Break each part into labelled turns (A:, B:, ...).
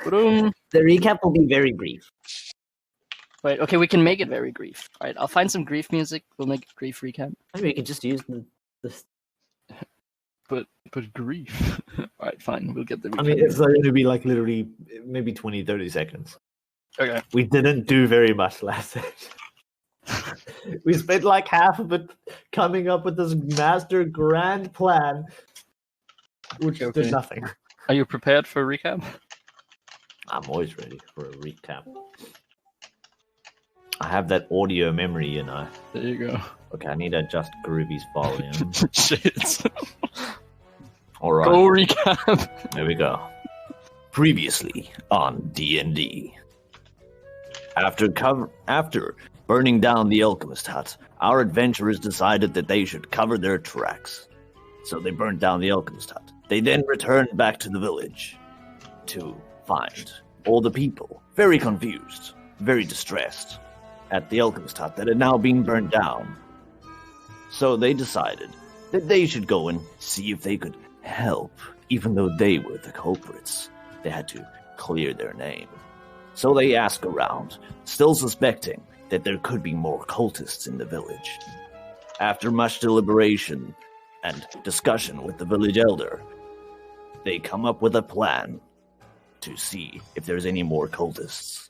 A: The
B: recap will be very brief.
A: Wait, okay, we can make it very brief. All right, I'll find some grief music. We'll make a grief recap.
B: Maybe we can just use the...
A: But grief. All right, fine. We'll get the recap.
B: I mean, it's going to be like literally maybe 20, 30 seconds.
A: Okay.
B: We didn't do very much last session. We spent like half of it coming up with this master grand plan, which did nothing.
A: Are you prepared for a recap?
B: I'm always ready for a recap. I have that audio memory, you know.
A: There you go.
B: Okay, I need to adjust Groovy's volume.
A: Shit.
B: Alright.
A: Go recap.
B: There we go. Previously on D&D. After burning down the alchemist hut, our adventurers decided that they should cover their tracks. So they burned down the alchemist hut. They then returned back to the village to find all the people very confused, very distressed at the alchemist hut that had now been burnt down. So they decided that they should go and see if they could help, even though they were the culprits. They had to clear their name. So they asked around, still suspecting that there could be more cultists in the village. After much deliberation and discussion with the village elder, they come up with a plan to see if there's any more cultists.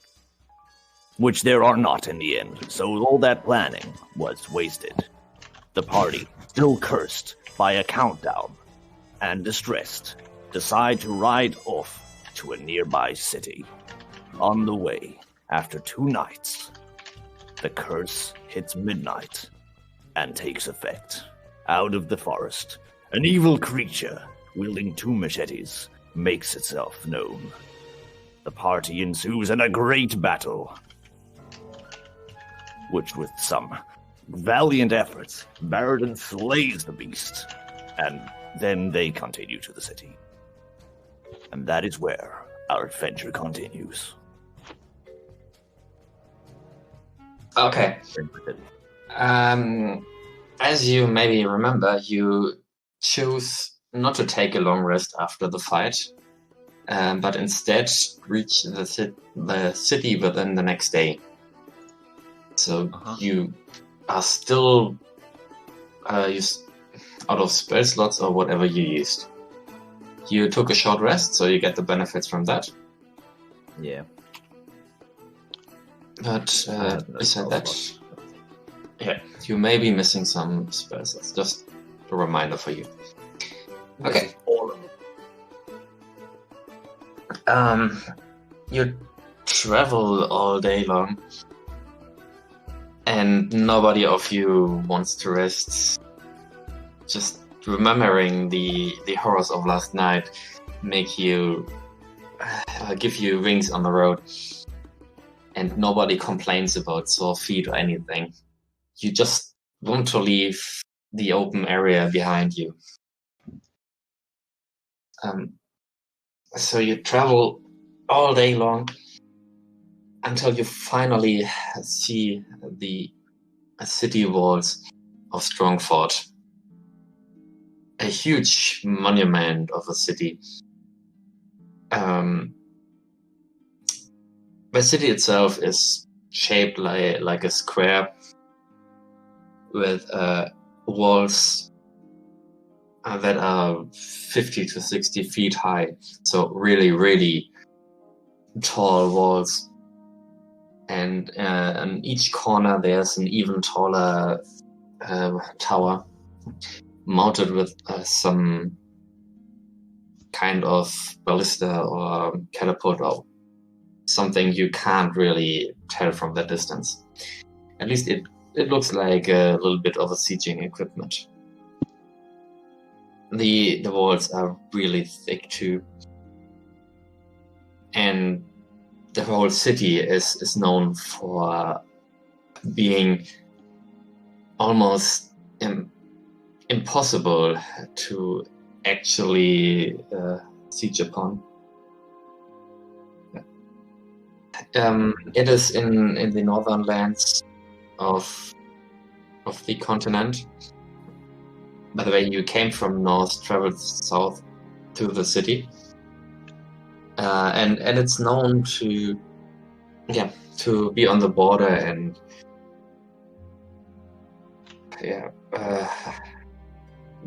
B: Which there are not in the end, so all that planning was wasted. The party, still cursed by a countdown and distressed, decide to ride off to a nearby city. On the way, after 2 nights, the curse hits midnight and takes effect. Out of the forest, an evil creature wielding 2 machetes makes itself known. The party ensues in a great battle, which with some valiant efforts, Baradin slays the beast, and then they continue to the city. And that is where our adventure continues.
C: Okay. As you maybe remember, you chose not to take a long rest after the fight, but instead reach the city within the next day. So you are still out of spell slots or whatever you used. You took a short rest, so you get the benefits from that.
B: Yeah.
C: But besides that, yeah, you may be missing some spells. That's just a reminder for you. Okay. You travel all day long, and nobody of you wants to rest. Just remembering the horrors of last night make you give you wings on the road, and nobody complains about sore feet or anything. You just want to leave the open area behind you. So you travel all day long until you finally see the city walls of Strongford. A huge monument of a city. The city itself is shaped like a square with walls that are 50 to 60 feet high. So really, really tall walls. And in each corner there's an even taller tower mounted with some kind of ballista or catapult or something you can't really tell from that distance. At least it looks like a little bit of a sieging equipment. The walls are really thick too. And the whole city is known for being almost impossible to actually siege upon. It is in the northern lands of the continent. By the way, you came from north, traveled south to the city. and it's known to be on the border and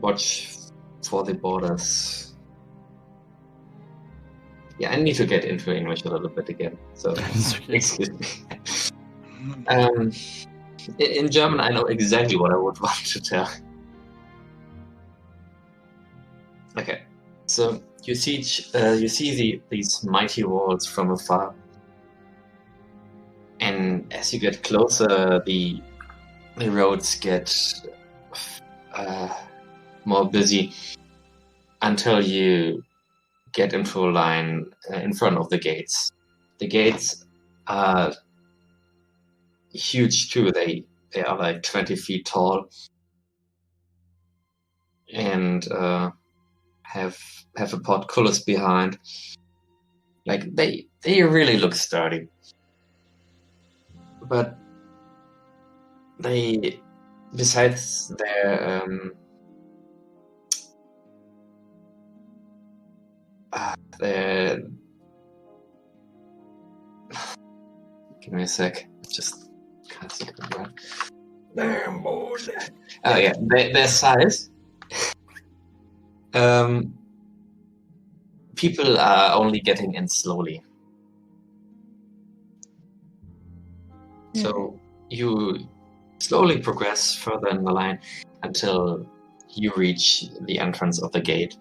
C: watch for the borders. Yeah, I need to get into English a little bit again, so excuse me. In German, I know exactly what I would want to tell. Okay, so you see these mighty walls from afar, and as you get closer, the roads get more busy until you get into a line in front of the gates. The gates are huge too. They are like 20 feet tall and have a portcullis behind. Like they really look sturdy, but they, besides their give me a sec. Just can't think of the word.
B: Damn boy.
C: Oh yeah, their size. People are only getting in slowly. So you slowly progress further in the line until you reach the entrance of the gate,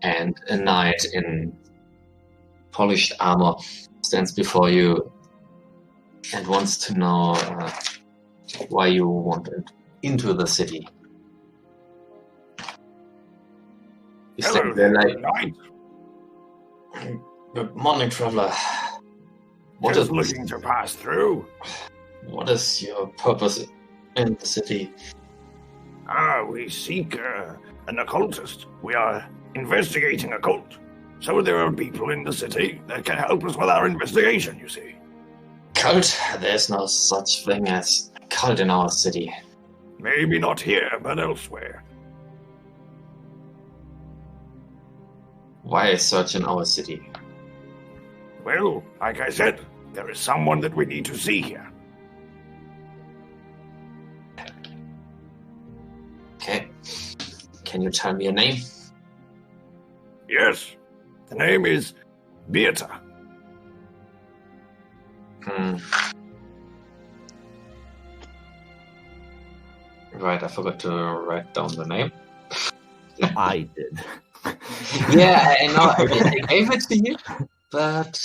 C: and a knight in polished armor stands before you and wants to know why you wanted into the city. You stand there like, good morning, traveler. What
D: Just
C: is
D: looking to pass through.
C: What is your purpose in the city?
D: We seek an occultist. We are investigating a cult. So there are people in the city that can help us with our investigation, you see.
C: Cult? There's no such thing as cult in our city.
D: Maybe not here, but elsewhere.
C: Why is such in our city?
D: Well, like I said, there is someone that we need to see here.
C: Okay. Can you tell me a name?
D: Yes. The name is Beata.
C: Right, I forgot to write down the name.
B: I did.
C: Yeah, I know. I gave it to you, but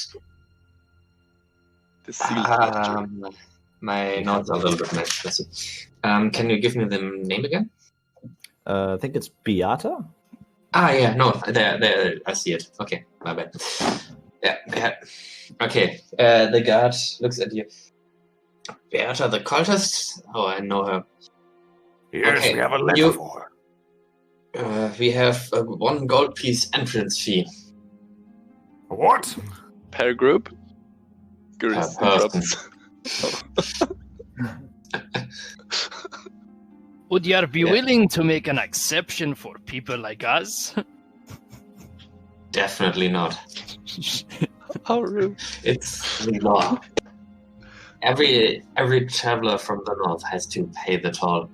E: The seal
C: my notes are a little bit messy. Can you give me the name again?
B: I think it's Beata.
C: Yeah, no, there, I see it. Okay, my bad. Yeah. Okay, the guard looks at you. Beata, the cultist? Oh, I know her.
D: Yes,
C: Okay,
D: we have a letter for her.
C: We have 1 gold piece entrance fee.
D: What?
E: Per group?
C: Per
E: Gurus
C: person.
A: Would you be
C: Yeah.
A: willing to make an exception for people like us?
C: Definitely not.
E: How rude.
C: It's the law. Every traveler from the north has to pay the toll.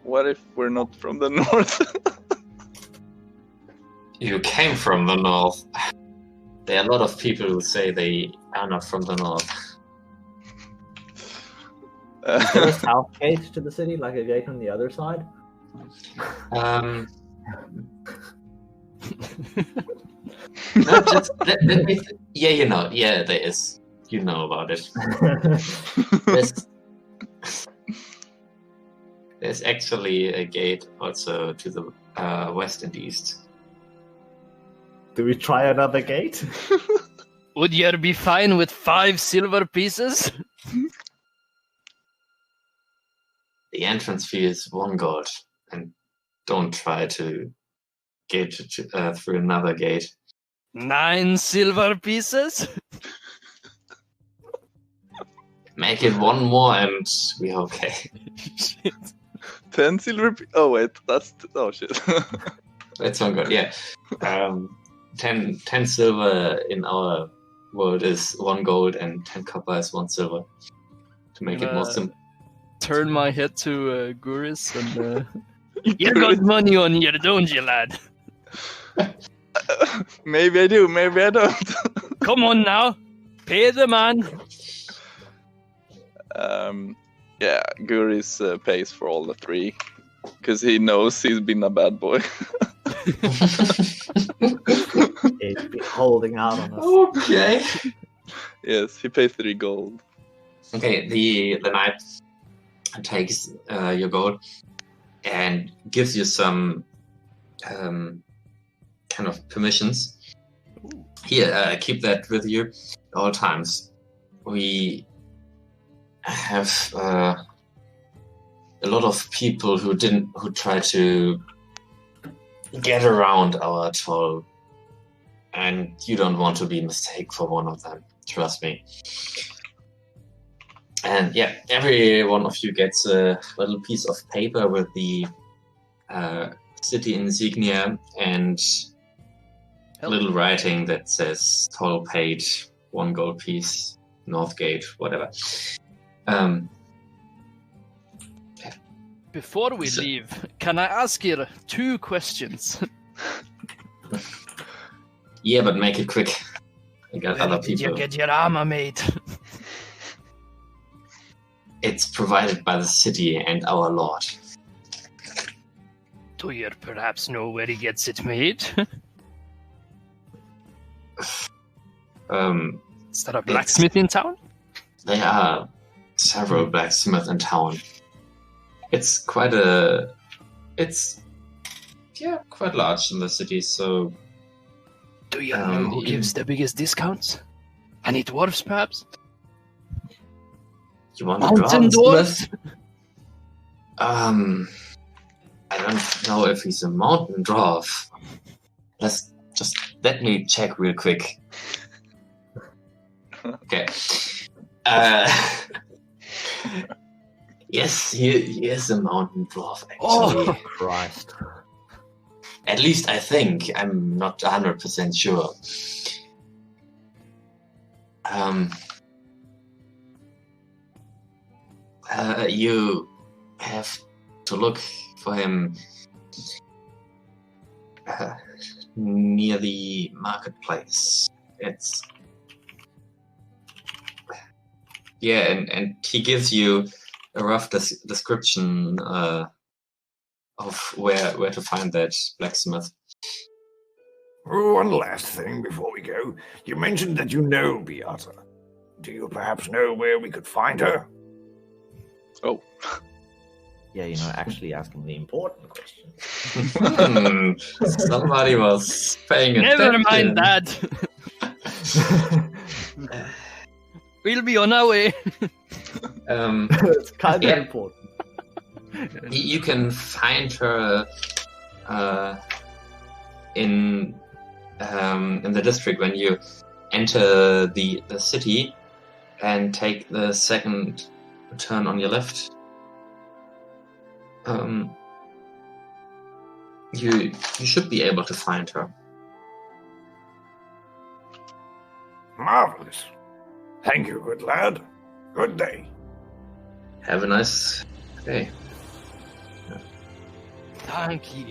E: What if we're not from the north?
C: You came from the north. There are a lot of people who say they are not from the north.
B: Is there a south gate to the city, like a gate on the other side?
C: No, just let me. Yeah, there is. You know about it. There's actually a gate also to the west and east.
B: Do we try another gate?
A: Would you be fine with 5 silver pieces?
C: The entrance fee is 1 gold, and don't try to get through another gate.
A: 9 silver pieces?
C: Make it 1 more, and we're okay.
E: 10 silver. Oh wait, that's. Oh shit.
C: That's 1 gold. Yeah. 10 silver in our world is 1 gold, and 10 copper is 1 silver. To make it more simple.
A: Turn my head to Guris and you got money on you, don't you, lad?
E: Maybe I do, maybe I don't.
A: Come on now, pay the man.
E: Yeah, Guris pays for all the 3 because he knows he's been a bad boy.
B: He's been holding out on us.
C: Okay.
E: Yes, he pays 3 gold.
C: Okay, the knight takes your gold and gives you some kind of permissions. Here, keep that with you at all times. We have a lot of people who try to get around our toll, and you don't want to be mistaken for one of them. Trust me. And yeah, every one of you gets a little piece of paper with the city insignia and a little writing that says toll paid, 1 gold piece, Northgate, whatever.
A: Before we leave, can I ask you 2 questions?
C: Yeah, but make it quick. I got other
A: Did you
C: people.
A: get your armor made?
C: It's provided by the city and our lord.
A: Do you perhaps know where he gets it made? Is there a blacksmith in town?
C: There are several blacksmiths in town. It's quite large in the city, so...
A: Do you know who gives the biggest discounts? Any dwarves, perhaps?
C: You want
A: Mountain
C: the
A: dwarves?
C: I don't know if he's a mountain dwarf. Let me check real quick. Okay. Yes, he is a mountain dwarf, actually.
A: Oh,
B: Christ.
C: At least I think. I'm not 100% sure. You have to look for him near the marketplace. It's... Yeah, and he gives you a rough description of where to find that blacksmith.
D: One last thing before we go. You mentioned that you know Beata. Do you perhaps know where we could find her?
E: Oh.
B: Yeah, actually asking the important question.
C: Somebody was paying attention.
A: never mind that. We'll be on our way.
B: It's kind of important.
C: You can find her in the district when you enter the city and take the second turn on your left. You should be able to find her.
D: Marvelous. Thank you, good lad. Good day.
C: Have a nice day.
A: Thank you.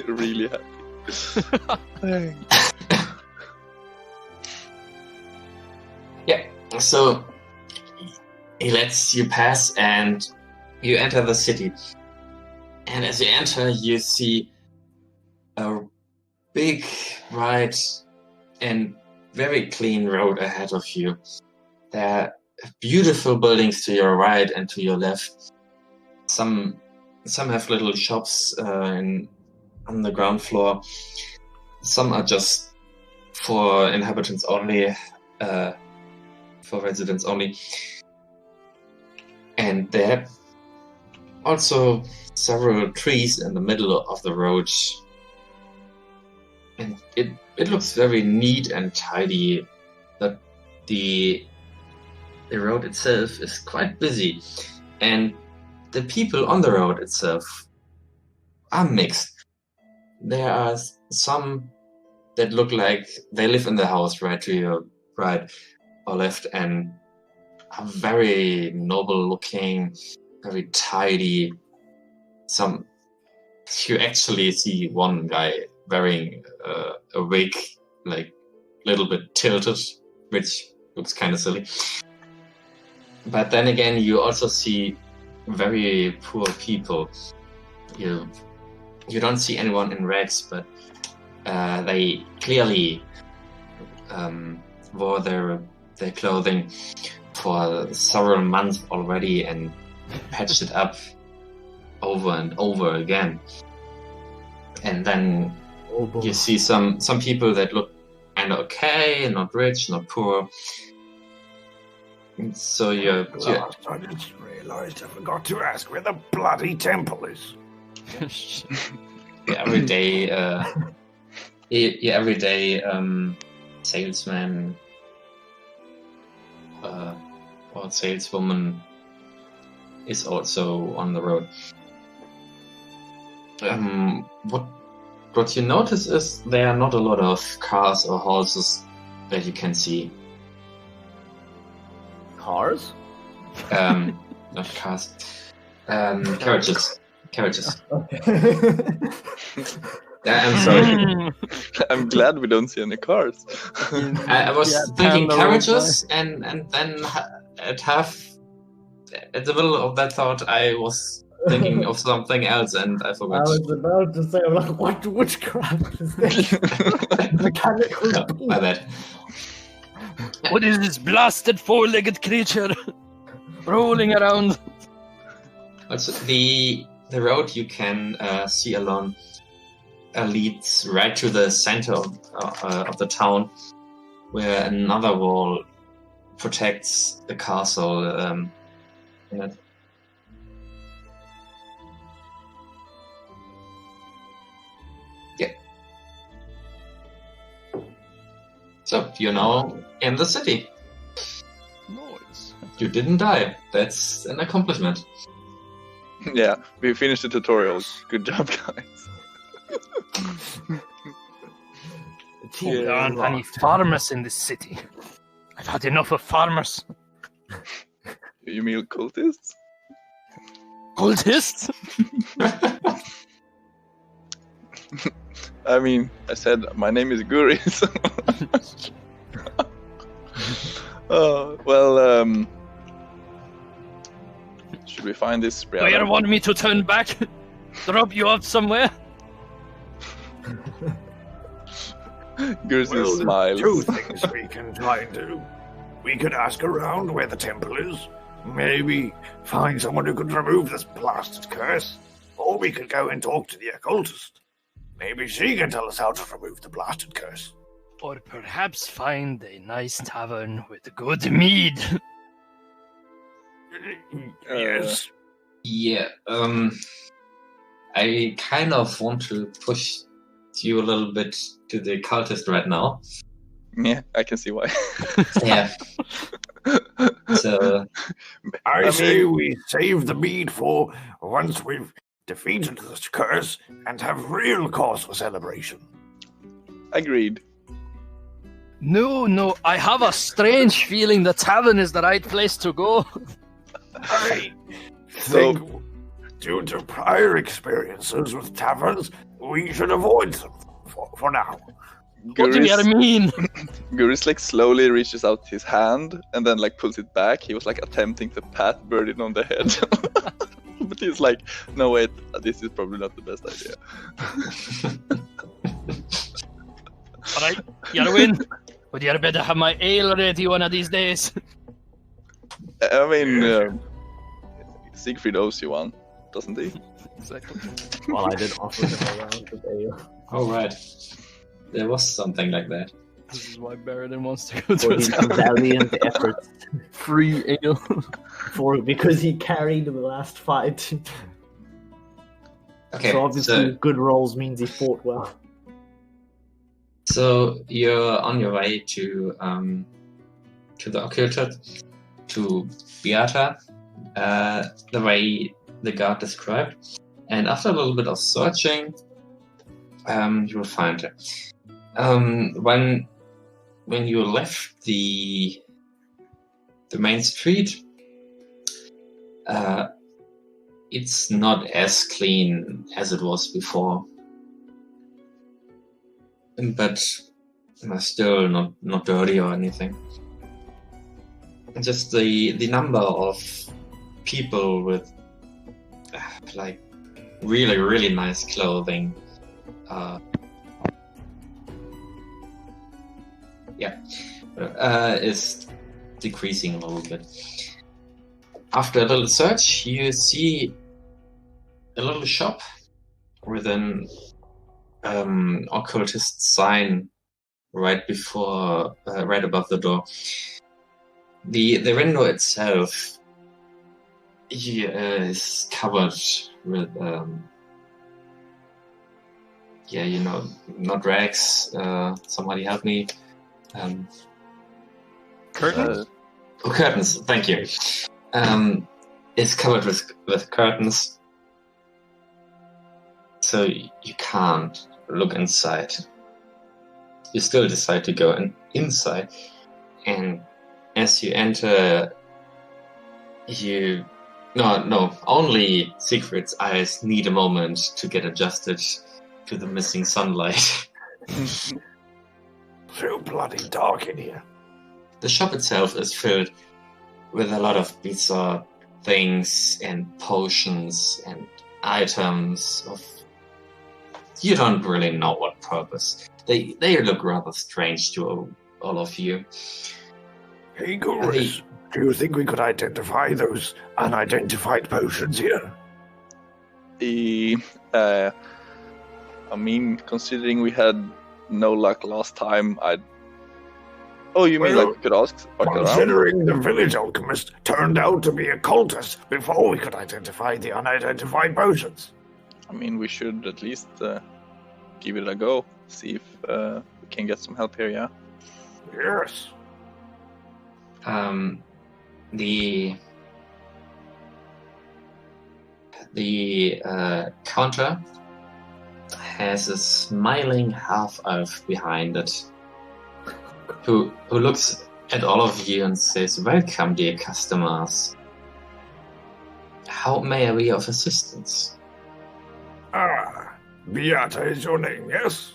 E: Really happy.
C: Yeah, so he lets you pass and you enter the city. And as you enter, you see a big, wide, and very clean road ahead of you. There are beautiful buildings to your right and to your left. Some have little shops on the ground floor. Some are just for inhabitants only, for residents only. And there are also several trees in the middle of the road. And it looks very neat and tidy, but the road itself is quite busy. And the people on the road itself are mixed. There are some that look like they live in the house right to your right or left and are very noble looking, very tidy. You actually see one guy wearing a wig, like a little bit tilted, which looks kind of silly. But then again, you also see very poor people. You don't see anyone in rags, but they clearly wore their clothing for several months already and patched it up over and over again. And then you see some people that look kind of okay, not rich, not poor. And so
D: I just realised I forgot to ask where the bloody temple is.
C: every day, every day, salesman or saleswoman is also on the road. What you notice is there are not a lot of cars or horses that you can see.
F: Cars?
C: Not cars. Carriages. I'm sorry.
E: I'm glad we don't see any cars.
C: I was thinking carriages, and then at the middle of that thought, I was thinking of something else, and I forgot.
F: I was about to say, I'm like, what witchcraft is this? Mechanical beast.
C: My bad.
A: What is this blasted four-legged creature rolling around?
C: Also, the road you can see along leads right to the center of the town, where another wall protects the castle. In it. Yeah. So you're now in the city.
A: Nice.
C: You didn't die. That's an accomplishment.
E: Yeah, we finished the tutorial. Good job, guys.
A: There aren't any farmers in this city. I've had enough of farmers.
E: You mean cultists?
A: Cultists?
E: I mean, I said my name is Guri. So should we find this?
A: Do you want me to turn back? Drop you off somewhere?
E: Gerson
D: Well,
E: smiles.
D: there's 2 things we can try and do. We could ask around where the temple is. Maybe find someone who could remove this blasted curse. Or we could go and talk to the occultist. Maybe she can tell us how to remove the blasted curse.
A: Or perhaps find a nice tavern with good mead.
D: Yes.
C: Yeah, I kind of want to push you a little bit to the cultist right now.
E: Yeah, I can see why.
C: Yeah. So
D: I say we save the mead for once we've defeated this curse and have real cause for celebration.
E: Agreed.
A: No, I have a strange feeling the tavern is the right place to go.
D: I think, due to prior experiences with taverns, we should avoid them for now.
A: What do you mean?
E: Guris like slowly reaches out his hand and then like pulls it back. He was like attempting to pat Birdie on the head. But he's like, no wait, this is probably not the best idea.
A: Alright, you win. But you better have my ale ready one of these days.
E: I mean, Siegfried owes you one, doesn't he?
A: Exactly.
F: Well, I did offer him a round of ale.
C: all right, there was something like that.
A: This is why Baradin wants to go to
F: For
A: a
F: his
A: tavern.
F: valiant efforts.
A: Free ale.
F: Because he carried the last fight.
C: Okay,
F: So obviously good rolls means he fought well.
C: So you're on your way to the occultist, to Beata, the way the guard described. And after a little bit of searching, You will find her. When you left the main street, it's not as clean as it was before, but still not dirty or anything. Just the number of people with like really nice clothing. Is decreasing a little bit. After a little search, you see a little shop with an occultist sign right above the door. The window itself is covered with not rags. Somebody help me.
A: Curtains?
C: Curtains, thank you. It's covered with curtains, so you can't look inside. You still decide to go inside, and as you enter, only Siegfried's eyes need a moment to get adjusted to the missing sunlight.
D: So bloody dark in here.
C: The shop itself is filled with a lot of bizarre things and potions and items of you don't really know what purpose. They look rather strange to all of you.
D: Hey, Goris, do you think we could identify those unidentified potions here?
E: I mean, considering we had no luck last time, Oh, you mean like we could ask?
D: Considering the village alchemist turned out to be a cultist before we could identify the unidentified potions.
E: I mean, we should at least give it a go. See if we can get some help here, yeah?
D: Yes.
C: The counter has a smiling half-elf behind it, who looks at all of you and says, "Welcome, dear customers. How may I be of assistance?"
D: Beata is your name, yes?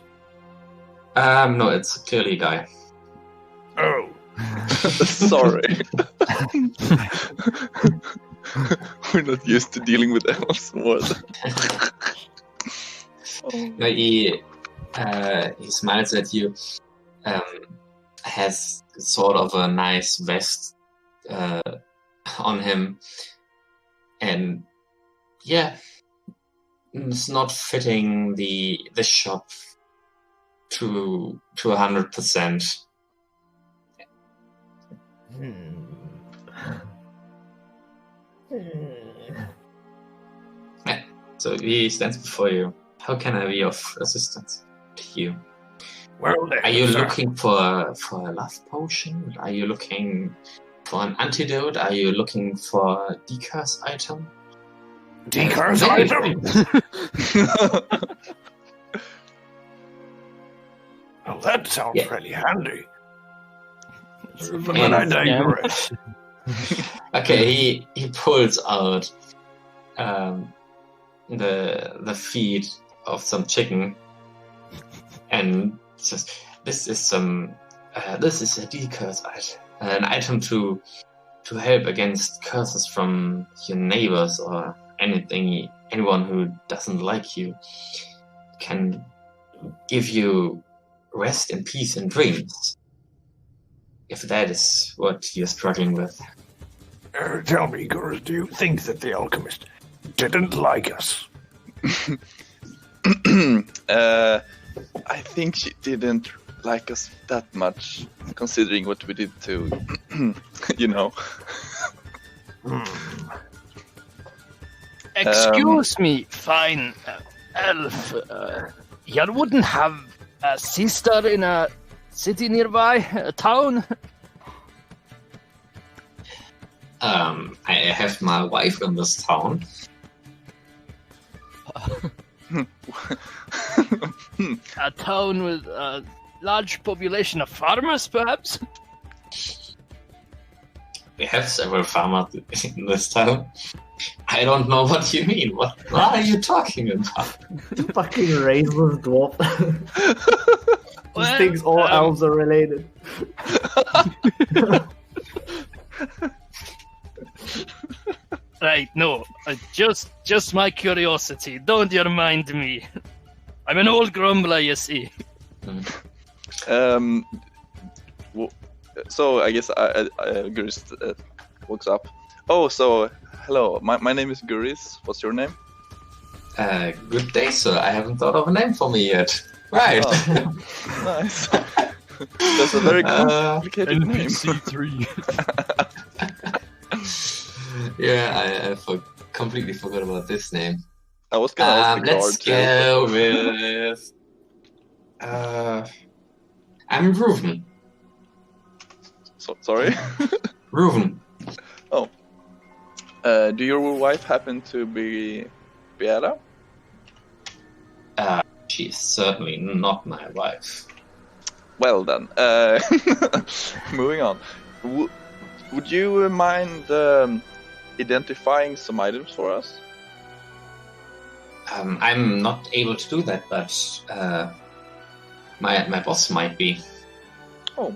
C: No, it's clearly a guy.
D: Oh.
E: Sorry. We're not used to dealing with elves more.
C: No, he smiles at you. Has sort of a nice vest on him, and it's not fitting the shop to 100%. So he stands before you. How can I be of assistance to you?
D: Well, then,
C: are you
D: sir.
C: looking for a love potion? Are you looking for an antidote? Are you looking for a decurse item?
D: Decurse item? Well, that sounds really handy. But I digress.
C: Okay, he pulls out the feet of some chicken and says, "This is a decurse item, an item to help against curses from your neighbors or anyone who doesn't like you. Can give you rest and peace in dreams, if that is what you're struggling with."
D: Tell me, girls, do you think that the alchemist didn't like us?
E: I think she didn't like us that much, considering what we did to,
A: Excuse me, fine elf. You wouldn't have a sister in a city nearby, a town?
C: I have my wife in this town.
A: A town with a large population of farmers, perhaps?
C: We have several farmers in this town. I don't know what you mean. What are you talking about?
F: Fucking racist dwarf.
A: Well,
F: Just thinks all elves are related.
A: Right, no, just my curiosity. Don't you mind me. I'm an old grumbler, you see.
E: So I guess Guris walks up. Oh, so hello. My name is Guris. What's your name?
C: Good day, sir. I haven't thought of a name for me yet. Right.
E: Oh, nice. That's a very complicated name.
A: NPC3.
C: Yeah, I completely forgot about this name.
E: I was gonna ask the
C: Let's
E: guard
C: go with. I'm Reuven.
E: So, sorry.
C: Reuven.
E: Oh. Do your wife happen to be Beata?
C: She's certainly not my wife.
E: Well then. Moving on. Would you mind identifying some items for us?
C: I'm not able to do that, but my boss might be.
E: Oh.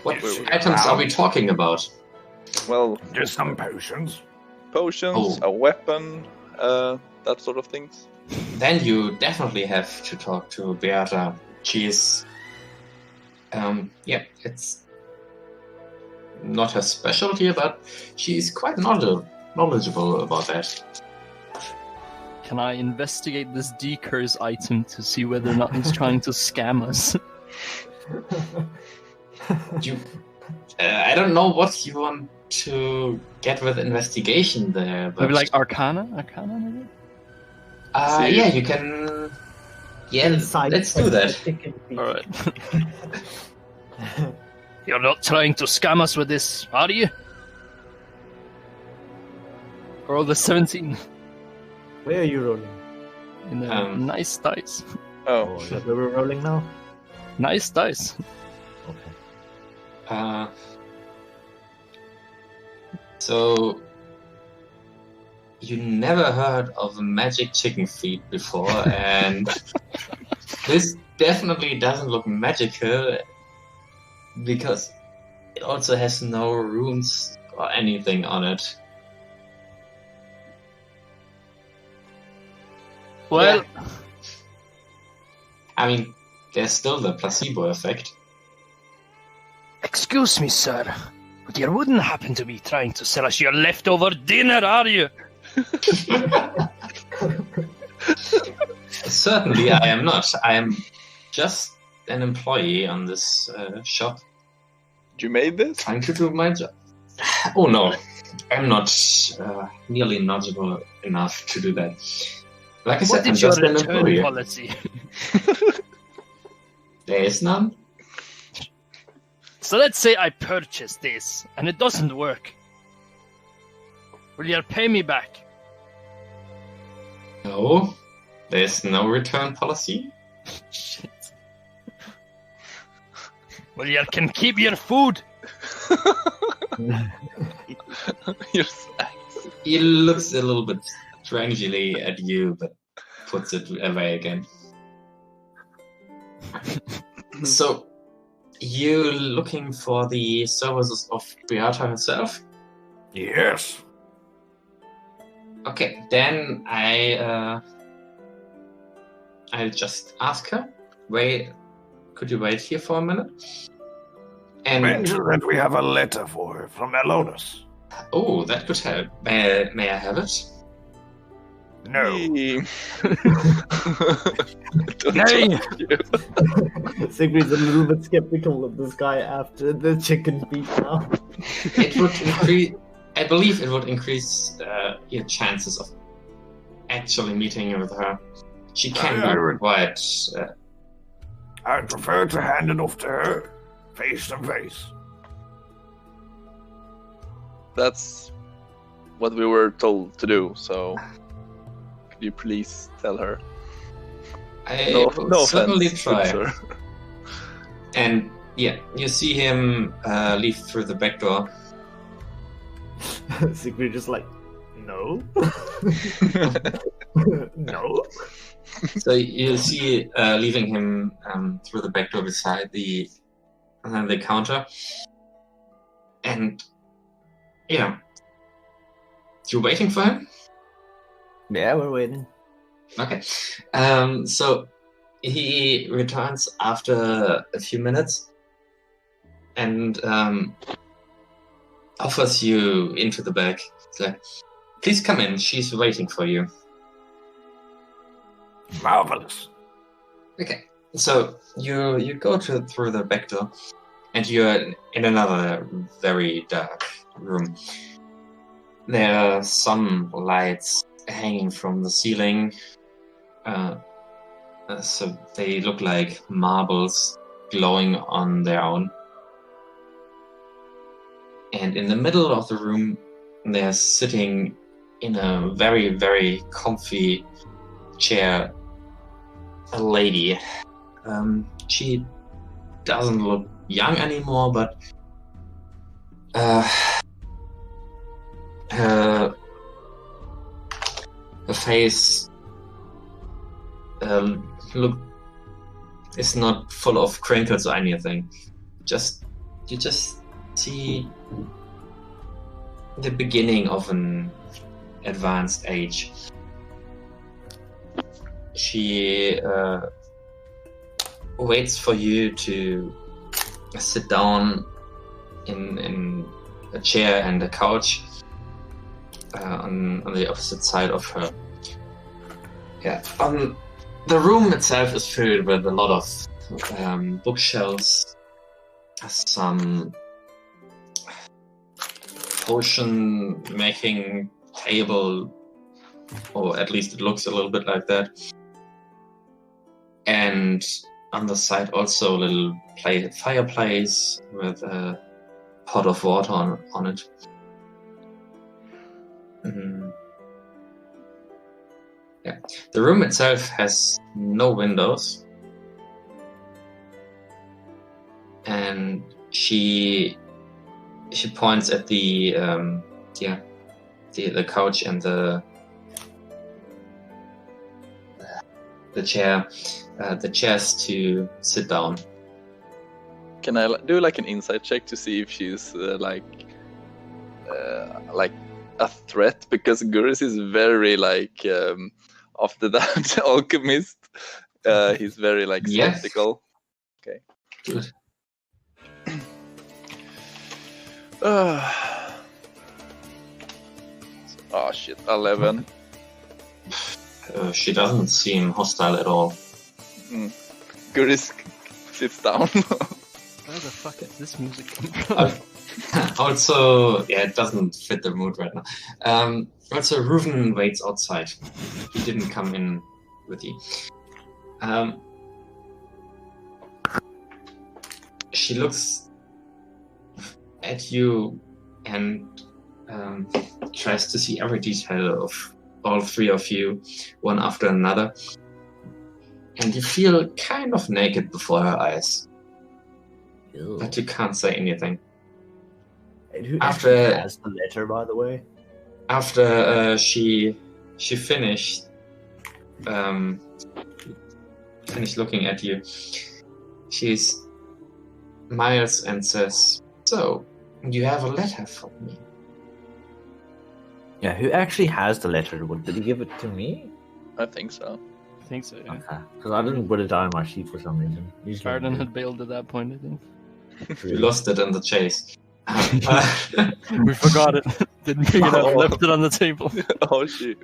C: What
D: Yes,
C: items are we talking about?
E: Well,
D: Just some potions.
E: potions,
C: Oh.
E: a weapon, that sort of things.
C: Then you definitely have to talk to Beata. She's, it's not her specialty, but she's quite knowledgeable about that.
A: Can I investigate this D-curse item to see whether or not he's trying to scam us?
C: I don't know what you want to get with investigation there, but
A: Maybe like Arcana? Arcana, maybe?
C: yeah, you can. Yeah, let's do that.
A: Alright. You're not trying to scam us with this, are you? Roll the 17
F: Where are you rolling?
A: in the nice dice.
E: Oh,
F: Is that where we're rolling now?
A: Nice dice.
F: Okay.
C: So you never heard of magic chicken feet before, and this definitely doesn't look magical because it also has no runes or anything on it.
A: Well,
C: Yeah. I mean, there's still the placebo effect.
A: excuse me, sir, but you wouldn't happen to be trying to sell us your leftover dinner, are you?
C: Certainly, I am not. I am just an employee on this shop,
E: you made this?
C: trying to do my job. Oh no, I'm not nearly knowledgeable enough to do that. Like I said,
A: What
C: I'm
A: is your
C: just an
A: return
C: employee.
A: policy?
C: There is none.
A: So let's say I purchase this, and it doesn't work. Will you pay me back?
C: No, there's no return policy.
A: Shit. Well, you can keep your food.
E: Your snacks.
C: He looks a little bit strangely at you, but puts it away again. So, you looking for the services of Beata herself?
D: Yes.
C: Okay, then I'll just ask her. Wait, could you wait here for a minute? And
D: Mention that we have a letter for her from Elonus.
C: oh, that could help. May I have it?
D: No.
E: Hey. Don't
A: Hey.
E: trust you.
F: Sigrid's a little bit skeptical of this guy after the chicken feet now.
C: It would increase. I believe it would increase your chances of actually meeting with her. She can be quite.
D: I'd prefer to hand it off to her, face to face.
E: That's what we were told to do, so could you please tell her?
C: I will
E: No
C: certainly
E: offense,
C: try.
E: good sir.
C: And yeah, you see him leave through the back door.
F: Siegfried just like, no. No.
C: So you see leaving him through the back door beside the counter. And yeah, you're waiting for him?
F: Yeah, we're waiting.
C: Okay. So he returns after a few minutes and offers you into the back. It's like, please come in. She's waiting for you.
D: Marvelous.
C: Okay. So you go through the back door, and you're in another very dark room. There are some lights hanging from the ceiling. So they look like marbles glowing on their own. And in the middle of the room, they're sitting in a very, very comfy chair, a lady. She doesn't look young anymore, but her face is not full of crinkles or anything. You just see the beginning of an advanced age. She waits for you to sit down in a chair and a couch on the opposite side of her. Yeah. The room itself is filled with a lot of bookshelves, some potion making table, or at least it looks a little bit like that. And on the side also a little fireplace with a pot of water on it. Yeah. The room itself has no windows, and she points at the couch and the chair, the chairs to sit down.
E: Can I do like an insight check to see if she's like a threat? Because Gurus is very like after that alchemist, he's very like
C: Yes.
E: skeptical. Okay.
C: Good.
E: Oh shit, 11.
C: She doesn't seem hostile at all.
E: Gurus sits down.
A: Where the fuck is this music coming from?
C: Also, yeah, it doesn't fit the mood right now. Also, Reuven waits outside. He didn't come in with you. She looks at you and tries to see every detail of all three of you, one after another. And you feel kind of naked before her eyes.
F: Ew.
C: But you can't say anything.
F: And who
C: After-
F: actually has the letter, by the way?
C: After she finished looking at you, she smiles and says, "So, you have a letter for me?"
F: Yeah, who actually has the letter? Did he give it to me?
E: I think so.
A: I think so, yeah.
F: Okay. Because I didn't put it down on my sheet for some reason. Usually I
A: Varden
F: do.
A: had bailed at that point, I think.
C: You lost it in the chase.
A: We forgot it. Didn't pick it up, left it on the table.
E: Oh shit.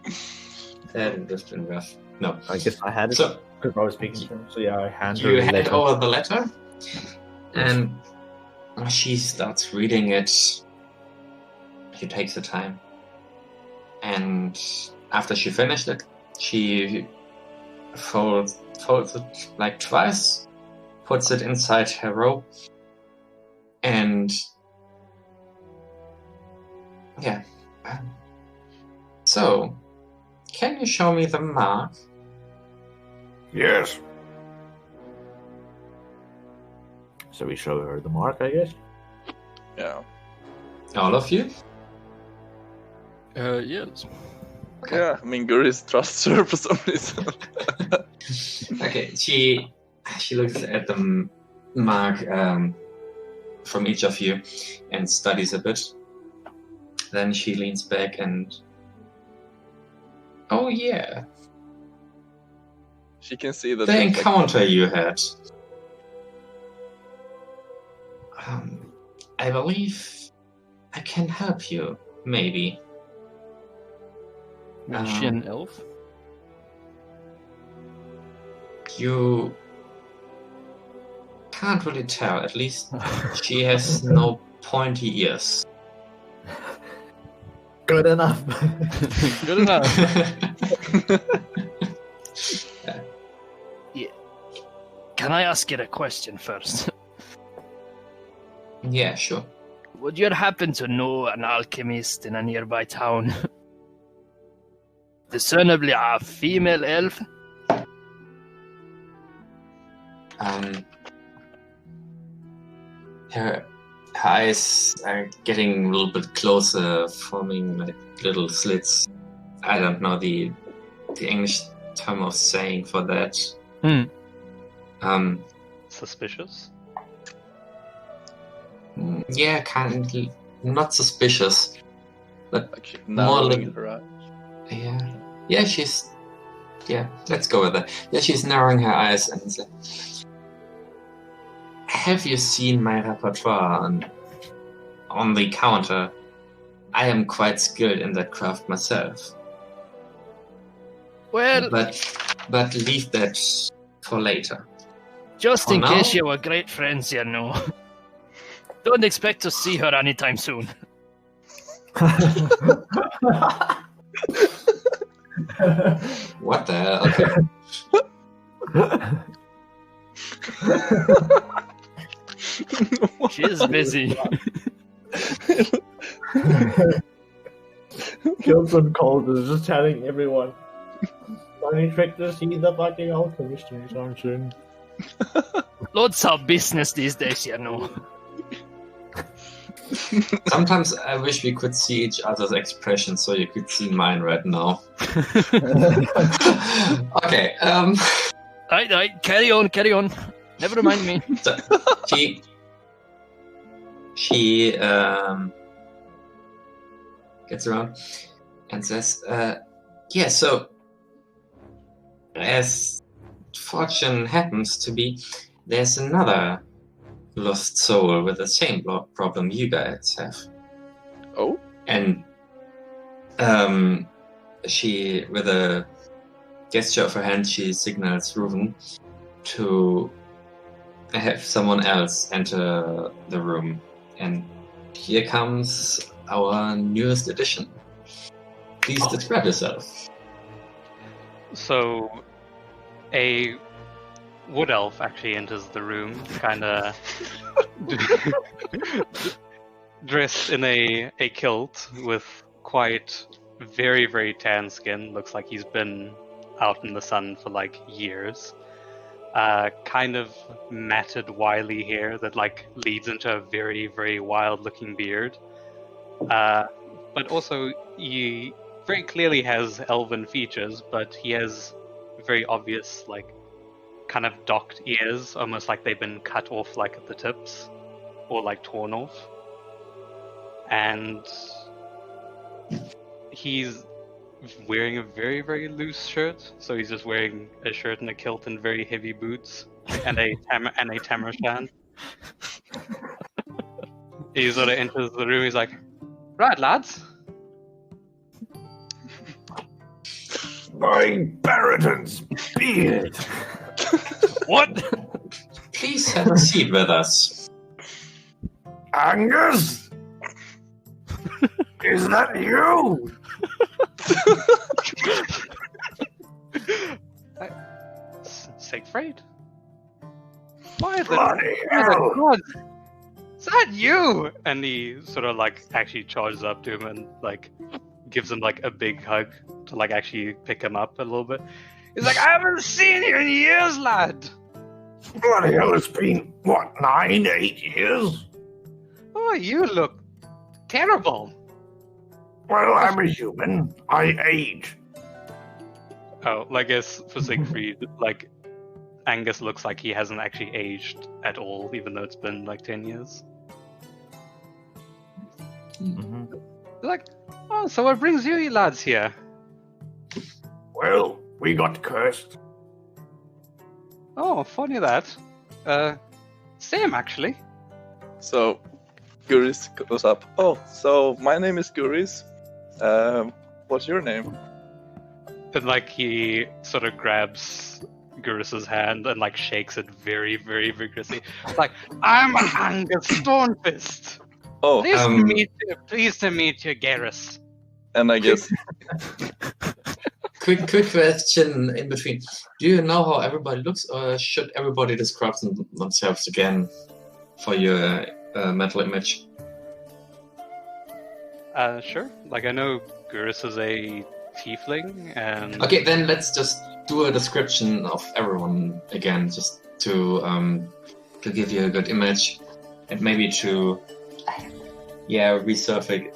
C: That would have been rough. No.
F: I guess I had it
C: So,
F: because I was speaking to him. So yeah, I handed her
C: you
F: the
C: hand
F: letter.
C: over the letter, and she starts reading it. She takes the time, and after she finished it, she folds it like twice, puts it inside her robe, and yeah. So, can you show me the mark?
D: Yes.
F: So we show her the mark, I guess.
E: Yeah.
C: All of you?
A: Yes.
E: Yeah, I mean, Guris trusts her for some reason.
C: Okay, she looks at the mark from each of you and studies a bit. Then she leans back and... Oh yeah,
E: She can see that
C: the
E: there's,
C: encounter you had. I believe I can help you, maybe.
A: Is she an elf?
C: You can't really tell. At least she has no pointy ears.
F: Good enough.
A: Good enough. Can I ask you a question first?
C: Yeah, sure.
A: Would you happen to know an alchemist in a nearby town? Discernibly a female elf?
C: Her eyes are getting a little bit closer, forming like little slits. I don't know the English term of saying for that.
G: Suspicious?
C: Yeah, kind of not suspicious, but
E: like she's
C: more
E: narrowing
C: like,
E: her eyes.
C: yeah, let's go with that. Yeah, she's narrowing her eyes and is like, have you seen my repertoire on the counter? I am quite skilled in that craft myself.
A: Well,
C: but leave that for later.
A: just
C: For
A: in
C: now?
A: case you were great friends, you know. Don't expect to see her anytime soon.
C: What the hell? Okay.
A: She's busy.
F: Gilson Cold is just telling everyone. Only trick to see the fucking alchemist anytime soon.
A: Lots of business these days, you know.
C: Sometimes I wish we could see each other's expressions so you could see mine right now. Okay,
A: Right, carry on. Never mind me.
C: so she gets around and says, yeah, so as fortune happens to be, there's another lost soul with the same problem you guys have.
E: Oh?
C: And she, with a gesture of her hand, she signals Ruven to have someone else enter the room. And here comes our newest addition. Please describe yourself.
G: So, a wood elf actually enters the room, kind of dressed in a kilt with quite very, very tan skin. Looks like he's been out in the sun for like years. Kind of matted, wily hair that like leads into a very, very wild-looking beard. But also, he very clearly has elven features, but he has very obvious, like, kind of docked ears, almost like they've been cut off, like, at the tips, or, like, torn off. And he's wearing a very, very loose shirt, so he's just wearing a shirt and a kilt and very heavy boots, and a tamarshand. He sort of enters the room, he's like, right, lads.
D: My Baraton's beard.
A: What?
C: Please have a seat with us.
D: Angus? Is that you?
G: Siegfried? Why the
D: Bloody hell.
G: God? Is that you? And he sort of like actually charges up to him and like gives him like a big hug to like actually pick him up a little bit. He's like, I haven't seen you in years, lad.
D: What the hell? It's been, 9, 8 years?
G: Oh, you look terrible.
D: Well, I'm a human. I age.
G: Oh, I guess for Siegfried, like, Angus looks like he hasn't actually aged at all, even though it's been like 10 years.
B: Mm-hmm.
G: Like, oh, so what brings you lads here?
D: Well, we got cursed.
G: Oh, funny that. Same actually.
E: So, Guris goes up. Oh, so my name is Guris. What's your name?
G: And like he sort of grabs Guris's hand and like shakes it very, very vigorously. Like, I'm Angus Stormfist.
E: Oh,
G: Pleased to meet you, Garrus.
E: and I guess
C: Quick question in between. Do you know how everybody looks, or should everybody describe themselves again for your mental image?
G: Sure. Like I know Gurus is a tiefling, and
C: Okay, then let's just do a description of everyone again, just to give you a good image, and maybe to resurface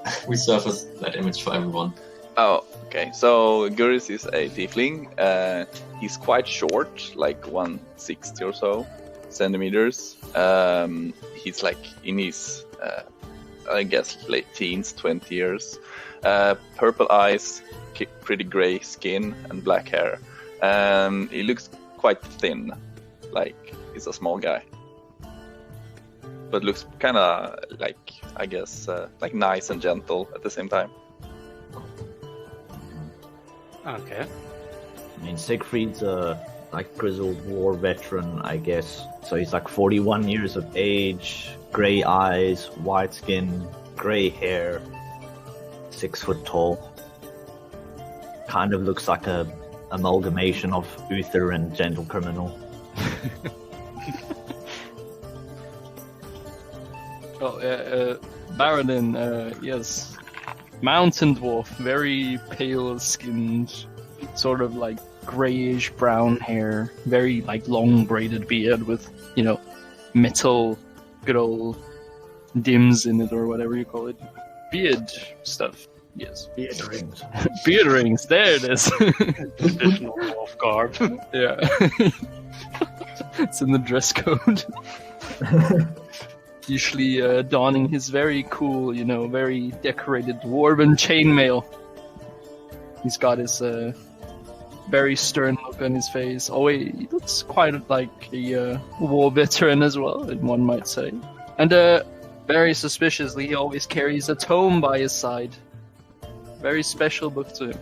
C: that image for everyone.
E: Oh, okay. So Guris is a tiefling. He's quite short, like 160 or so centimeters. He's like in his, I guess, late teens, 20 years. Purple eyes, pretty gray skin, and black hair. He looks quite thin, like he's a small guy. But looks kind of like, I guess, like nice and gentle at the same time.
G: okay.
B: I mean, Siegfried's a like grizzled war veteran, I guess. So he's like 41 years of age, gray eyes, white skin, gray hair, 6 foot tall. Kind of looks like a amalgamation of Uther and Gentle Criminal.
A: Oh, Baradin, yes. Mountain dwarf, very pale skinned, sort of like grayish brown hair, very like long braided beard with, metal, good old dims in it or whatever you call it. Beard stuff, yes.
F: Beard rings.
A: Beard rings, there it is.
G: Traditional dwarf garb.
A: Yeah. It's in the dress code. Usually donning his very cool, very decorated dwarven chainmail. He's got his very stern look on his face. Oh, he looks quite like a war veteran as well, one might say. And very suspiciously, he always carries a tome by his side. Very special book to him.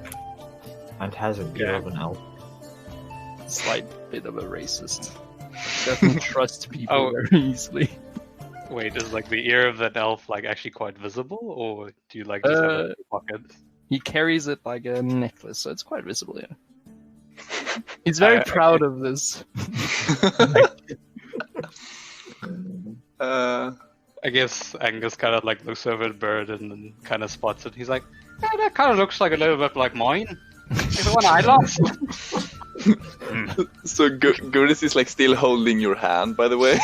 B: And has a beard of an elf.
A: Slight bit of a racist. Doesn't trust people very easily.
G: Wait, is like the ear of that elf like actually quite visible, or do you like just have it in your pocket?
A: He carries it like a necklace, so it's quite visible, yeah. He's very proud of this.
G: I guess Angus kind of like looks over at Bird and then kind of spots it. He's like, yeah, that kind of looks like a little bit like mine. It's the one I lost.
E: So Guris is like still holding your hand, by the way.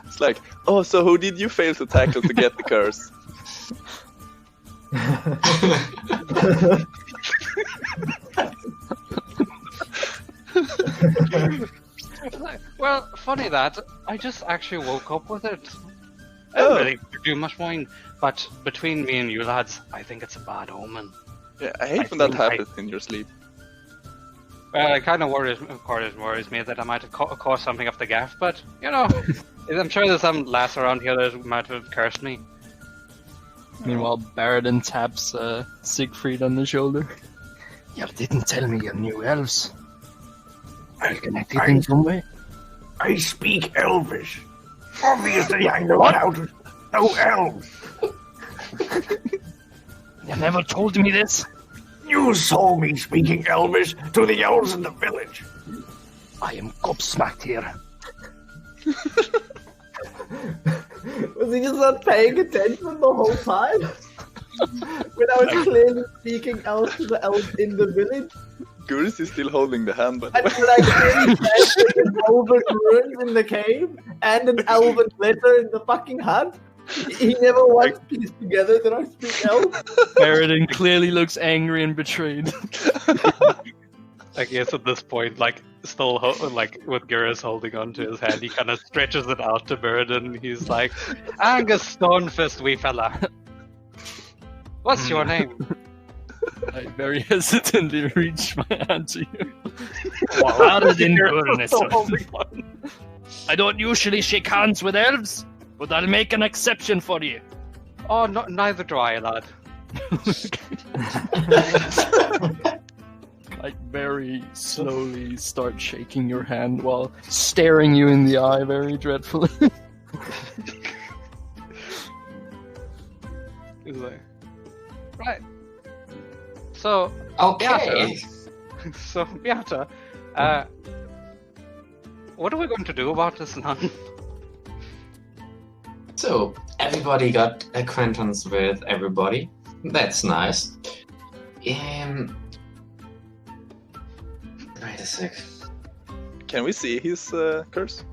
E: It's like, oh, so who did you fail to tackle to get the curse?
G: Well, funny that. I just actually woke up with it. I don't really do much mind, but between me and you lads, I think it's a bad omen.
E: Yeah, I hate when that happens in your sleep.
G: Well, it kind of worries me that I might have caused something off the gaff, but, I'm sure there's some lass around here that might have cursed me.
A: Meanwhile, Baradin taps Siegfried on the shoulder. You didn't tell me you knew elves. Are you connected in some way?
D: I speak Elvish. Obviously, I know how to know elves.
A: You never told me this.
D: You saw me speaking Elvish to the elves in the village.
A: I am gobsmacked here.
F: Was he just not paying attention the whole time? When I was clearly speaking elf to the elves in the village?
E: Guris is still holding the hand, but
F: And like an elven runes in the cave and an elven letter in the fucking hand. He never once pieced together that I speak elf.
A: Baradin clearly looks angry and betrayed.
G: I guess at this point, like, still like with Gurus holding onto his hand, he kind of stretches it out to Baradin. He's like, Angus Stonefist, wee fella. What's your name?
A: I very hesitantly reach my hand to you. Baradin Gurneson. I don't usually shake hands with elves, but I'll make an exception for you.
G: Oh, neither do I, lad.
A: Like very slowly start shaking your hand while staring you in the eye very dreadfully.
G: He's like, right. So,
C: Okay.
G: Beata, what are we going to do about this nun?
C: So, everybody got acquaintance with everybody. That's nice. Wait a sec.
E: can we see his curse?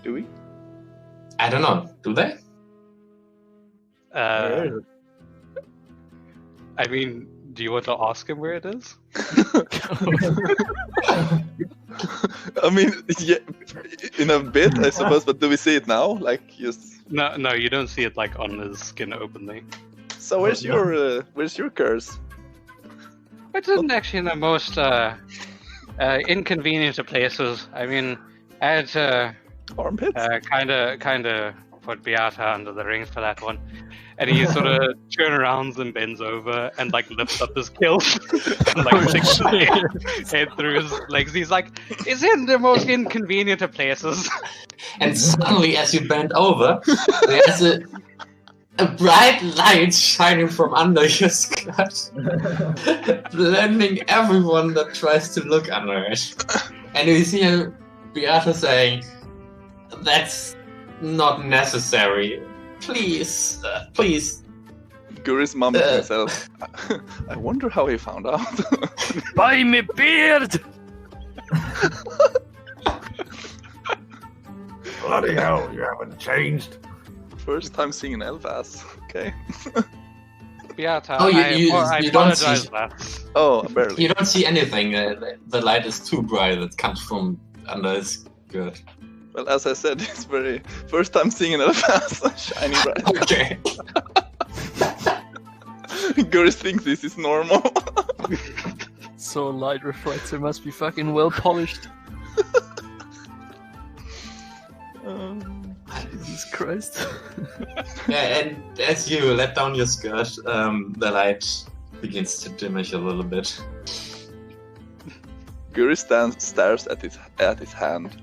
E: Do we?
C: I don't know. Do they?
G: I mean, do you want to ask him where it is?
E: I mean, yeah, in a bit, I suppose. But do we see it now? Like, just.
G: No, you don't see it like on his skin openly.
E: So where's your curse?
G: It's in actually in the most inconvenient of places. I mean, I had to
E: Armpits?
G: kind of put Beata under the ring for that one. And he sort of turns around and bends over and like lifts up his kilt and like sticks his head through his legs. He's like, "It's in the most inconvenient of places."
C: And suddenly, as you bend over, there's a bright light shining from under your skirt, blending everyone that tries to look under it. And you see Beata saying, "That's not necessary. Please, please."
E: Guris mummed to himself. I wonder how he found out.
A: By me beard!
D: Bloody hell, you haven't changed.
E: First time seeing an elf ass. Okay.
G: Beata,
C: Oh,
G: I
C: you don't
G: apologize
C: see-
G: for that.
E: Oh, barely.
C: You don't see anything. The light is too bright. It comes from under his skirt.
E: Well, as I said, it's very first time seeing an elf ass shining bright.
C: Okay.
E: Guris thinks this is normal.
A: So light reflector must be fucking well polished. Jesus Christ.
C: Yeah, and as you let down your skirt, the light begins to diminish a little bit.
E: Guris stares at his hand.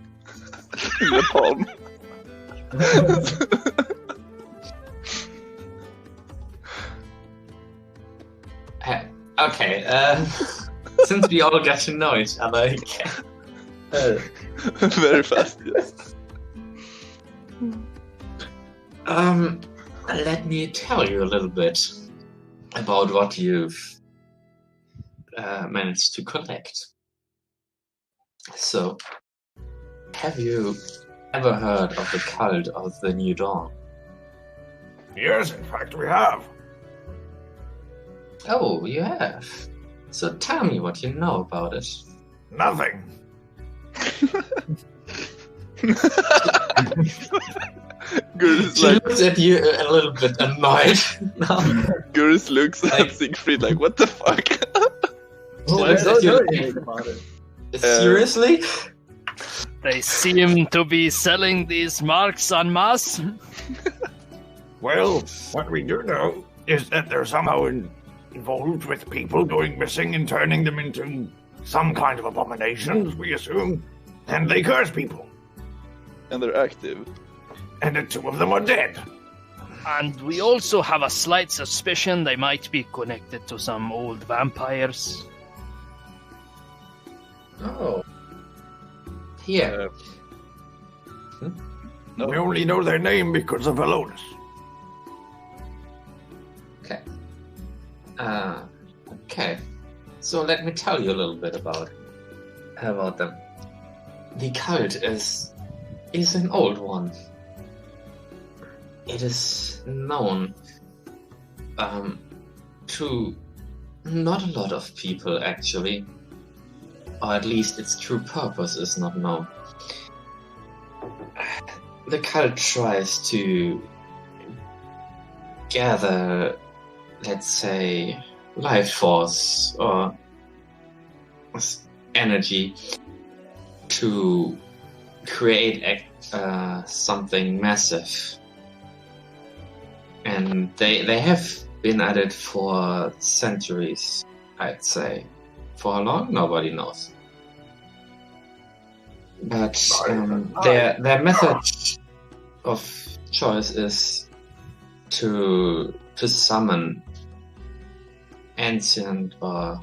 E: In the palm.
C: Okay, since we all got to know each other,
E: Very fast, yes.
C: let me tell you a little bit about what you've managed to collect. So, have you ever heard of the cult of the New Dawn?
D: Yes, in fact, we have.
C: Oh, you have. So tell me what you know about it.
D: Nothing.
E: Guris
C: She
E: like
C: looks at you a little bit annoyed now.
E: Guris looks at Siegfried like, what the fuck?
C: She
F: Oh, I
C: looks
F: don't
C: at you
F: know
C: like,
F: anything about it.
C: seriously?
A: They seem to be selling these marks en masse.
D: Well, what we do know is that they're somehow involved with people going missing and turning them into some kind of abominations, we assume. And they curse people.
E: And they're active.
D: And the two of them are dead.
A: And we also have a slight suspicion they might be connected to some old vampires.
C: Oh. Here.
E: No.
D: We only know their name because of Alonis.
C: Okay. Okay. So let me tell you a little bit about them. The cult is an old one. It is known to not a lot of people, actually, or at least its true purpose is not known. The cult tries to gather, let's say, life force or energy to create something massive. And they have been at it for centuries, I'd say. For how long? Nobody knows. But their method of choice is to summon ancient or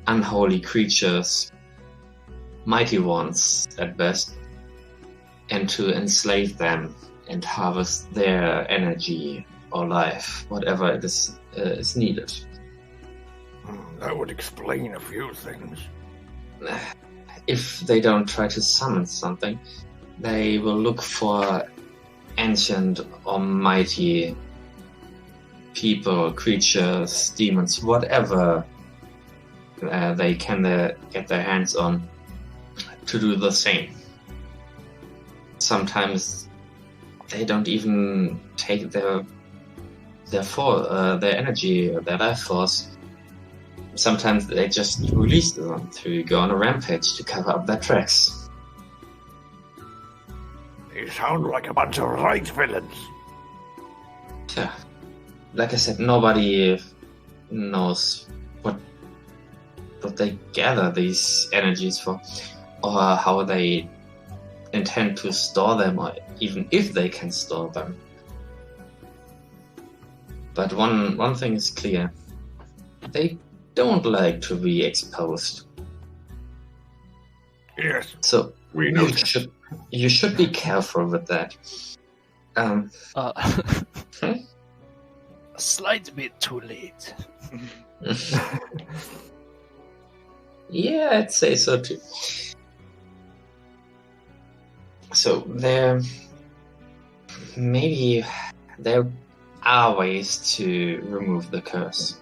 C: unholy creatures, mighty ones at best, and to enslave them and harvest their energy or life, whatever it is needed.
D: That would explain a few things.
C: If they don't try to summon something, they will look for ancient or mighty people, creatures, demons, whatever they can get their hands on to do the same. Sometimes they don't even take their energy, their life force. Sometimes they just release them to go on a rampage to cover up their tracks.
D: They sound like a bunch of right villains.
C: Yeah. Like I said, nobody knows what they gather these energies for, or how they intend to store them, or even if they can store them. But one thing is clear: they don't like to be exposed.
D: Yes,
C: So
D: we know.
C: you should be careful with that.
A: A slight bit too late.
C: Yeah, I'd say so too. So there are ways to remove the curse.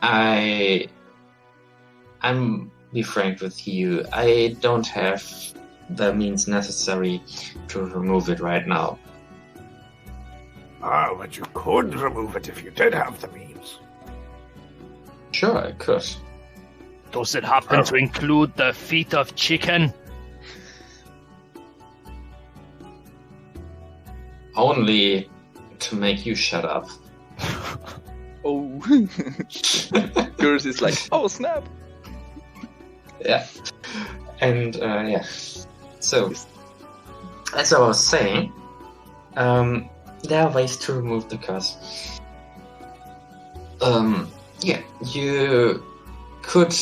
C: I'm be frank with you, I don't have the means necessary to remove it right now.
D: Ah, but you could remove it if you did have the means.
C: Sure, I could.
A: Does it happen to include the feet of chicken?
C: Only to make you shut up.
E: Oh. Yours is like, oh snap.
C: Yeah. And yeah. So, as I was saying, there are ways to remove the curse. Yeah, you could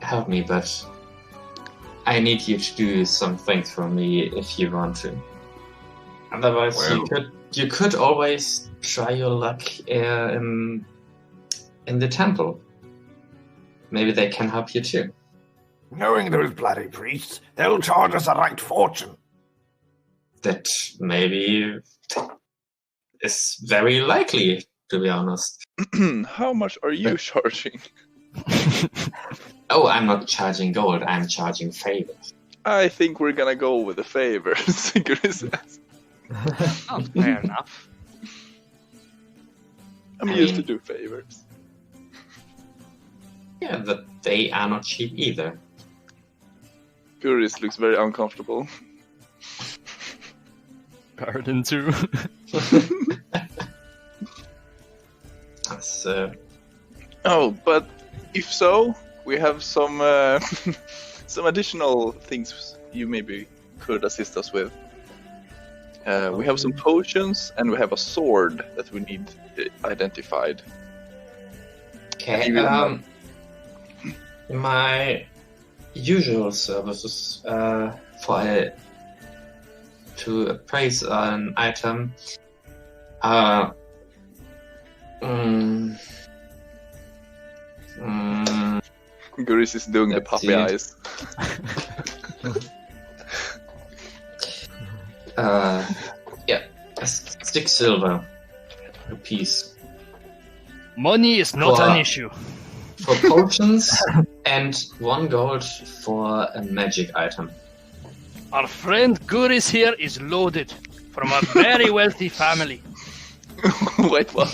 C: help me, but I need you to do some things for me if you want to. Otherwise, you could always try your luck in the temple. Maybe they can help you too.
D: Knowing those bloody priests, they'll charge us a right fortune.
C: That maybe is very likely, to be honest.
E: How much are you charging?
C: Oh, I'm not charging gold, I'm charging favors.
E: I think we're gonna go with the favors. Gris says.
G: Oh, fair enough.
E: I'm used to do favors.
C: Yeah, but they are not cheap either.
E: Guris looks very uncomfortable.
A: Garden too.
C: So,
E: Oh, but if so, we have some some additional things you maybe could assist us with. We have some potions and we have a sword that we need identified.
C: okay, my usual services to appraise an item
E: Guris is doing the
C: Let's
E: puppy
C: see.
E: eyes.
C: Yeah, 6 silver a piece
A: Money is not
C: For-
A: an issue.
C: for potions and 1 gold for a magic item.
A: Our friend Guris here is loaded from a very wealthy family.
E: Wait, what?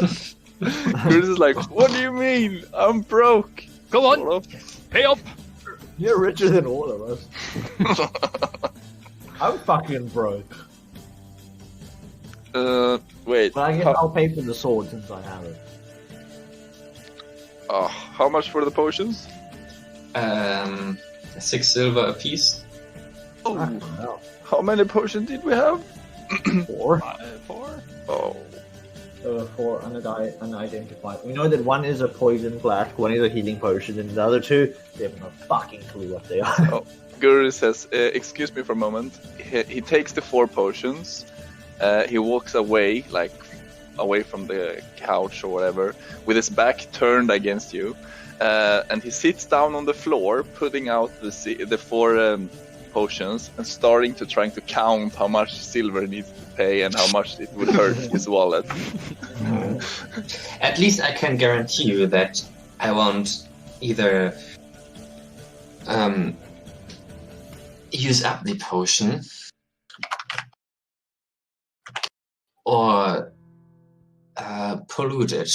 E: Guris is like, what do you mean? I'm broke.
A: Go on,
E: Sort
A: pay up.
F: You're richer than all of us.
E: of.
F: I'm fucking broke.
E: Wait.
F: But I guess I'll pay for the sword since I have it.
E: How much for the potions?
C: 6 silver a piece.
E: Oh,
F: No.
E: how many potions did we have?
F: 4.
A: 4.
E: Oh,
F: 4 unidentified. We know that one is a poison flask, one is a healing potion, and the other 2, they have no fucking clue what they are.
E: Guru says, excuse me for a moment. He takes the 4 potions. He walks away, like away from the couch or whatever, with his back turned against you, and he sits down on the floor, putting out the 4 potions and starting to trying to count how much silver he needs to pay and how much it would hurt his wallet.
C: At least I can guarantee you that I won't either use up the potion or pollute it.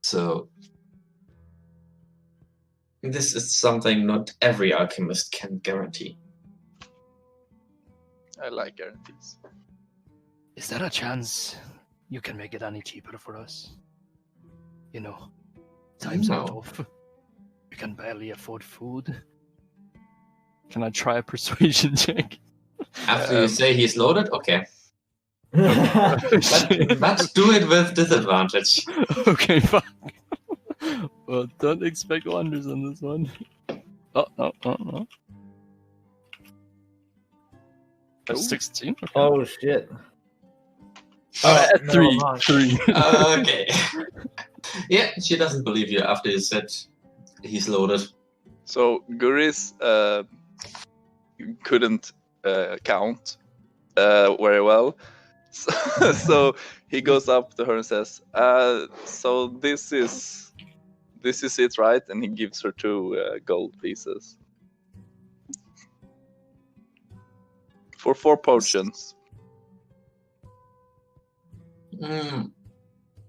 C: So this is something not every alchemist can guarantee.
E: I like guarantees.
A: Is there a chance you can make it any cheaper for us? You know, times are
C: No.
A: tough. We can barely afford food. Can I try a persuasion check?
C: After you say he's loaded, okay. But do it with disadvantage.
A: Okay, fuck. Well, don't expect wonders on this one. Oh. That's 16. Okay.
F: Oh shit.
A: Alright,
F: no,
A: 3.
F: man.
A: 3.
C: Okay. Yeah, she doesn't believe you after you said he's loaded.
E: So Guris couldn't count very well. So he goes up to her and says, so this is it, right? And he gives her 2 gold pieces for 4 potions.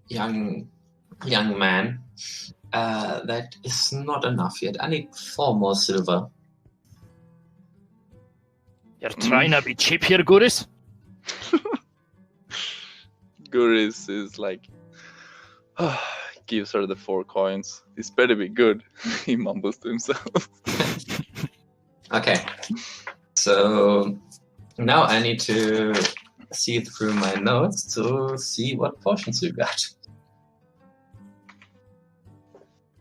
C: Young man, that is not enough yet. I need 4 more silver.
A: You're trying to be cheap here, Guris?
E: Guris is like, gives her the 4 coins. This better be good. He mumbles to himself.
C: Okay. So now I need to see through my notes to see what potions you got.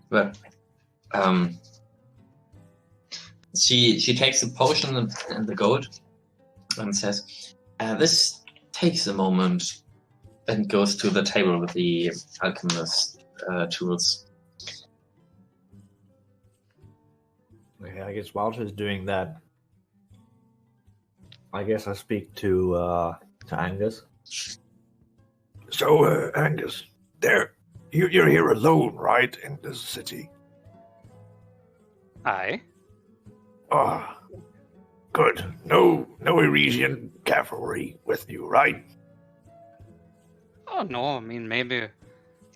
C: But she takes the potion and the gold and says, "This takes a moment," and goes to the table with the alchemist tools.
F: Okay, I guess while she's doing that, I guess I speak to Angus.
D: So, Angus, you're here alone, right, in this city?
G: Aye.
D: Ah, good. No Eresian cavalry with you, right?
G: Oh no, I mean maybe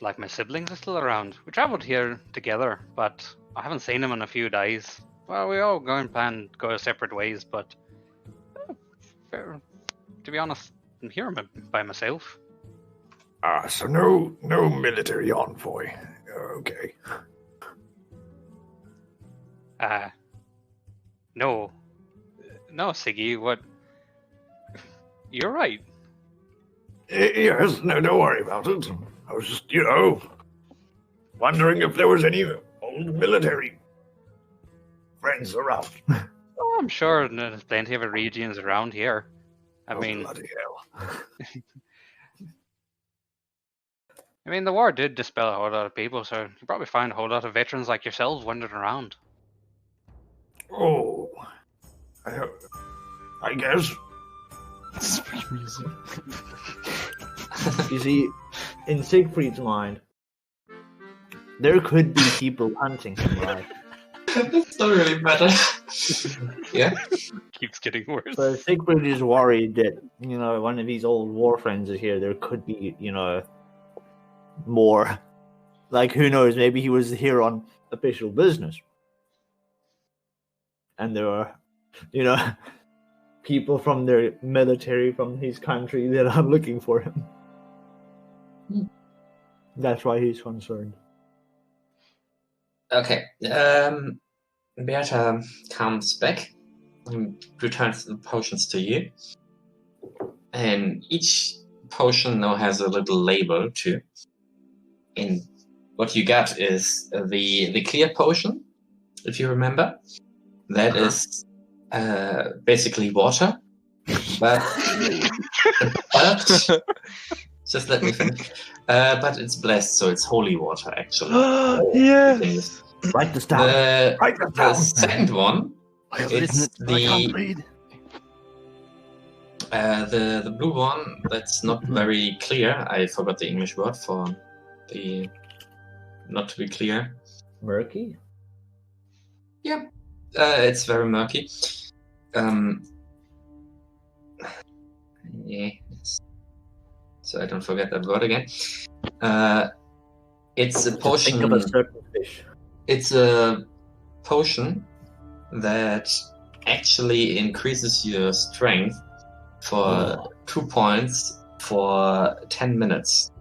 G: like my siblings are still around. We traveled here together, but I haven't seen them in a few days. Well, we all go and plan go our separate ways, but fair. To be honest, I'm here by myself.
D: Ah, so no military envoy. Okay.
G: No, Siggy, what? You're right.
D: Yes, no, don't worry about it. I was just, wondering if there was any old military friends around.
G: Oh, I'm sure there's plenty of Eregians around here. I
D: Oh,
G: mean,
D: bloody hell.
G: I mean, the war did dispel a whole lot of people, so you probably find a whole lot of veterans like yourselves wandering around.
D: Oh, I guess.
A: Speech music.
F: You see, in Siegfried's mind, there could be people hunting him, right?
C: That's not really better. Yeah.
G: Keeps getting worse.
F: So Siegfried is worried that, one of his old war friends is here. There could be, more. Like, who knows? Maybe he was here on official business. And there are, people from their military, from his country that are looking for him. That's why he's concerned.
C: Okay. Berta comes back and returns the potions to you. And each potion now has a little label too. And what you got is the clear potion, if you remember. That is basically water. But just let me finish. But it's blessed, so it's holy water actually.
E: Yes.
F: Write this down.
C: The second one,
B: I have
C: it's
B: written it, but I can't read.
C: the blue one that's not very clear. I forgot the English word for the not to be clear.
F: Murky?
C: Yep. It's very murky. Yeah. So I don't forget that word again. It's a potion.
F: Think of a certain fish.
C: It's a potion that actually increases your strength for 2 points for 10 minutes.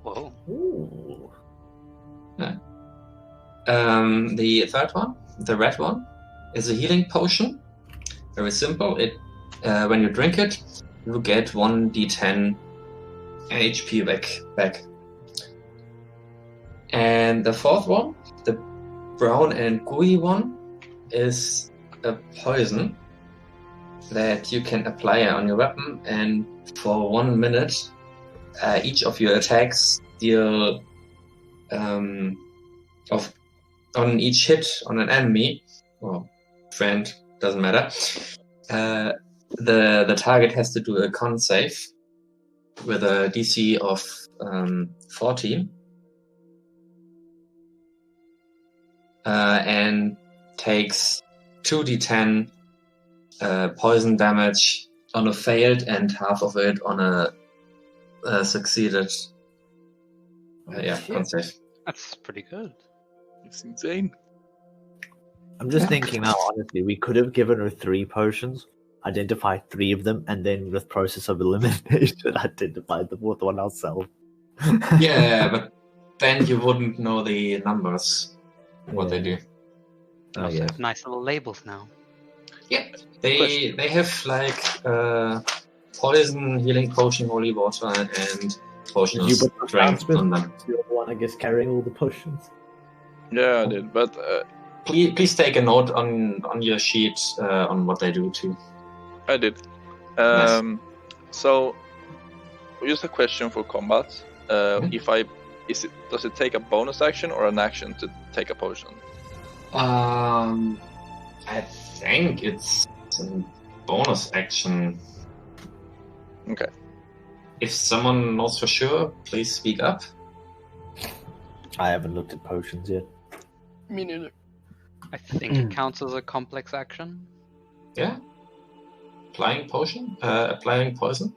G: Whoa.
F: Ooh.
C: The third one, the red one, is a healing potion. Very simple. It when you drink it, you get 1d10 HP back. And the fourth one, the brown and gooey one, is a poison that you can apply on your weapon, and for 1 minute, each of your attacks deal on each hit on an enemy or friend, doesn't matter. The target has to do a con save with a DC of 14. And takes 2d10 poison damage on a failed and half of it on a succeeded con save.
G: That's pretty good.
E: It's insane.
F: I'm just thinking now, honestly, we could have given her 3 potions, identified 3 of them, and then with process of elimination, identified the 4th one ourselves.
C: Yeah, but then you wouldn't know the numbers, what they do.
F: Oh,
G: Also
F: yeah.
G: have nice little labels now.
C: Yep, they have like poison, healing potion, holy water, and potion of
F: You put the
C: strength on them.
F: You're the one, I guess, carrying all the potions.
E: Yeah, I did. But
C: Please take a note on your sheet on what they do too.
E: I did.
C: Nice.
E: So, just a question for combat. Does it take a bonus action or an action to take a potion?
C: I think it's a bonus action.
E: Okay.
C: If someone knows for sure, please speak up.
F: I haven't looked at potions yet.
A: Me neither.
G: I think it counts as a complex action.
C: Yeah. Applying potion? Applying poison?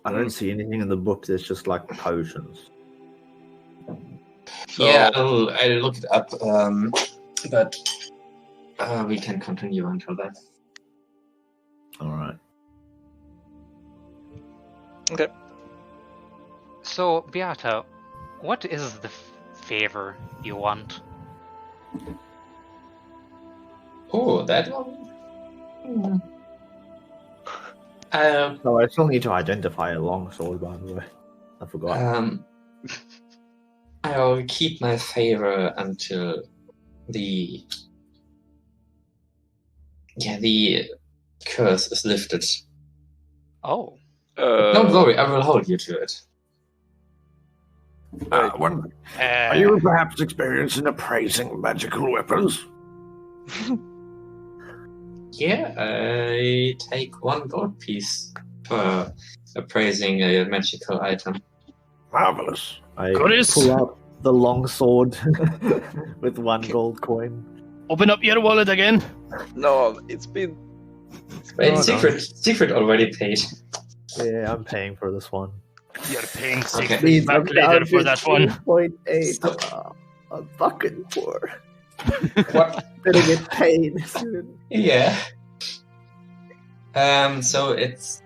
F: I don't see anything in the book that's just like potions.
E: So,
C: Yeah, I'll look it up, but we can continue until then.
F: Alright.
E: Okay.
G: So, Beata, what is the favor you want?
C: Oh, that one?
F: So I still need to identify a longsword, by the way. I forgot.
C: I'll keep my favor until the curse is lifted.
G: Oh,
C: Don't worry, I will hold you to it.
D: Are you perhaps experienced in appraising magical weapons?
C: Yeah, I take 1 gold piece for appraising a magical item.
D: Marvelous.
F: I
A: Goddess.
F: pull out the long sword with 1 gold coin.
A: Open up your wallet again.
E: No, it's been.
C: Wait,
F: no.
C: secret already paid.
F: Yeah, I'm paying for this one.
A: You're paying
C: Okay.
A: 6 back later for that one.
F: 3.8. A bucket for.
C: What?
F: Better get paid soon.
C: Yeah. So it's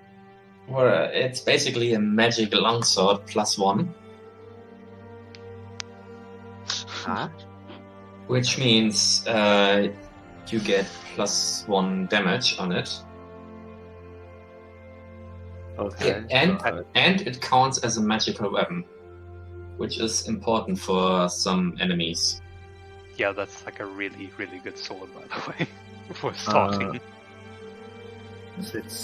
C: basically a magic longsword +1,
F: Huh?
C: which means you get +1 damage on it.
F: Okay.
C: And it counts as a magical weapon, which is important for some enemies.
G: Yeah, that's like a really, really good sword, by the way, for starting.
F: Let's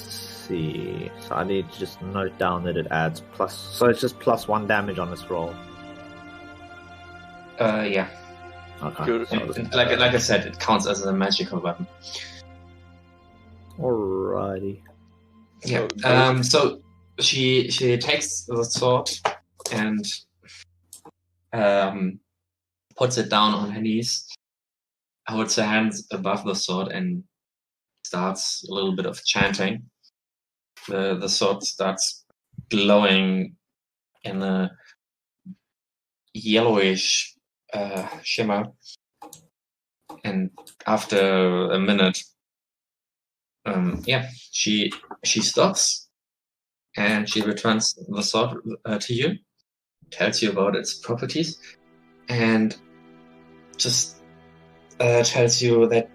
F: see. So I need to just note down that it adds plus. So it's just +1 damage on this roll.
C: Yeah.
F: Okay.
E: Good.
F: So I'll just-
C: Like I said, it counts as a magical weapon.
F: Alrighty.
C: Yeah. So she takes the sword and puts it down on her knees, holds her hands above the sword, and starts a little bit of chanting. The sword starts glowing in a yellowish shimmer, and after a minute, she stops and she returns the sword to you, tells you about its properties, and just tells you that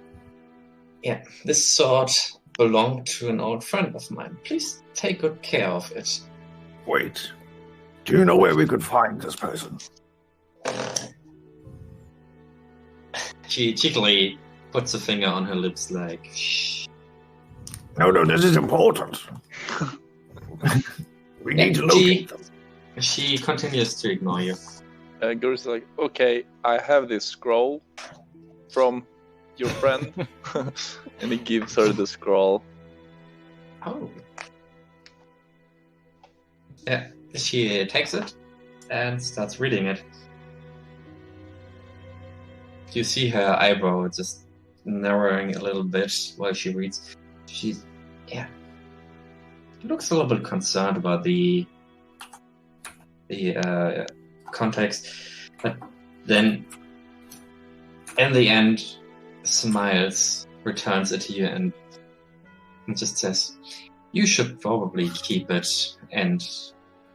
C: this sword belonged to an old friend of mine. Please take good care of it.
D: Wait. Do you know where we could find this person?
C: She cheekily puts a finger on her lips like, shh.
D: No, this is important. We need to locate them.
C: She continues to ignore you.
E: Guru's like, okay, I have this scroll from your friend. And he gives her the scroll.
C: Oh. Yeah, she takes it and starts reading it. You see her eyebrow just narrowing a little bit while she reads. She looks a little bit concerned about the context, but then in the end smiles, returns it to you, and just says, you should probably keep it and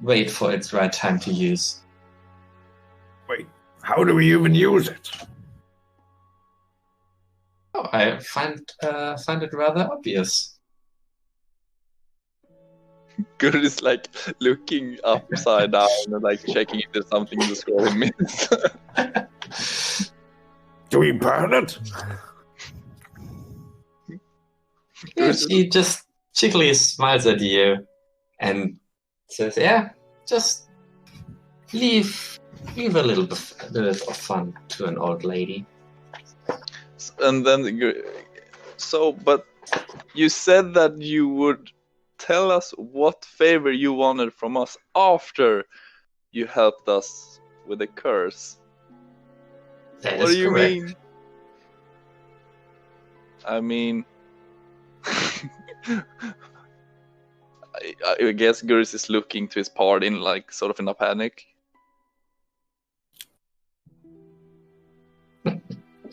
C: wait for its right time to use.
D: Wait, how do we even use it?
C: Oh, I find it rather obvious.
E: Guru is like looking upside down and like checking if there's something in the scroll he missed.
D: Do we burn it?
C: Yeah, she just cheekily smiles at you and says, yeah, just leave a little bit of fun to an old lady.
E: And then, but you said that you would tell us what favor you wanted from us after you helped us with the curse.
C: That
E: What
C: is
E: do you
C: correct.
E: mean? I mean, I guess Gurus is looking to his part in like sort of in a panic.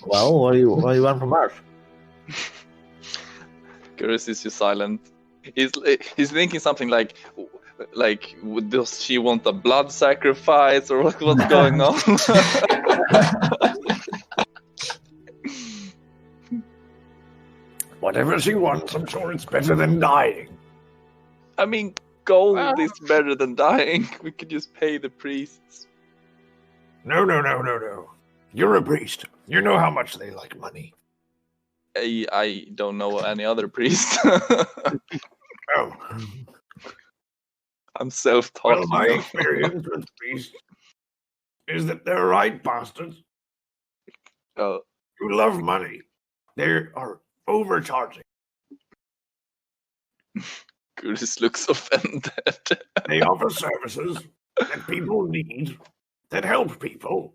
F: Well, what do you want from us?
E: Gurus is just silent. He's thinking something like does she want a blood sacrifice or what's going on?
D: Whatever she wants, I'm sure it's better than dying.
E: I mean, gold is better than dying. We could just pay the priests.
D: No. You're a priest. You know how much they like money.
E: I don't know any other priest.
D: Oh.
E: I'm self-taught.
D: Well, my experience with beasts is that they're right bastards
E: Oh,
D: who love money. They are overcharging.
E: Curtis looks offended.
D: They offer services that people need, that help people,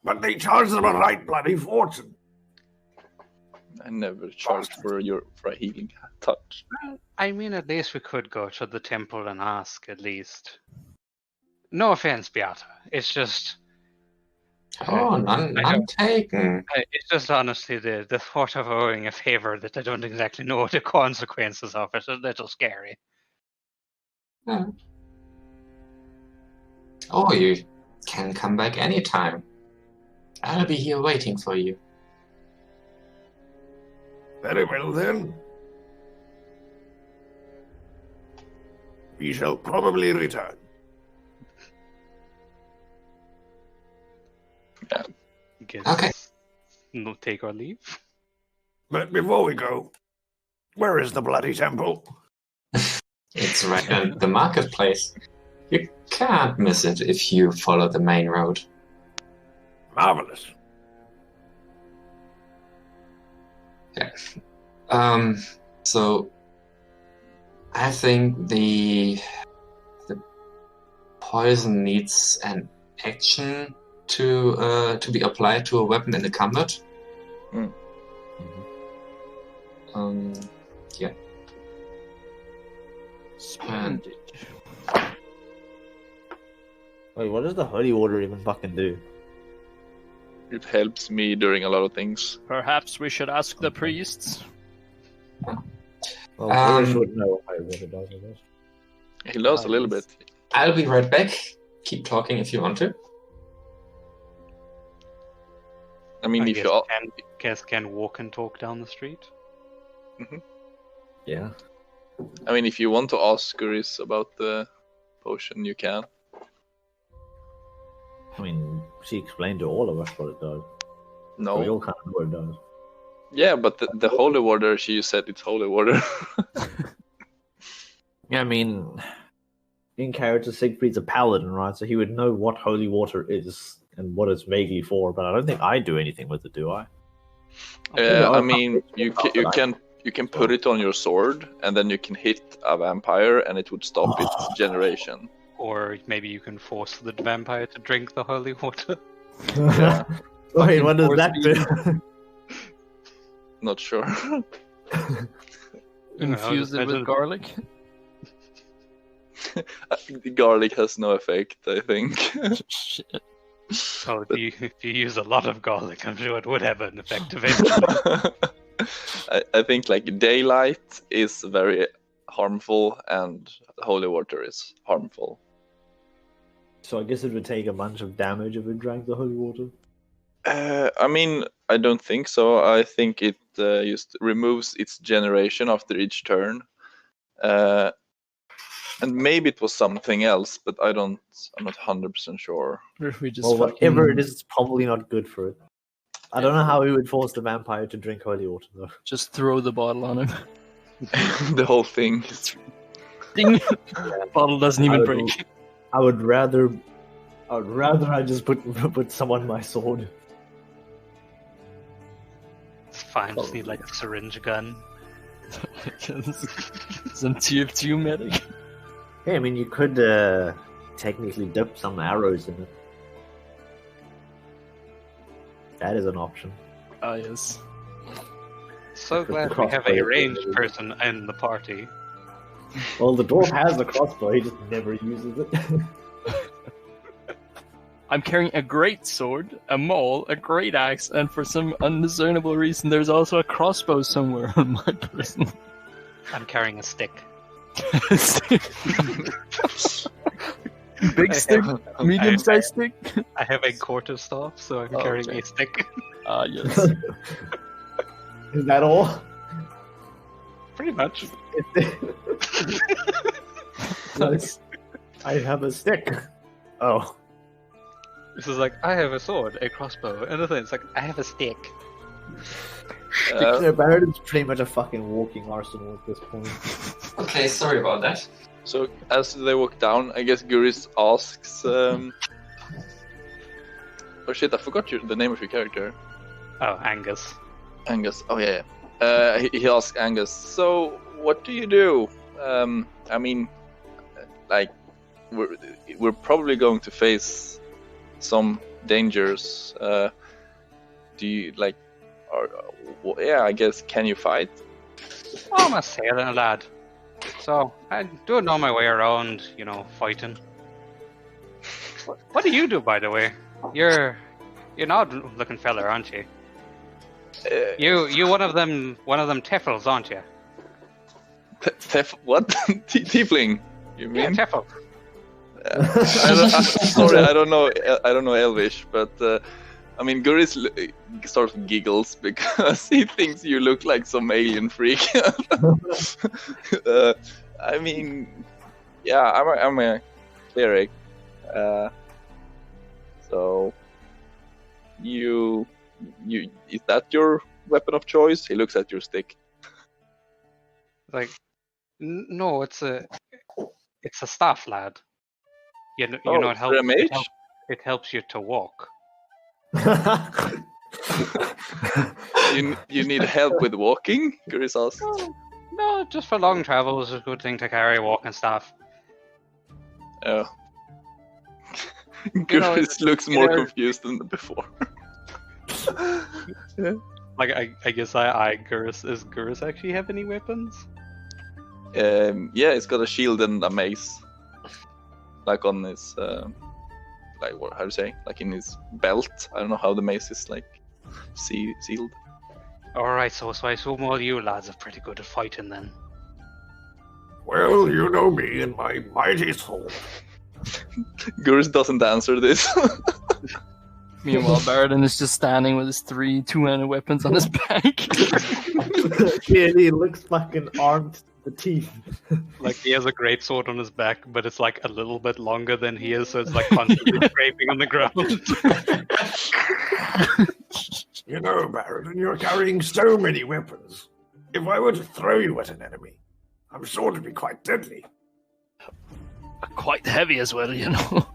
D: but they charge them a right bloody fortune.
E: I never charged for a healing touch.
G: I mean, at least we could go to the temple and ask, at least. No offense, Beata. It's just...
C: Oh, none taken.
G: It's just honestly the thought of owing a favor that I don't exactly know what the consequences of is a little scary.
C: Yeah. Oh, you can come back anytime. I'll be here waiting for you.
D: Very well then. We shall probably return.
G: Guess
C: Okay.
G: No take or leave.
D: But before we go, where is the bloody temple?
C: It's right at the marketplace. You can't miss it if you follow the main road.
D: Marvelous.
C: Yeah. So I think the poison needs an action to be applied to a weapon in the combat.
E: Mm.
C: Yeah.
A: Splendid.
F: Wait, what does the holy water even fucking do?
E: It helps me during a lot of things.
A: Perhaps we should ask the priests.
F: Well, British would know what holy water does, I guess.
E: He lost a little bit.
C: I'll be right back. Keep talking if you want to.
E: I mean, if you
G: Guess can walk and talk down the street.
F: Yeah.
E: I mean, if you want to ask Guris about the potion, you can.
F: I mean, she explained to all of us what it does.
E: No.
F: We all kind of know what it does.
E: Yeah, but the holy water, she said it's holy water.
F: Yeah, I mean, in character, Siegfried's a paladin, right? So he would know what holy water is and what it's vaguely for. But I don't think I do anything with it, do I?
E: I mean, you can put it on your sword, and then you can hit a vampire, and it would stop its generation.
G: Or maybe you can force the vampire to drink the holy water.
E: Yeah.
F: Wait, what does that do?
E: Not sure.
A: Infuse it with garlic.
E: Garlic has no effect, I think.
A: Shit.
G: Oh, if you use a lot of garlic, I'm sure it would have an effect eventually.
E: I think like daylight is very harmful, and holy water is harmful.
F: So I guess it would take a bunch of damage if it drank the holy water.
E: I mean, I don't think so. I think it just removes its generation after each turn. And maybe it was something else, but I'm not 100% sure.
A: Or if we just
F: Well, whatever it is, it's probably not good for it. I don't know how we would force the vampire to drink holy water, though.
A: just throw the bottle on him.
E: The whole thing.
A: Ding! Bottle doesn't even break.
F: I would rather I just put some on my sword.
G: It's fine, just need like a syringe gun.
A: Some TF2 medic.
F: Yeah, I mean, you could technically dip some arrows in it. That is an option.
A: Ah, yes.
G: So glad we have
F: crossbow.
G: a ranged person in the party.
F: Well, the dwarf has a crossbow, he just never uses it.
A: I'm carrying a great sword, a maul, a great axe, and for some undiscernible reason, there's also a crossbow somewhere on my person.
G: I'm carrying a stick.
A: Big stick, medium-sized stick.
G: I have a quarterstaff, so I'm carrying
A: okay.
G: a stick.
A: Ah, yes.
F: Is that all?
G: Pretty much.
A: Nice.
F: I have a stick. Oh.
G: This is like, I have a sword, a crossbow, and the thing, it's like, I have a stick.
F: Barrett is pretty much a fucking walking arsenal at this point.
C: Okay, sorry about that.
E: So as they walk down, I guess Guris asks. Oh shit! I forgot the name of your character.
G: Oh, Angus.
E: Angus. Oh yeah. He asks Angus. So what do you do? I mean, like, we're probably going to face some dangers. Do you like? Yeah, I guess. Can you fight?
G: Oh, I'm a sailor lad. So I do know my way around, fighting. What do you do, by the way? You're an odd-looking fella, aren't you? You one of them Teffels, aren't you?
E: What? Tiefling? You mean?
G: Yeah, Teffel.
E: Sorry, I don't know Elvish, but I mean, Guris sort of giggles because he thinks you look like some alien freak. I mean, yeah, I'm a cleric. So you is that your weapon of choice? He looks at your stick.
G: Like, no, it's a staff, lad. You know it helps.
E: A mage?
G: It helps you to walk.
E: You need help with walking? Guris asks.
G: No, just for long travels, it's a good thing to carry a walking staff.
E: Oh. Guris looks more confused than before.
G: Yeah. Like, I guess I Guris. Does Guris actually have any weapons?
E: Yeah, it's got a shield and a mace. Like on his, like, what? How do you say? Like in his belt. I don't know how the mace is like sealed.
G: Alright, so I assume all you lads are pretty good at fighting then.
D: Well, you know me and my mighty sword.
E: Guris doesn't answer this.
A: Meanwhile, Baradin is just standing with his 3 two-handed weapons on his back.
F: Clearly, he looks fucking armed to the teeth.
G: Like, he has a great sword on his back, but it's like a little bit longer than he is, so it's like constantly scraping on the ground.
D: You know, Baradin, you're carrying so many weapons. If I were to throw you at an enemy, I'm sure it'd be quite deadly.
A: Quite heavy as well, you know.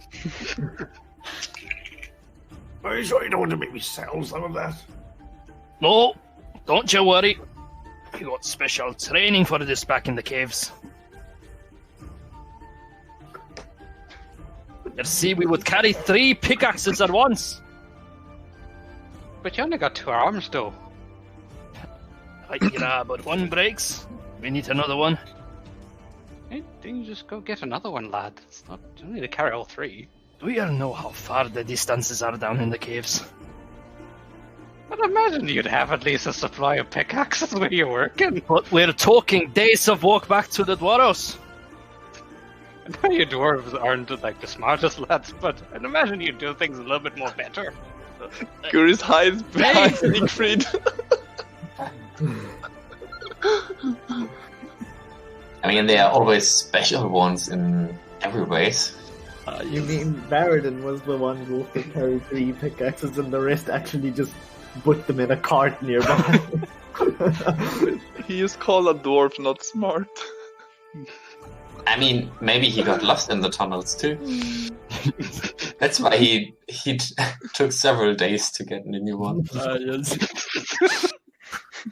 D: Are you sure you don't want to make me sell some of that?
A: No, don't you worry. We got special training for this back in the caves. You see, we would carry 3 pickaxes at once.
G: But you only got 2 arms, though.
A: Yeah, but one breaks. We need another one.
G: Hey, didn't you just go get another one, lad? You don't need to carry all 3.
A: Do you know how far the distances are down in the caves?
G: I'd imagine you'd have at least a supply of pickaxes where you're working.
A: But we're talking days of walk back to the Dwarros.
G: I know you dwarves aren't like the smartest lads, but I'd imagine you'd do things a little bit more better.
E: Guris hides behind Siegfried.
C: I mean, there are always special ones in every race.
F: You mean Baradin was the one who carried 3 pickaxes and the rest actually just put them in a cart nearby?
E: He is called a dwarf, not smart.
C: I mean, maybe he got lost in the tunnels too. That's why he took several days to get a new one.
A: Yes.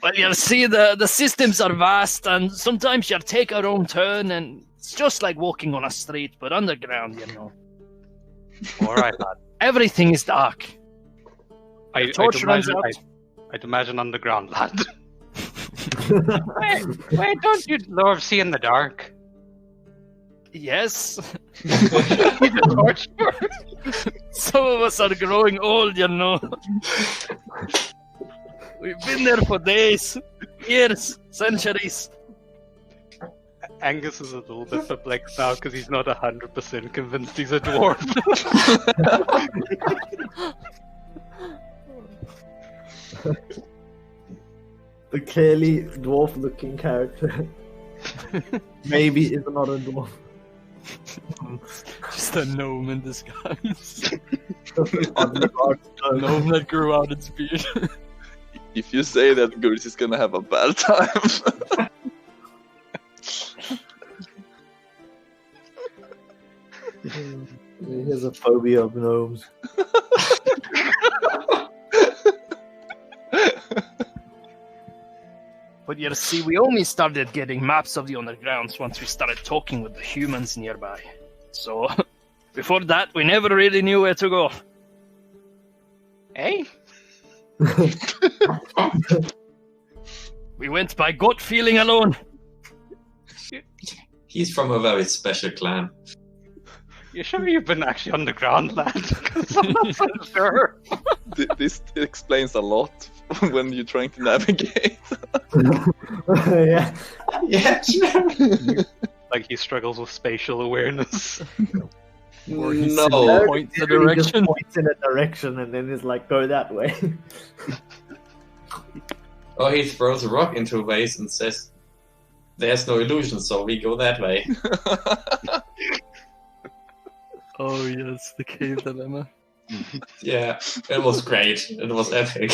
A: Well, you see, the systems are vast, and sometimes you take a wrong turn, and it's just like walking on a street, but underground, you know.
G: Alright, lad.
A: Everything is dark.
G: I'd imagine underground, lad. Wait, don't you love seeing the dark?
A: Yes. Some of us are growing old, you know. We've been there for days, years, centuries.
G: Angus is a little bit perplexed now because he's not 100% convinced he's a dwarf.
F: The clearly dwarf-looking character maybe is not a dwarf.
A: Just a gnome in disguise. Gnome that grew out its beard.
E: If you say that, Guris is gonna have a bad time.
F: He has a phobia of gnomes.
A: But you see, we only started getting maps of the undergrounds once we started talking with the humans nearby. So, before that, we never really knew where to go.
G: Hey?
A: We went by gut feeling alone.
C: He's from a very special clan.
G: You sure you've been actually underground, lad? Because I'm not so sure.
E: This explains a lot when you're trying to navigate.
F: Yeah.
C: Yeah,
G: Like he struggles with spatial awareness.
A: Or he
C: no.
A: simply points the
F: He just
A: direction.
F: points in a direction and then is like, go that way.
C: Or he throws a rock into a vase and says, "There's no illusion, so we go that way."
A: Oh yes, the cave dilemma.
C: Yeah, it was great. It was epic.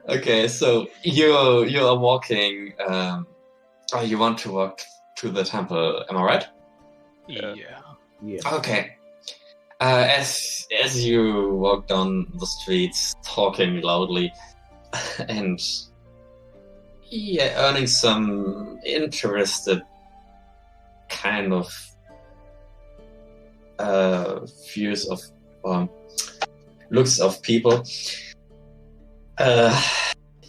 C: Okay, so you are walking. Oh, you want to walk to the temple? Am I right?
G: Yeah.
F: Yeah.
C: Okay. As you walk down the streets, talking loudly, and earning some interested kind of views of looks of people.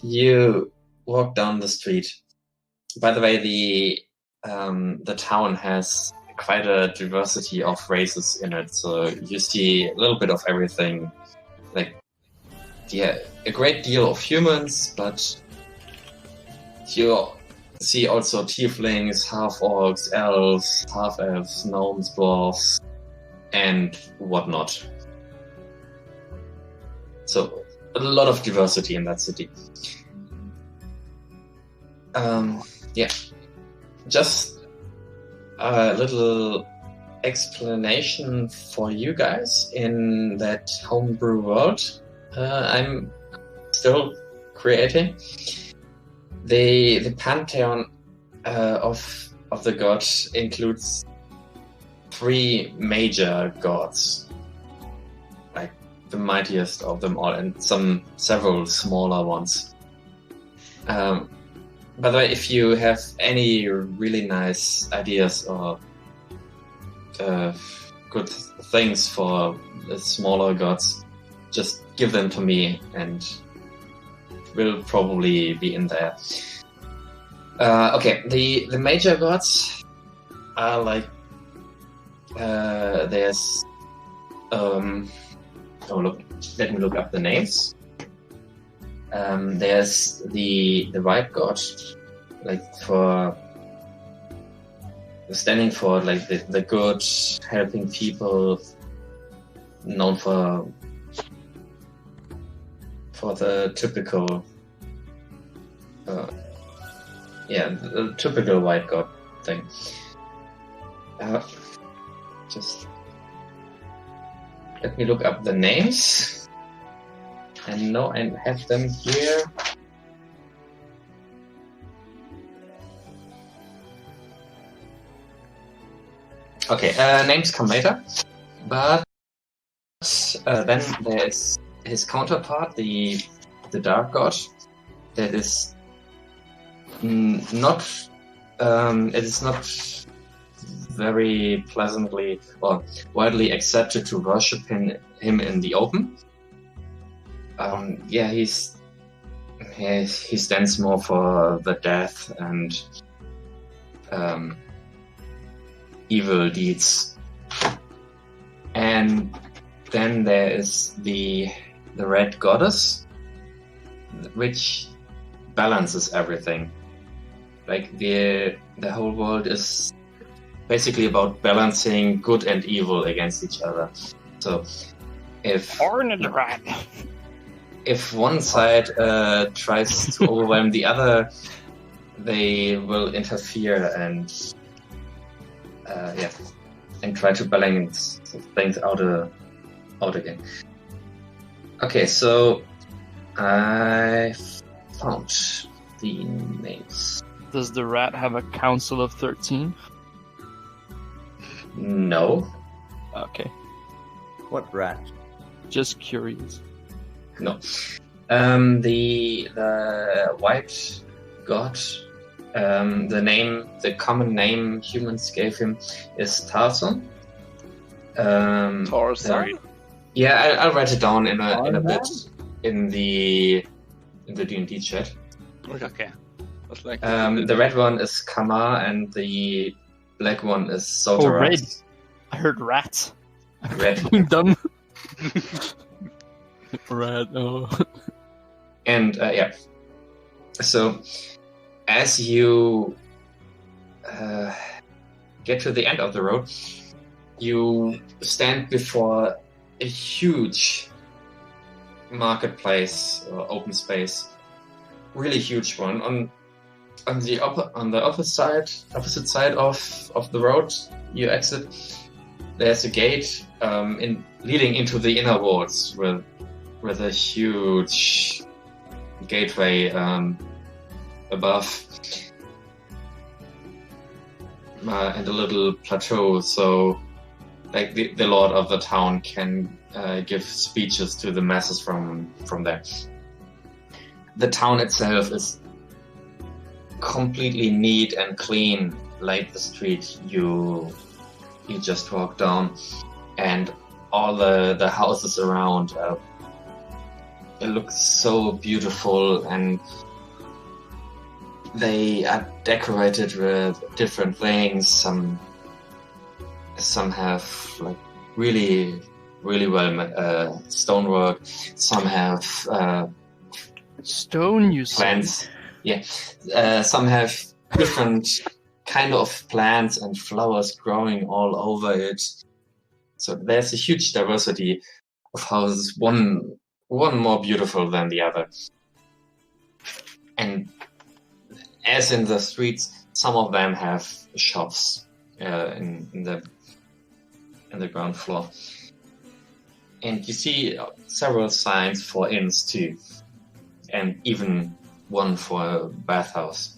C: You walk down the street. By the way, the town has quite a diversity of races in it, so you see a little bit of everything. Like, yeah, a great deal of humans, but you see also tieflings, half-orcs, elves, half-elves, gnomes, dwarves, and whatnot. So, a lot of diversity in that city. Yeah. Just a little explanation for you guys in that homebrew world I'm still creating. The pantheon of the gods includes 3 major gods, like the mightiest of them all, and several smaller ones. By the way, if you have any really nice ideas or good things for the smaller gods, just give them to me and will probably be in there. Okay, the major gods are like there's let me look up the names. There's the white god, like for standing for like the good, helping people, known for the typical the typical white god thing. Just let me look up the names. And no, and have them here. Okay, names come later, but then there is his counterpart, the dark god. That is not. It is not very pleasantly or widely accepted to worship him in the open. He stands more for the death and evil deeds. And then there is the red goddess, which balances everything. Like the whole world is basically about balancing good and evil against each other. So if one side tries to overwhelm the other, they will interfere and try to balance things out again. Okay, so I found the names.
A: Does the rat have a council of 13?
C: No.
A: Okay,
F: What rat?
A: just curious.
C: No. The white god, the common name humans gave him is Tarzan.
E: Tarzan?
G: Sorry.
C: Yeah, I'll write it down in a bit in the D&D chat.
G: Okay.
E: That's like
C: The red one is Kama, and the black one is
A: Oh,
C: Sotaras.
A: red. I heard rat.
C: Red.
A: I'm dumb. Rat. Oh.
C: And yeah, so as you get to the end of the road, you stand before a huge marketplace or open space, really huge one. On the opposite side of the road you exit, there's a gate leading into the inner walls with a huge gateway above and a little plateau, so like the lord of the town can give speeches to the masses from there. The town itself is completely neat and clean, like the street you just walked down, and all the houses around. It looks so beautiful, and they are decorated with different things. Some have like really well stonework. Some have
A: Stone, you said.
C: plants. Yeah, some have different kind of plants and flowers growing all over it. So there's a huge diversity of houses. One more beautiful than the other. And as in the streets, some of them have shops in the ground floor. And you see several signs for inns too, and even one for a bathhouse.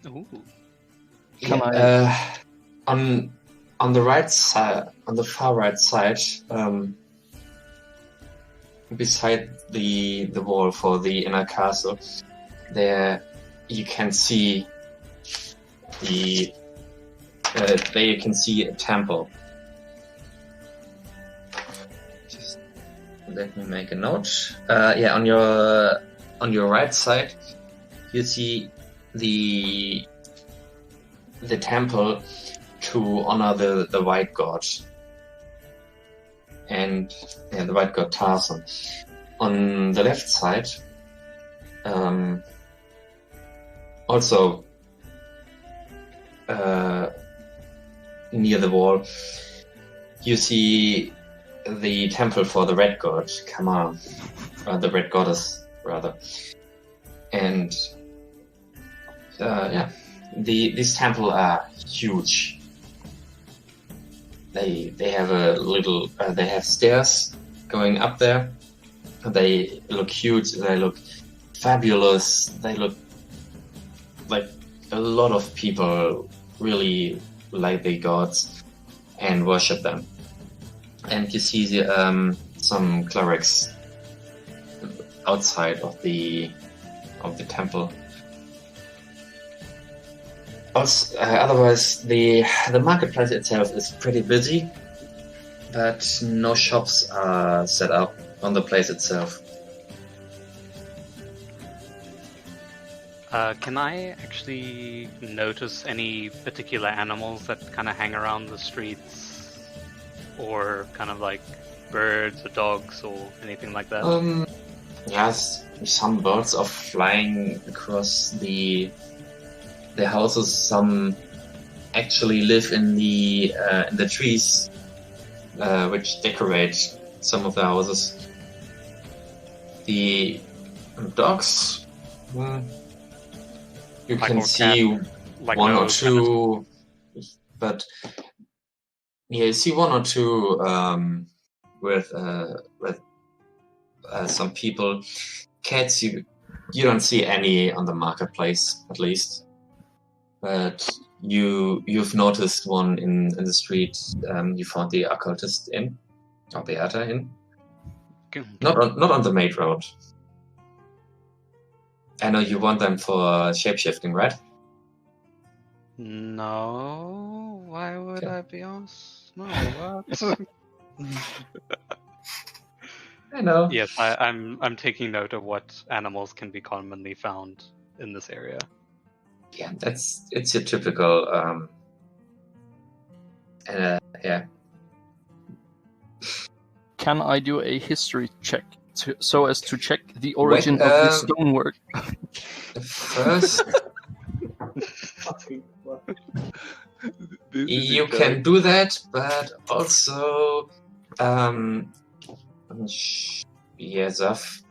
G: Ooh.
A: Can
C: On the right side, on the far right side, beside the wall for the inner castle, there you can see a temple. Just let me make a note. Yeah, on your right side, you see the temple to honor the white god, and the white god Tarzan. On the left side, also near the wall, you see the temple for the red god Kama, the red goddess rather, and yeah, these temples are huge. They have they have stairs going up there. They look huge. They look fabulous. They look like a lot of people really like the gods and worship them. And you see some clerics outside of the temple. Also, otherwise, the marketplace itself is pretty busy, but no shops are set up on the place itself.
G: Can I actually notice any particular animals that kind of hang around the streets, or kind of like birds or dogs or anything like that?
C: Yes, some birds are flying across the houses. Some actually live in the trees, which decorate some of the houses. The dogs, you
G: Like
C: can
G: more
C: see
G: Like
C: one or
G: those kind of-
C: two, but yeah, you see one or two with some people. Cats, you don't see any on the marketplace, at least. But you've noticed one in the street. You found the occultist inn, or the Theater inn. Not on the main road. I know you want them for shapeshifting, right?
G: No, why would
C: Okay.
G: I be on? No, what?
C: I know.
G: Yes, I'm taking note of what animals can be commonly found in this area.
C: Yeah, it's your typical yeah.
A: Can I do a history check so as to check the origin of the stonework?
C: First,
E: This is
C: you
E: a
C: can do that, but also, Zaf.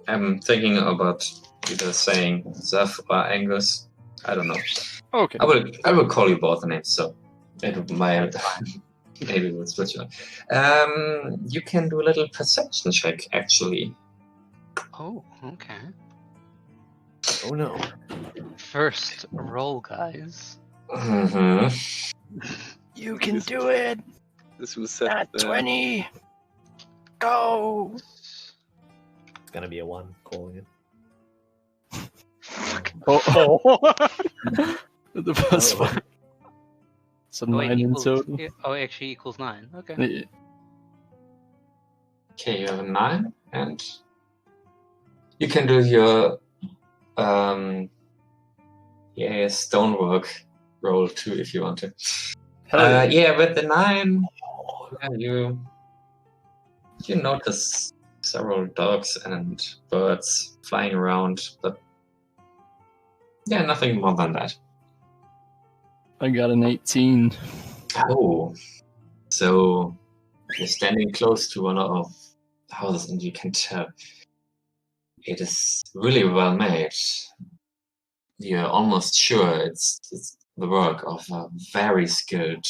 C: I'm thinking about either saying Zaf or Angus. I don't know.
A: Okay.
C: I will call you both names, so maybe we'll switch on. You can do a little perception check, actually.
G: Oh, okay.
F: Oh no.
G: First roll, guys.
C: Mm-hmm.
A: You can do it!
E: This will set
A: At 20! Go!
F: It's gonna be a 1 calling it.
A: Oh. The first
F: Oh.
A: one. So
G: Oh, wait,
A: 9 in
G: equals,
A: total.
G: oh, actually equals 9. Okay.
A: Yeah.
C: Okay, you have a 9, and you can do your stonework roll too if you want to.
A: Hell yeah.
C: With the 9, you notice several dogs and birds flying around, but yeah, nothing more than that.
A: I got an 18.
C: Oh, so you're standing close to one of the houses, and you can tell it is really well made. You're almost sure it's the work of a very skilled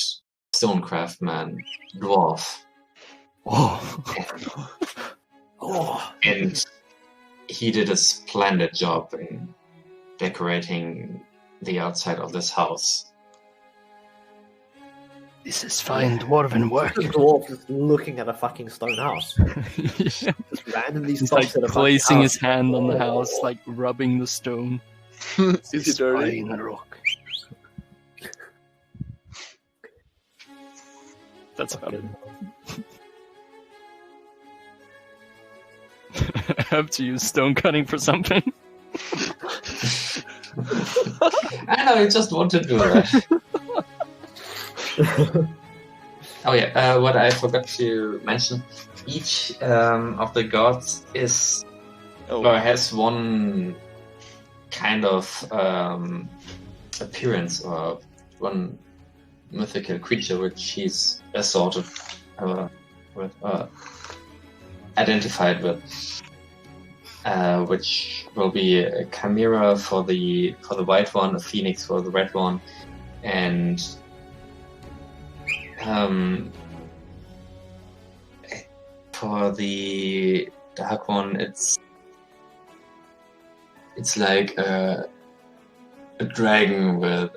C: stone craftsman, dwarf.
A: Oh.
F: Oh.
C: And he did a splendid job in decorating the outside of this house.
A: This is fine dwarven work.
F: The dwarf is looking at a fucking stone house.
A: Yeah.
F: Just randomly
A: He's
F: stops
A: like
F: at a fucking
A: placing
F: house.
A: his hand on the house, like rubbing the stone.
E: Is
A: This
E: it dirty?
A: fine rock. That's about it. I have to use stone cutting for something.
C: I know, you just want to do that. Oh yeah, what I forgot to mention, each of the gods is or has one kind of appearance or one mythical creature which he's assorted with, identified with, which will be a chimera for the white one, a phoenix for the red one, and for the dark one, it's like a dragon with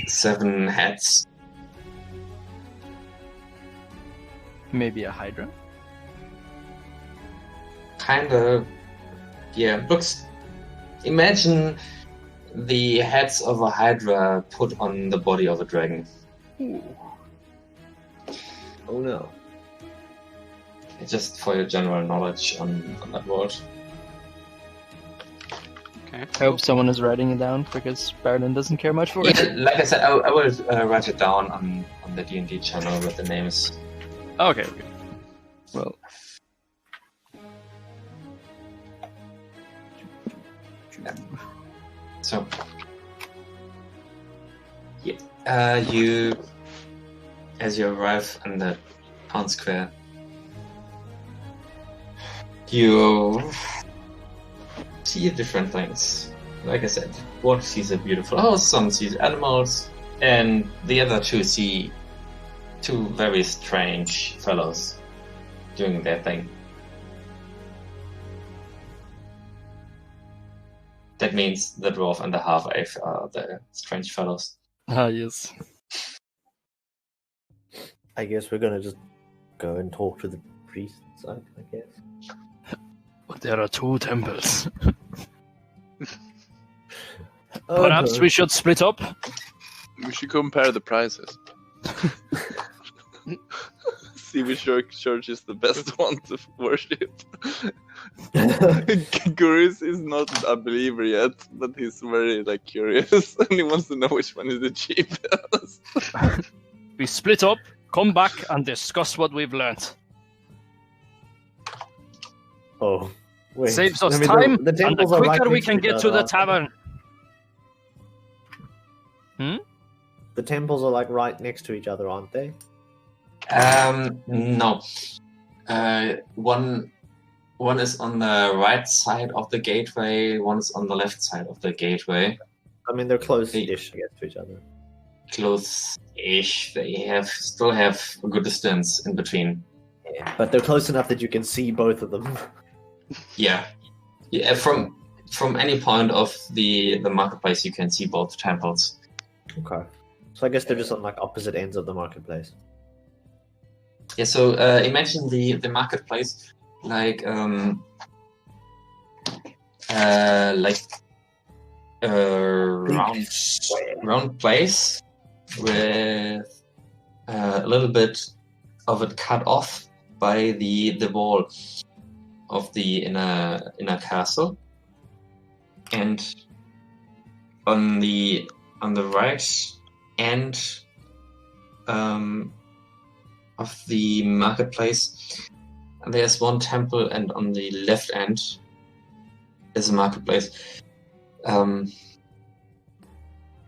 C: 7 heads.
A: Maybe a hydra.
C: Kind of, yeah. Looks. Imagine the heads of a hydra put on the body of a dragon.
A: Ooh.
F: Oh no.
C: Just for your general knowledge on that world.
G: Okay.
A: I hope someone is writing it down because Baron doesn't care much for
C: Yeah,
A: it.
C: like I said, I will write it down on the D&D channel with the names.
A: Okay. Well.
C: So, yeah, you, as you arrive in the town square, you see different things. Like I said, one sees a beautiful house, some sees animals, and the other two see 2 very strange fellows doing their thing. That means the dwarf and the half-elf are the strange fellows.
A: Ah, yes.
F: I guess we're gonna just go and talk to the priests, I guess.
A: But there are 2 temples. Perhaps we should split up?
E: We should compare the prices. See which church is the best one to worship. Gurus is not a believer yet, but he's very curious and he wants to know which one is the cheapest.
A: We split up, come back, and discuss what we've learned.
F: Oh, wait.
A: Saves us time,
F: the
A: and the
F: temples are right
A: quicker we
F: next
A: can
F: each
A: get to
F: other,
A: the tavern.
F: The temples are right next to each other, aren't they?
C: No. One is on the right side of the gateway, one is on the left side of the gateway.
F: I mean, they're close-ish, I guess, to each other.
C: Close-ish. They still have a good distance in between.
F: Yeah, but they're close enough that you can see both of them.
C: Yeah. From any point of the marketplace, you can see both temples.
F: Okay. So I guess they're just on opposite ends of the marketplace.
C: Yeah. So imagine the marketplace round place with a little bit of it cut off by the wall of the inner castle, and on the right end of the marketplace there's one temple, and on the left end is a marketplace.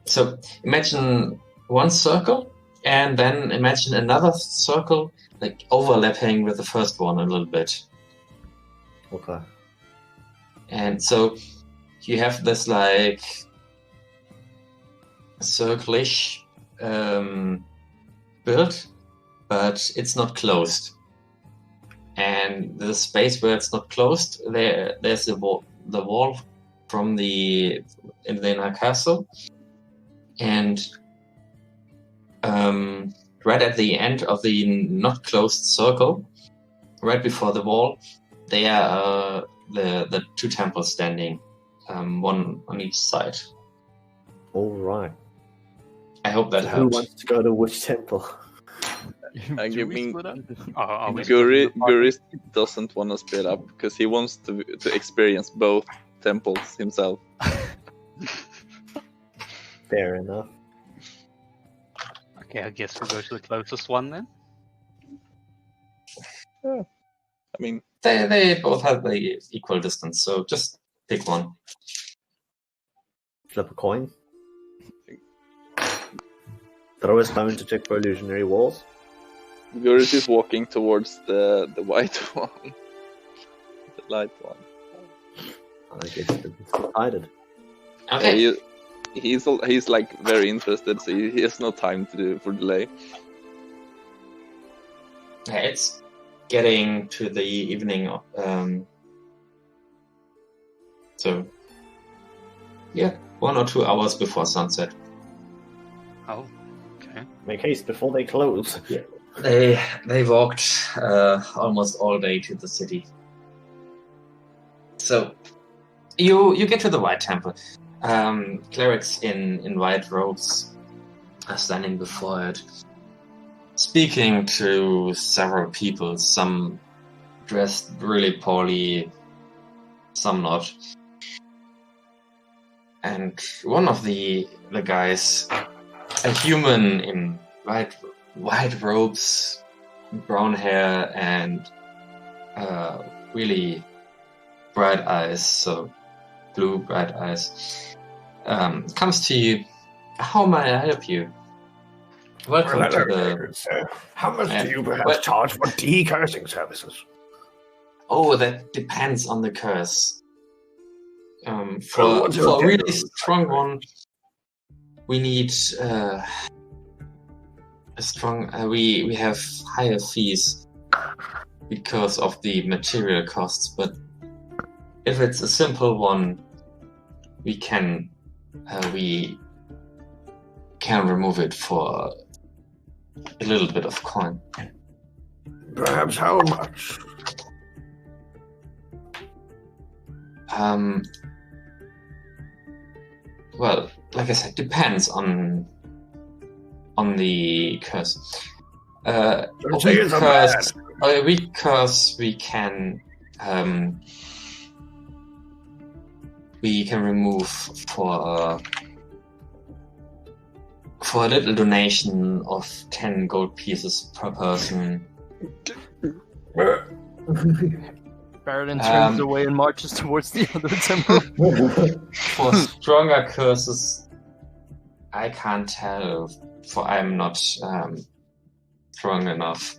C: So imagine one circle, and then imagine another circle overlapping with the first one a little bit.
F: Okay.
C: And so you have this circle-ish build, but it's not closed. And the space where it's not closed, there's the wall from the inner castle, and right at the end of the not closed circle, right before the wall, there are the 2 temples standing, one on each side.
F: All right.
C: I hope that
F: Who
C: helps.
F: wants to go to which temple?
E: You mean
G: Guri
E: Guris doesn't want to split up because he wants to experience both temples himself.
F: Fair enough.
G: Okay, I guess we'll go to the closest one then.
E: I mean,
C: They both have the equal distance, so just pick one.
F: Flip a coin. Throw a stone to check for illusionary walls.
E: Guris is walking towards the white one, the light one.
F: I guess it's decided.
C: Okay.
E: He's very interested, so he has no time for delay.
C: It's getting to the evening. So, yeah, 1 or 2 hours before sunset.
G: Oh, okay.
F: Make haste before they close.
C: Yeah. They walked almost all day to the city. So you get to the White Temple. Clerics in white robes are standing before it, speaking to several people. Some dressed really poorly, some not. And one of the guys, a human in white robes, brown hair, and really bright eyes, so blue bright eyes, comes to you. How may I help you? Welcome to the...
D: Sir. How much do you perhaps charge for de-cursing services?
C: Oh, that depends on the curse. For a really strong one, we need a strong. We have higher fees because of the material costs. But if it's a simple one, we can remove it for a little bit of coin.
D: Perhaps how much?
C: Well, like I said, depends on the curse. A weak curse we can remove for a little donation of 10 gold pieces per person.
A: Baradin turns away and marches towards the other temple.
C: For stronger curses, I can't tell, for I'm not strong enough.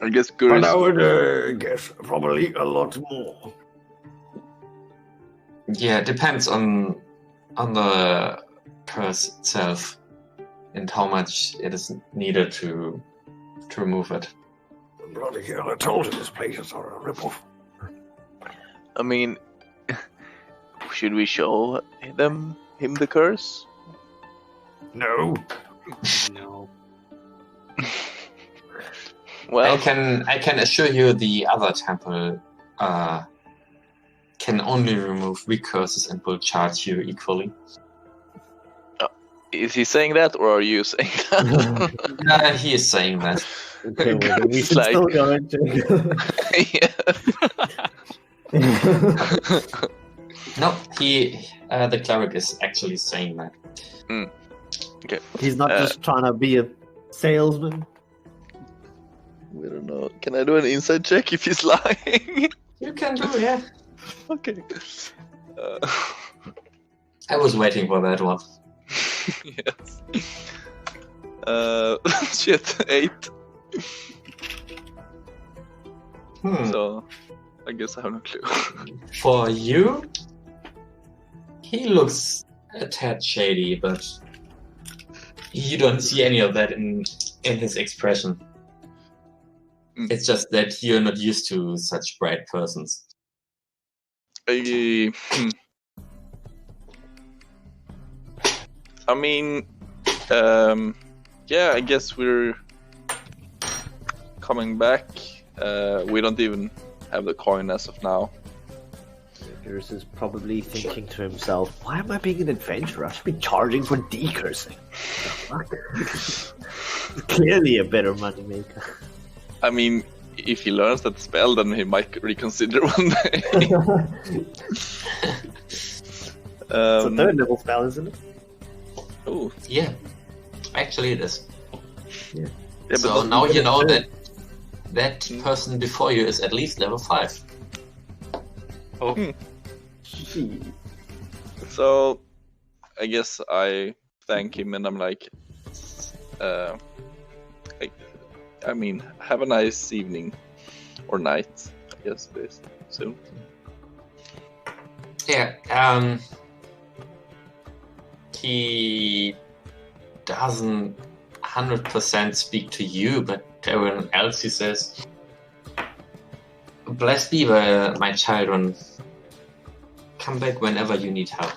E: I guess
D: But
E: Gurus.
D: I would guess probably a lot more.
C: Yeah, it depends on the curse itself and how much it is needed to remove it.
D: Bloody hell, I told you this places are a ripoff.
E: I mean, should we show him the curse?
D: No.
G: No.
E: Well,
C: I can assure you the other temple can only remove weak curses and will charge you equally.
E: is he saying that, or are you saying that?
C: No, he is saying that.
F: Okay, well, then we
E: It's
F: should
E: like-
F: still go into.
C: No, the cleric is actually saying that.
E: Okay.
F: He's not just trying to be a salesman.
E: We don't know. Can I do an inside check if he's lying?
C: You can do, yeah.
E: Okay.
C: I was waiting for that one.
E: Yes. Shit, 8. So, I guess I have no clue.
C: For you, he looks a tad shady, but you don't see any of that in his expression. It's just that you're not used to such bright persons.
E: I mean, yeah, I guess we're coming back. We don't even have the coin as of now.
F: Icarus is probably thinking to himself, why am I being an adventurer? I should be charging for decursing. Clearly a better moneymaker.
E: I mean, if he learns that spell, then he might reconsider one day.
F: It's a third level spell, isn't it?
E: Oh,
C: Yeah, actually it is.
F: Yeah.
E: yeah,
C: So
E: but
C: now you know that person before you is at least level 5.
G: Oh,
E: so I guess I thank him and I'm like, I mean, have a nice evening or night. I guess this soon.
C: Yeah, he doesn't 100% speak to you, but to everyone else he says, "Blessed be my children. Come back whenever you need help."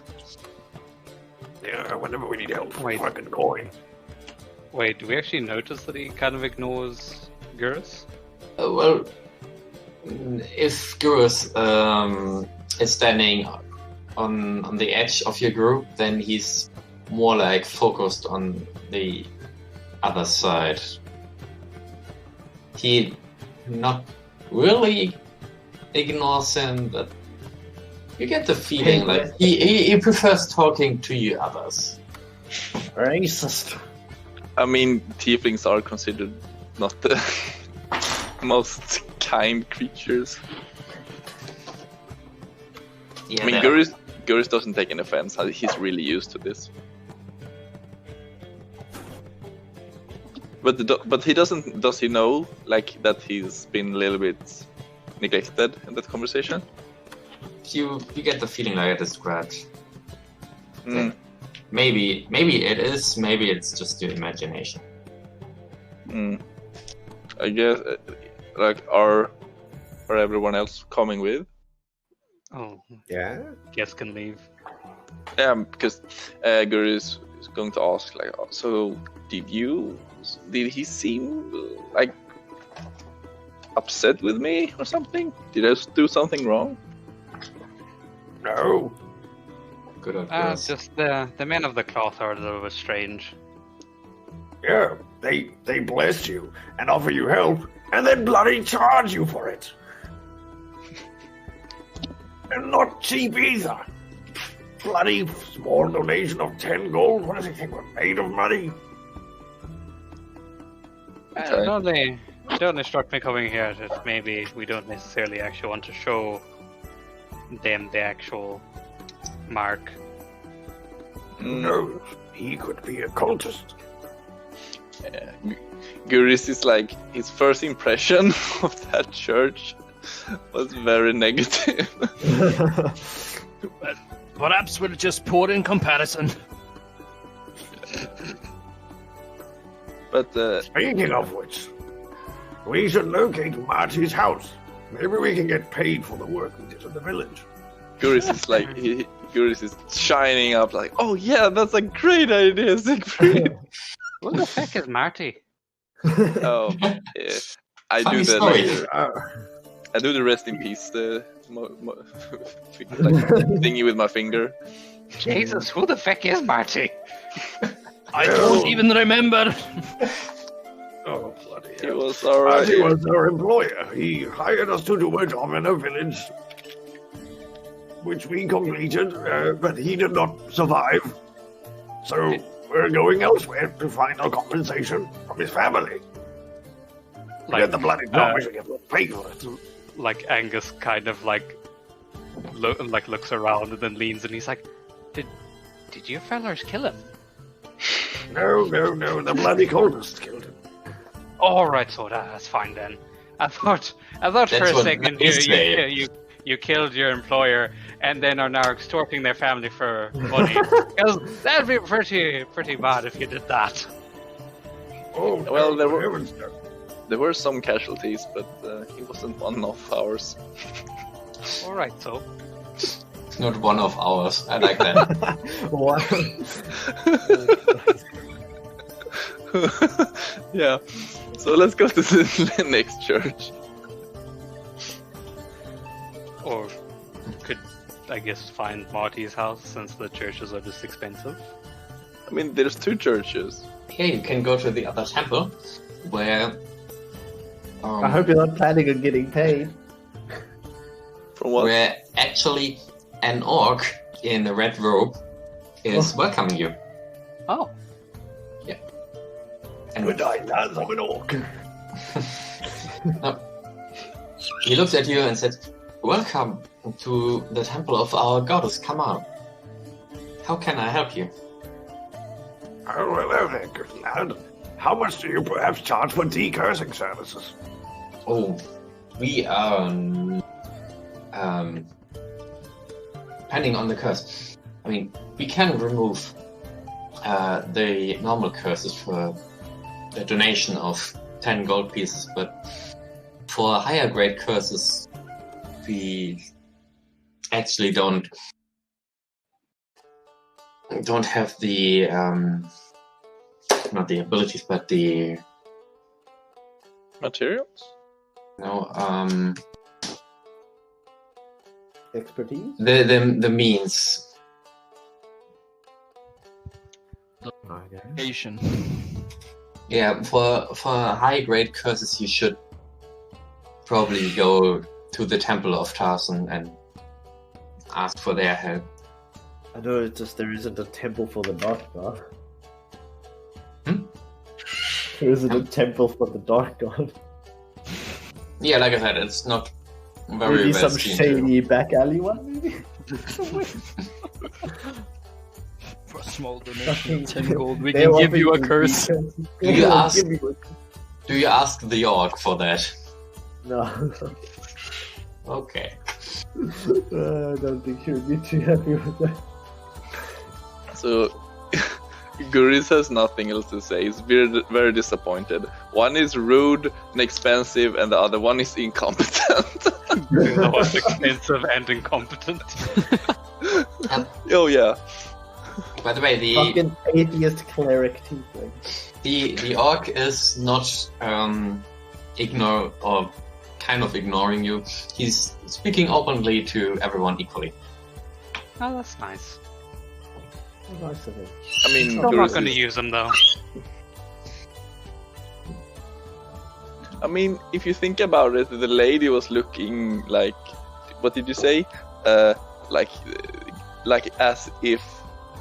D: Yeah, whenever we need help,
G: Wait.
D: fucking coin.
G: wait, do we actually notice that he kind of ignores Gurus?
C: Well, if Gurus is standing on the edge of your group, then he's more like focused on the other side. He not really ignores him, but you get the feeling like he prefers talking to you others.
F: Racist.
E: I mean, tieflings are considered not the most kind creatures.
C: Yeah,
E: I mean,
C: they're-
E: Gurus doesn't take any offense. He's really used to this. But he doesn't. Does he know like that he's been a little bit neglected in that conversation?
C: you get the feeling like I described.
E: Mm.
C: Maybe it is. Maybe it's just your imagination.
E: I guess like are everyone else coming with?
G: Oh,
F: Yeah.
G: guess can leave.
E: Yeah, because Guru is going to ask, like, so did he seem like upset with me or something? Did I do something wrong?
D: No.
C: Good old girls.
G: Just the men of the cloth are a little bit strange.
D: Yeah, they bless you and offer you help, and then bloody charge you for it. And not cheap either. Bloody small donation of 10 gold. What does he think we're made of money?
E: Okay.
G: It only struck me coming here that maybe we don't necessarily actually want to show them the actual mark.
D: Who knows? He could be a cultist.
E: Yeah. Guris is like, his first impression of that church was very negative.
A: Perhaps we're just poor in comparison.
E: But
D: Speaking of which, we should locate Marty's house. Maybe we can get paid for the work we did in the village.
E: Guris is like, Guris is shining up like, oh yeah, that's a great idea, Siegfried.
G: What the heck is Marty?
E: Oh, yeah. I
C: Funny
E: do the
C: story.
E: I do the rest in peace thingy with my finger.
G: Jesus, who the heck is Marty?
A: I don't even remember.
D: Oh, bloody
E: He
D: hell.
E: was alright.
D: Marty was our employer. He hired us to do a job in a village, which we completed, but he did not survive. So we're going elsewhere to find our compensation from his family. Get the bloody job, we should get them paid for it.
G: Like Angus kind of like looks around and then leans and he's like, Did you fellers kill him?
D: No, the bloody cultists killed him.
G: All right, so that's fine then. I thought
C: That's
G: for a
C: what
G: second
C: they say.
G: you killed your employer and then are now extorting their family for money. Because that'd be pretty bad if you did that.
D: Oh,
E: Well, there were-
D: heavens, no.
E: There were some casualties, but he wasn't one of ours.
G: All right, so
C: It's not one of ours. I like that.
F: What?
E: Yeah. So let's go to the next church.
G: or could I guess find Marty's house since the churches are just expensive.
E: I mean, there's two churches.
C: Here you can go to the other temple, where
F: I hope you're not planning on getting paid.
E: From what?
C: where actually an orc in a red robe is welcoming you.
G: Oh,
C: And
D: Good ideas of an orc.
C: he looks at you and says, "Welcome to the temple of our goddess. Come on. How can I help you?"
D: Oh, hello there, good lad. How much do you perhaps charge for decursing services?
C: Oh, we are depending on the curse. I mean, we can remove the normal curses for a donation of 10 gold pieces, but for higher grade curses, we actually don't have the not the abilities, but the
E: Materials?
F: Expertise?
C: the means.
A: Asian.
C: Yeah, for high grade curses, you should probably go to the Temple of Tarson and ask for their help.
F: I know it's just there isn't a temple for the dark god.
C: Hmm?
F: There isn't a temple for the dark god.
C: Yeah, like I said, it's not very
F: Maybe
C: well
F: some
C: seen.
F: shady back alley one, maybe?
A: For a small donation of 10 gold, we
F: They
A: can
F: want
A: give you a
F: me to
A: curse.
F: be-
C: Do you ask-
F: Give me a-
C: Do you ask the orc for that?
F: No.
C: Okay.
F: I don't think she would be too happy with that.
E: So, Guris has nothing else to say. He's very, very disappointed. One is rude and expensive, and the other one is incompetent.
G: The most expensive and incompetent.
E: Oh yeah.
C: By the way,
F: Fucking atheist cleric tiefling.
C: the orc is not kind of ignoring you. He's speaking openly to everyone equally.
G: Oh, that's nice.
F: Nice of him.
E: I mean,
G: I'm not
E: Gurus
G: going to
E: is-
G: use them though.
E: I mean, if you think about it, the lady was looking like, what did you say? Like as if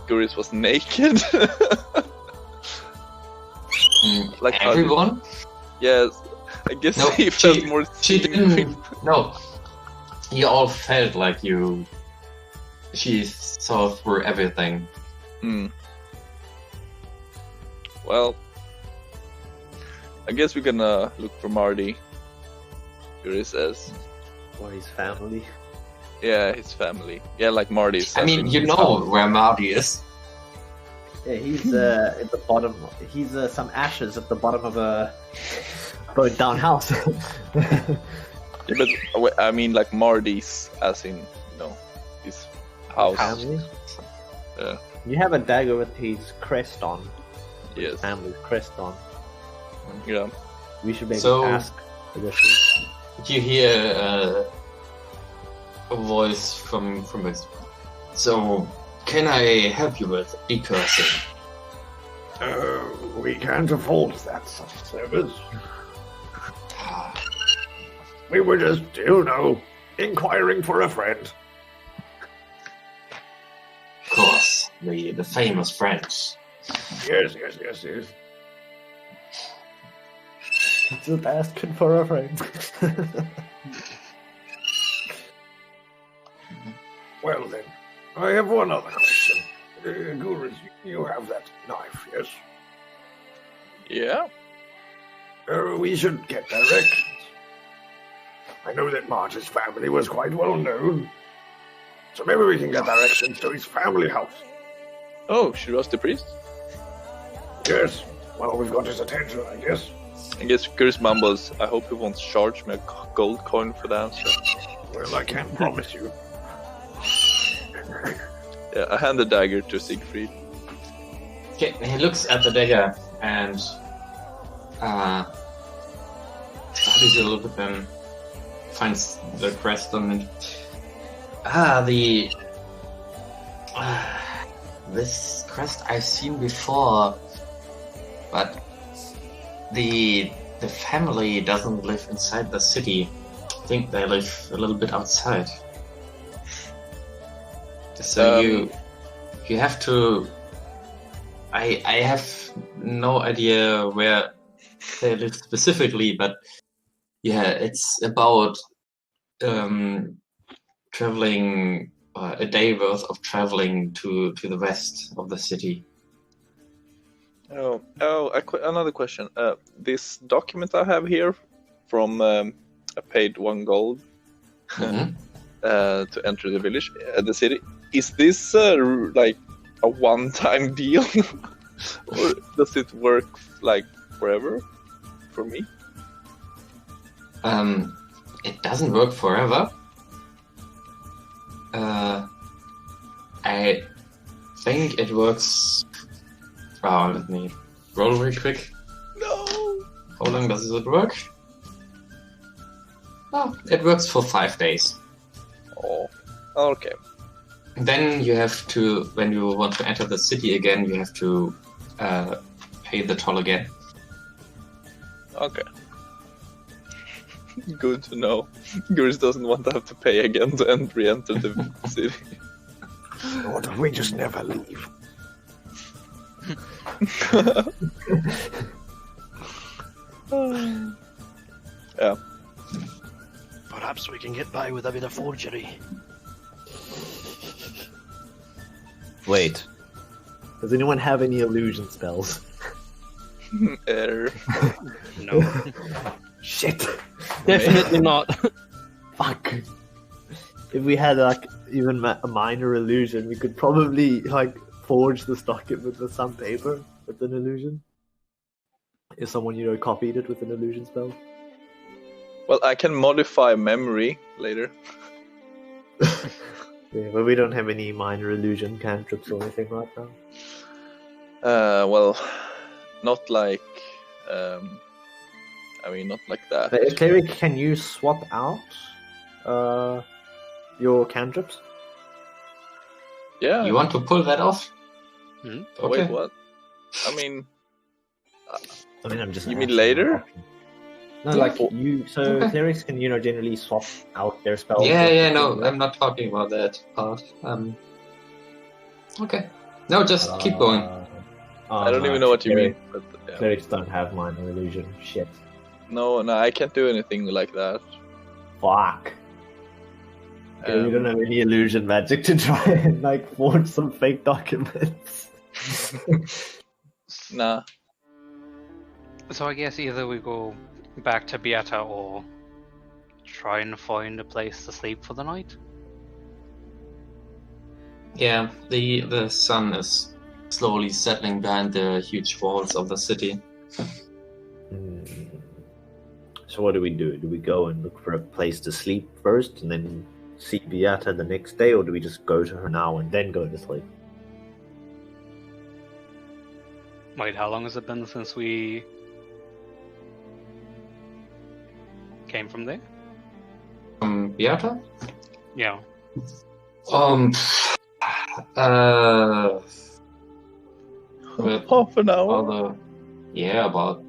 E: Gurus was naked. Like how did-
C: Everyone?
E: Yes, I guess
C: No,
E: he felt more.
C: She
E: seen.
C: didn't. No, you all felt like you. She saw through everything.
E: Hmm. Well, I guess we're gonna look for Marty. Guru says,
F: Or his family.
E: yeah, his family. Yeah, like Marty's.
C: I mean, you know where Marty is.
F: Yeah, he's at the bottom. He's some ashes at the bottom of a burnt down house.
E: Yeah, but I mean, like Marty's, as in, his house.
F: Family?
E: Yeah.
F: You have a dagger with his crest on.
E: Yes.
F: Family's crest on.
E: Yeah.
F: We should maybe
C: So-
F: ask. I guess.
C: You hear a voice from it. So, can I help you with decursing?
D: We can't afford that such service. We were just, inquiring for a friend.
C: Of course, the famous French.
D: Yes.
F: Just asking for a friend.
D: Well then, I have one other question. Gurus, you have that knife, yes?
E: Yeah.
D: We should get directions. I know that Marty's family was quite well known. So maybe we can get directions to his family house.
E: Oh, should we ask the priest?
D: Yes. Well, we've got his attention, I guess.
E: I guess Gurus mumbles, I hope he won't charge me a gold coin for the answer.
D: Well, I can't promise you.
E: Yeah, I hand the dagger to Siegfried.
C: Okay, he looks at the dagger and studies it a little bit and finds the crest on it. This crest I've seen before, but the family doesn't live inside the city. I think they live a little bit outside. So you have to. I have no idea where they live specifically, but yeah, it's about traveling a day worth of traveling to the west of the city.
E: Another question. This document I have here from I paid 1 gold
C: Mhm.
E: to enter the village, the city. Is this like a one-time deal, or does it work like forever for me?
C: It doesn't work forever. I think it works. Oh, let me roll real quick.
E: No.
C: How long does it work? Oh, it works for 5 days.
E: Oh, okay.
C: Then you have to, when you want to enter the city again, you have to pay the toll again.
E: Okay. Good to know. Gurus doesn't want to have to pay again to re-enter the city.
D: What if we just never leave?
E: Yeah.
H: Perhaps we can get by with a bit of forgery.
F: Wait. Does anyone have any illusion spells?
E: Error.
G: No.
F: Shit.
A: Definitely not.
F: Fuck. If we had like even a minor illusion, we could probably like forge this document with some paper with an illusion. If someone copied it with an illusion spell.
E: Well, I can modify memory later.
F: Yeah, but we don't have any minor illusion cantrips or anything right now.
E: Well, not like. Not like that.
F: Cleric, can you swap out your cantrips?
E: Yeah.
C: You want to pull that off?
G: Hmm?
E: Oh,
C: Okay.
E: wait, what? I mean,
F: I'm just.
E: You mean
F: asking
E: later?
F: what option. No,
C: Yeah.
F: like you. So
C: Okay.
F: clerics can, generally swap out their spells.
C: Yeah, no, I'm not talking about that part. Okay. No, just keep going.
E: I don't even know what you mean. But, yeah.
F: Clerics don't have minor illusion. Shit.
E: No, I can't do anything like that.
F: Fuck. Okay, we don't have any illusion magic to try and forge some fake documents.
E: Nah.
G: So I guess either we go back to Beata or try and find a place to sleep for the night.
C: Yeah, the sun is slowly settling behind the huge walls of the city.
F: So what do we do? Do we go and look for a place to sleep first and then see Beata the next day, or do we just go to her now and then go to sleep?
G: Wait, how long has it been since we came from there?
C: Beata?
G: Yeah.
C: With
E: Half an hour.
C: all about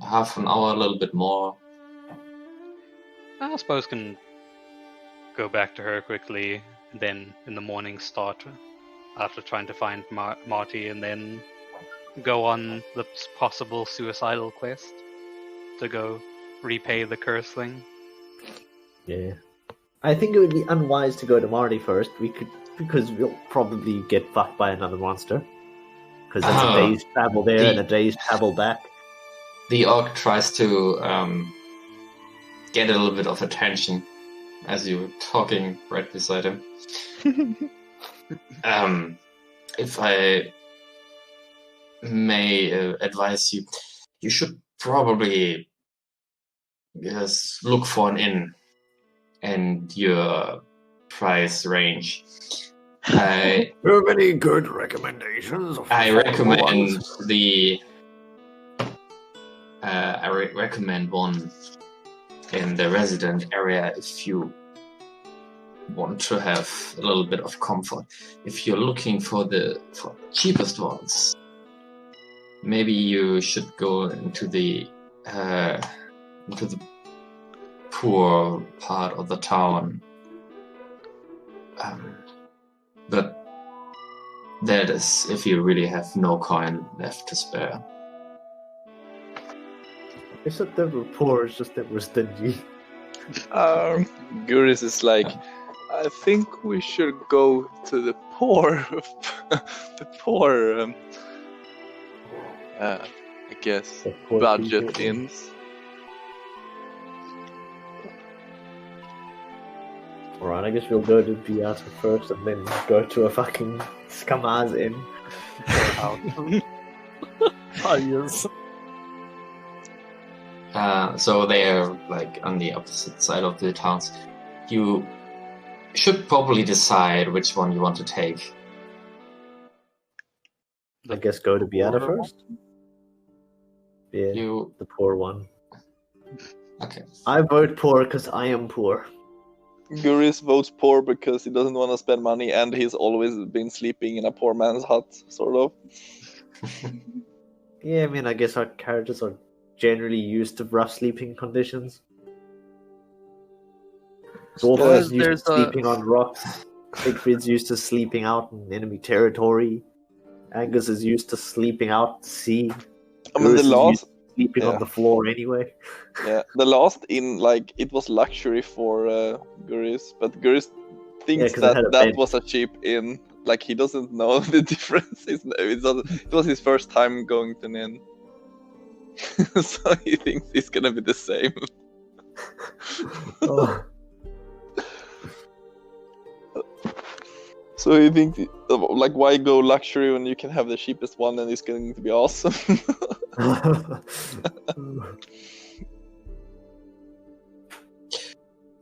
C: half an hour, a little bit more.
G: I suppose can go back to her quickly, and then in the morning start after trying to find Marty, and then go on the possible suicidal quest to go repay the curse thing.
F: Yeah. I think it would be unwise to go to Marty first. Because we'll probably get fucked by another monster. Because that's a day's travel there and a day's travel back.
C: The orc tries to get a little bit of attention as you're talking right beside him. If I may advise you, you should probably look for an inn and your price range.
D: Do you have any good recommendations?
C: I recommend recommend one in the resident area if you want to have a little bit of comfort. If you're looking for the cheapest ones, maybe you should go into the poor part of the town. But that is if you really have no coin left to spare.
F: It's not that we're poor, it's just that we're stingy.
E: Guris is like, I think we should go to the poor, I guess,
F: poor
E: budget
F: people.
E: inns.
F: Alright, I guess we'll go to Beata first and then go to a fucking Skamaz inn.
A: Yes.
C: So they're on the opposite side of the towns. You should probably decide which one you want to take.
F: I guess go to Beata first? Yeah, the poor one.
C: Okay.
F: I vote poor because I am poor.
E: Guris votes poor because he doesn't want to spend money, and he's always been sleeping in a poor man's hut, sort of.
F: Yeah, I guess our characters are generally used to rough sleeping conditions. Dwarf is used to sleeping on rocks. Siegfried's used to sleeping out in enemy territory. Angus is used to sleeping out at sea. Sleeping on the floor anyway.
E: Yeah, the last inn, it was luxury for Guris, but Guris thinks that was a cheap inn. He doesn't know the difference. It was his first time going to an inn. So he thinks it's gonna be the same.
F: Oh.
E: So he thinks, why go luxury when you can have the cheapest one and it's going to be awesome?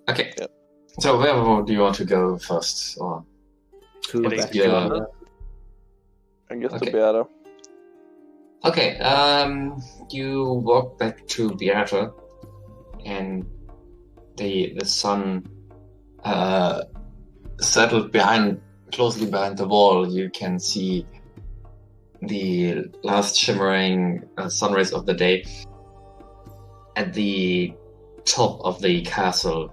C: Okay.
E: Yep.
C: So where do you want to go first? Or
F: To
C: what's
F: back
C: your-
F: to
E: I guess
C: Okay.
E: to Beata.
C: Okay, you walk back to Beata, and the sun settled closely behind the wall. You can see the last shimmering sun rays of the day at the top of the castle.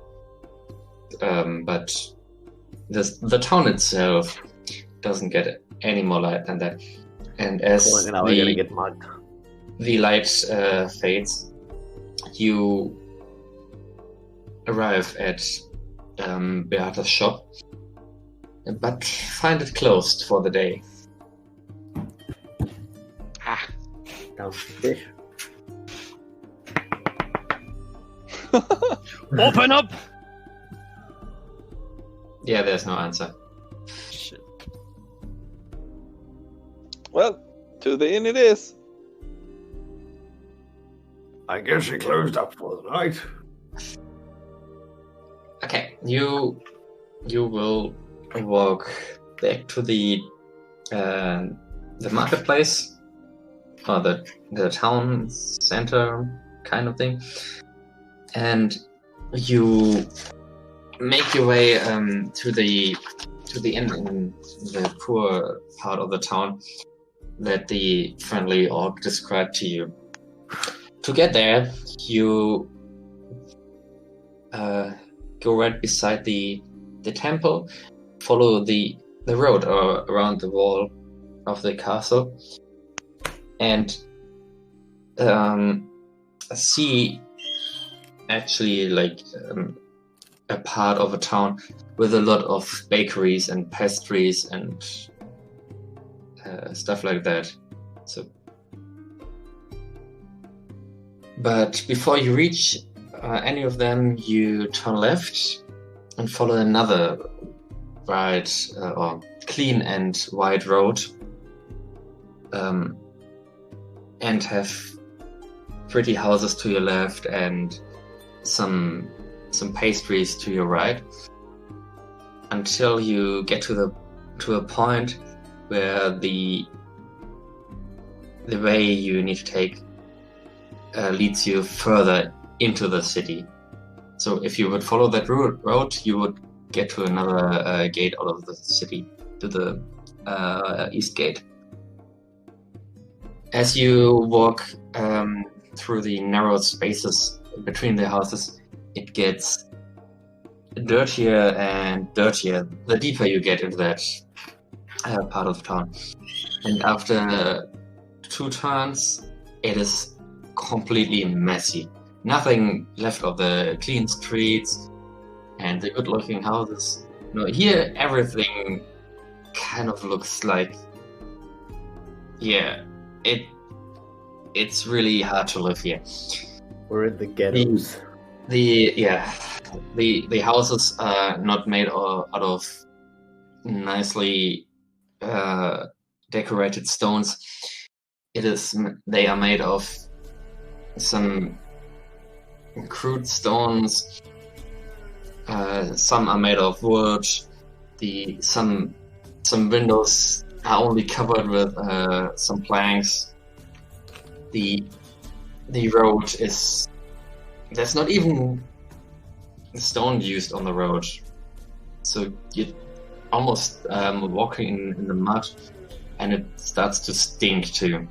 C: But the town itself doesn't get any more light than that. And as
F: now we're gonna get mugged.
C: the light fades, you arrive at Beata's shop, but find it closed for the day.
F: Down to fish.
H: Open up!
C: Yeah, there's no answer.
H: Shit.
E: Well, to the inn it is.
D: I guess she closed up for the night.
C: Okay, you will walk back to the marketplace, or the town center kind of thing, and you make your way to the inn in the poor part of the town that the friendly orc described to you. To get there, you go right beside the temple, follow the road around the wall of the castle, and see actually like a part of a town with a lot of bakeries and pastries and stuff like that. So, but before you reach any of them, you turn left and follow another wide or clean and wide road, and have pretty houses to your left and some pastries to your right, until you get to a point where the way you need to take leads you further into the city. So if you would follow that road, you would get to another gate out of the city, to the east gate. As you walk through the narrow spaces between the houses, it gets dirtier and dirtier the deeper you get into that part of town. And after 2 turns, it is completely messy. Nothing left of the clean streets and the good-looking houses. No, here everything kind of looks like, yeah, it's really hard to live here.
F: We're in the ghettos.
C: The houses are not made out of nicely decorated stones. They are made of some crude stones. Some are made of wood. Some windows are only covered with some planks. The road is, there's not even stone used on the road, so you're almost walking in the mud, and it starts to stink too.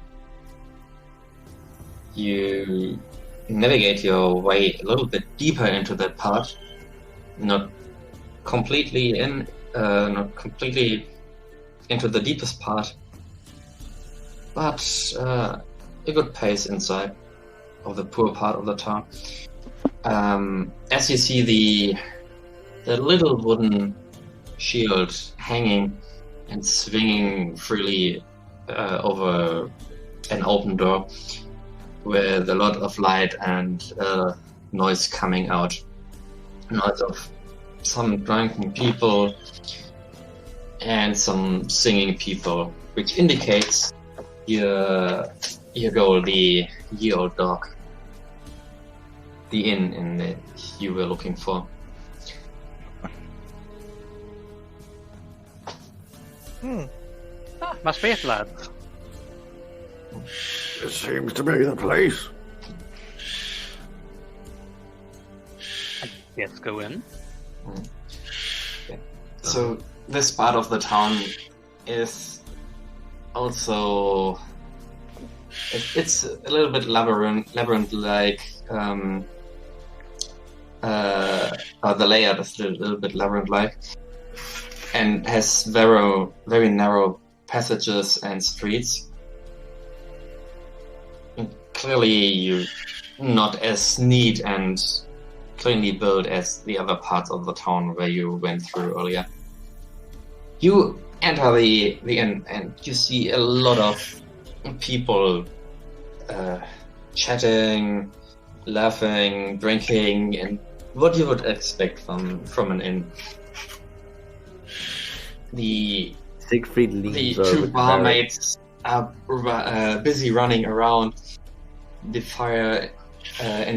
C: You navigate your way a little bit deeper into that part, not completely into the deepest part, but a good pace inside of the poor part of the town. As you see the little wooden shield hanging and swinging freely over an open door, with a lot of light and noise coming out. Noise of some drunken people and some singing people, which indicates you're Here go the ye old dog. The inn that you were looking for.
G: Must be it, lad.
D: This seems to be the place.
G: Let's go in.
C: Okay. So this part of the town is also it's a little bit labyrinth-like. The layout is a little bit labyrinth-like, and has very narrow passages and streets. And clearly, you're not as neat and cleanly built as the other parts of the town where you went through earlier. You enter the inn and you see a lot of people chatting, laughing, drinking, and what you would expect from an inn. The
F: Siegfried leans
C: two
F: over to
C: barmaids are busy running around the fire in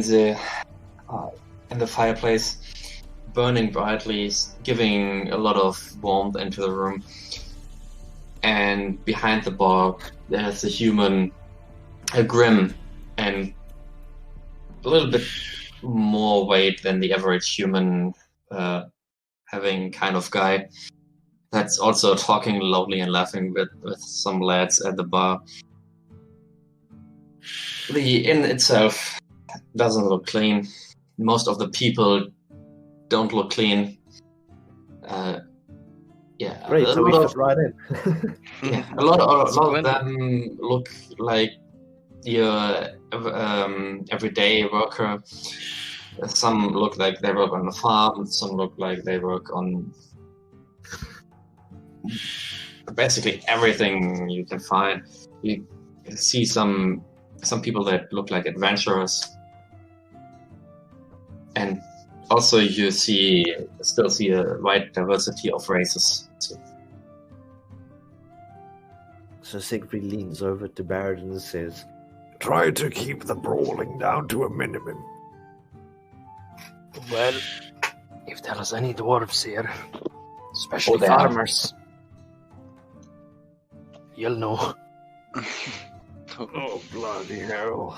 C: the fireplace, burning brightly, giving a lot of warmth into the room. And behind the bar, there's a human, a grim, and a little bit more weight than the average human having kind of guy that's also talking loudly and laughing with some lads at the bar. The inn itself doesn't look clean. Most of the people don't look clean.
F: Great, so we fit right in.
C: Yeah, a lot of them look like your everyday worker. Some look like they work on the farm. Some look like they work on basically everything you can find. You see some people that look like adventurers, and also you still see a wide diversity of races.
F: So Siegfried leans over to Barrett and says,
D: Try to keep the brawling down to a minimum.
H: Well, if there is any dwarves here, especially farmers, you'll know.
D: Oh, bloody hell.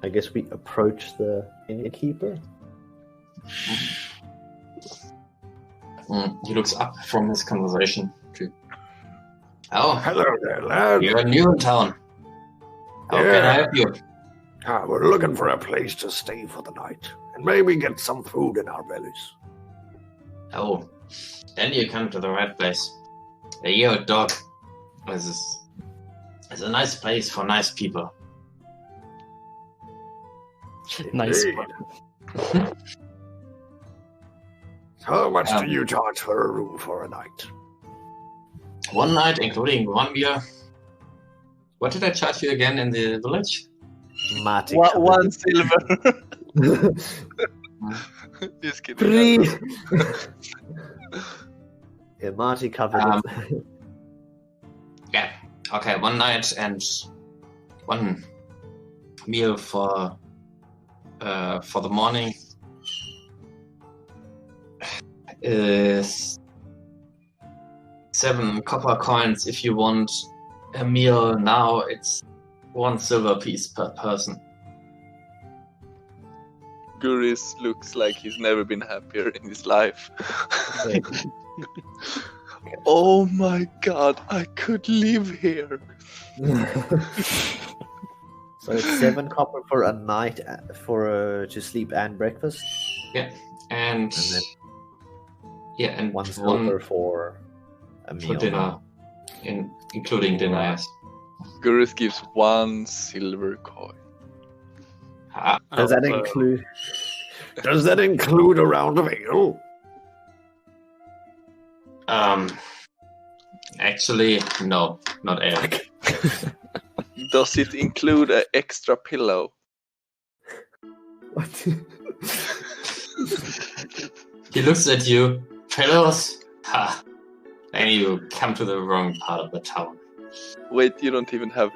F: I guess we approach the innkeeper.
C: He looks up from his conversation too. Oh,
D: hello there, lad.
C: You're new in town. How can I help you?
D: We're looking for a place to stay for the night, and maybe get some food in our bellies.
C: Oh, then you come to the right place. The Yellow Dog is a nice place for nice people.
A: Nice.
D: How much do you charge for a room for a night?
C: One night, including one beer. What did I charge you again in the village?
F: Marty.
E: One silver. Just kidding.
F: 3. Yeah, Marty covered it.
C: Yeah. Okay, one night and one meal for the morning is 7 copper coins. If you want a meal now, it's 1 silver piece per person.
E: Guris looks like he's never been happier in his life. Oh my god, I could live here.
F: So it's 7 copper for a night to sleep and breakfast.
C: Yeah, and then
F: 1 silver for a meal.
C: For dinner, including dinner. Yes.
E: Guris gives 1 silver coin.
F: Does that include?
D: Does that include a round of ale?
C: Actually, no, not ale.
E: Does it include an extra pillow?
F: What?
C: He looks at you. Pillows? Ha! And you come to the wrong part of the town.
E: Wait, you don't even have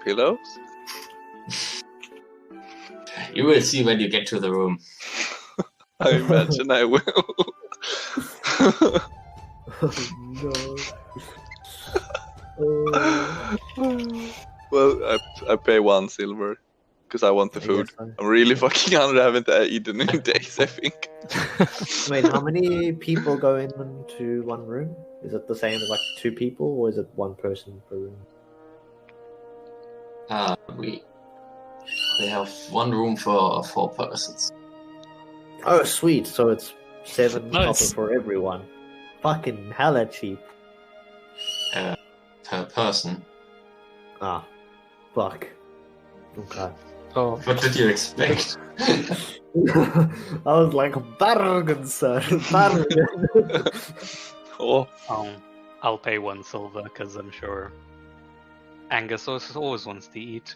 E: pillows?
C: You will see when you get to the room.
E: I imagine I will.
F: Oh, no.
E: Well, I pay 1 silver because I want the food. I'm really fucking hungry. I haven't eaten in days, I think.
F: Wait, how many people go into one room? Is it the same as like 2 people, or is it 1 person per room?
C: We have 1 room for 4 persons.
F: Oh, sweet. So it's 7
A: Nice.
F: copper for everyone. Fucking hella cheap.
C: Per person.
F: Ah, fuck. Okay.
A: Oh,
C: What did you expect?
F: I was like, bargain, sir. Bargain.
E: Oh,
G: I'll pay 1 silver because I'm sure Angus always wants to eat.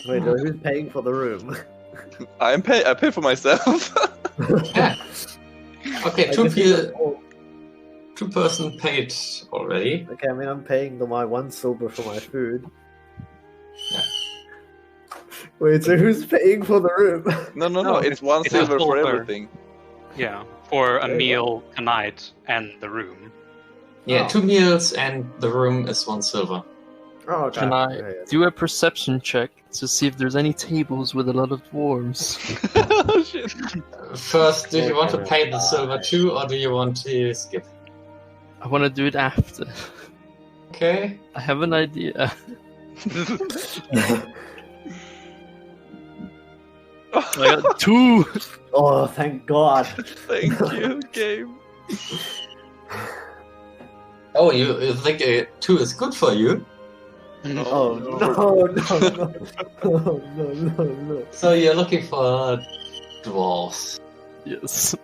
F: Wait, who's paying for the room?
E: I pay for myself.
C: Yeah. Okay,
F: I
C: 2
F: guess
C: people. 2 person paid already.
F: Okay, I mean, I'm paying my 1 silver for my food.
C: Yeah.
F: Wait, so who's paying for the room?
E: No, it's 1
G: it's a
E: silver for
G: silver.
E: everything.
G: Yeah, for a
F: Okay,
G: meal tonight and the room.
C: Yeah,
F: Oh.
C: 2 meals and the room is 1 silver.
F: Oh, okay.
A: can I
F: Okay,
A: do a perception check to see if there's any tables with a lot of dwarves?
E: Oh, shit.
C: First, do you want to
F: Okay.
C: pay the silver too, or do you want to skip?
A: I want to do it after.
C: Okay.
A: I have an idea. I got 2.
F: Oh, thank God.
E: Thank you, game.
C: Oh, you think 2 is good for you?
F: Oh, no.
C: So you're looking for dwarves.
A: Yes.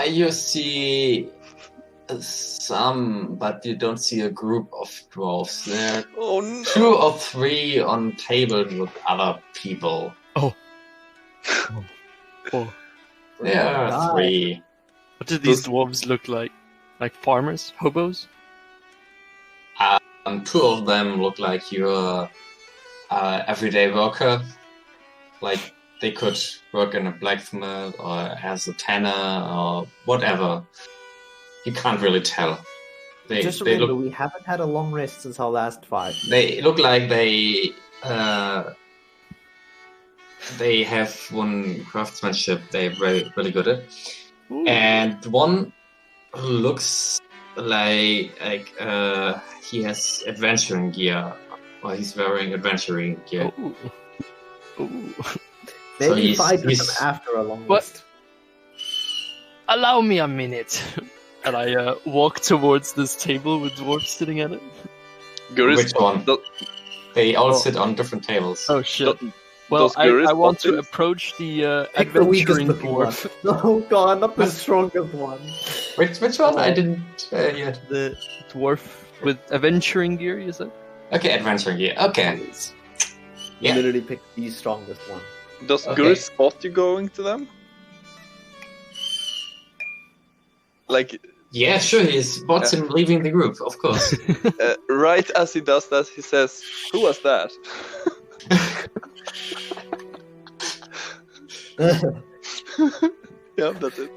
C: You see some, but you don't see a group of dwarves. There are
E: Oh no.
C: 2 or 3 on tables with other people.
A: Oh.
C: There are 3.
A: What do these dwarves look like? Like farmers? Hobos?
C: 2 of them look like your everyday worker. Like they could work in a blacksmith or as a tanner or whatever. You can't really tell.
F: Just remember, we haven't had a long rest since our last fight.
C: They look like they have 1 craftsmanship they're really good at.
A: Ooh.
C: And 1 looks like he has adventuring gear, or he's wearing adventuring gear.
A: Ooh. Ooh.
F: Then
C: So
F: you fight with
C: he's-
F: them after a long
A: What?
F: rest.
A: Allow me a minute. And I walk towards this table with dwarves sitting at it.
C: Which one?
E: do-
C: They all
A: Oh.
C: sit on different tables.
A: Oh shit.
E: do-
A: Well,
E: does Gurus
A: I want
E: spot
A: to
E: this?
A: approach the
F: Pick the weakest
A: adventuring
F: looking one.
A: dwarf.
F: No, God, not the strongest one.
C: Which one? I didn't hear.
A: The dwarf with adventuring gear, you said?
C: Okay, adventuring gear. Okay. Yeah.
F: Literally pick the strongest one.
E: Does
C: Okay.
E: Gurus spot you going to them? Like,
C: Yeah, sure. He spots him leaving the group, of course.
E: right as he does that, he says, "Who was that?" Yeah, that's it.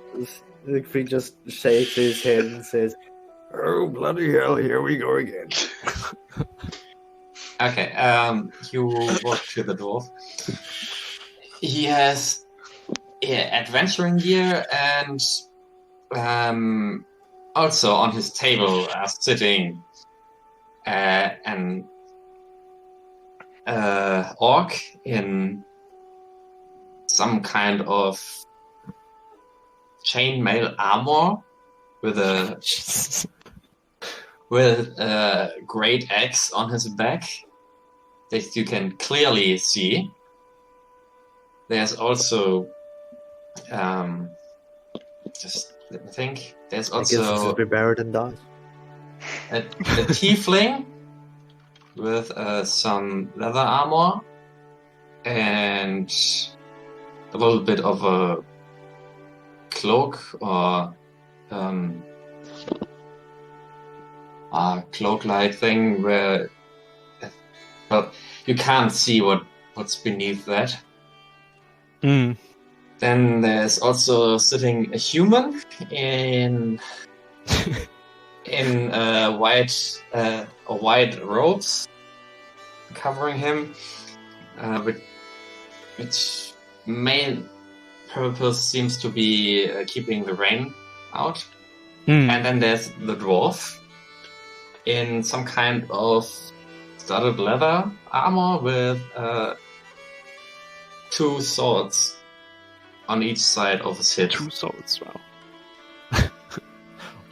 F: Siegfried just shakes his head and says,
D: Oh, bloody hell, here we go again.
C: Okay, you walk to the dwarf. He has adventuring gear, and also on his table are sitting an orc in some kind of chainmail armor with a great axe on his back that you can clearly see. There's also just let me think. There's
F: I guess this
C: also
F: is buried and dies.
C: a tiefling with some leather armor and a little bit of a cloak or cloak-like thing where you can't see what's beneath that.
A: Mm.
C: Then there's also sitting a human in white robes covering him, which main purpose seems to be keeping the rain out. And then there's the dwarf in some kind of studded leather armor with 2 swords on each side of his hip.
A: 2 swords, wow.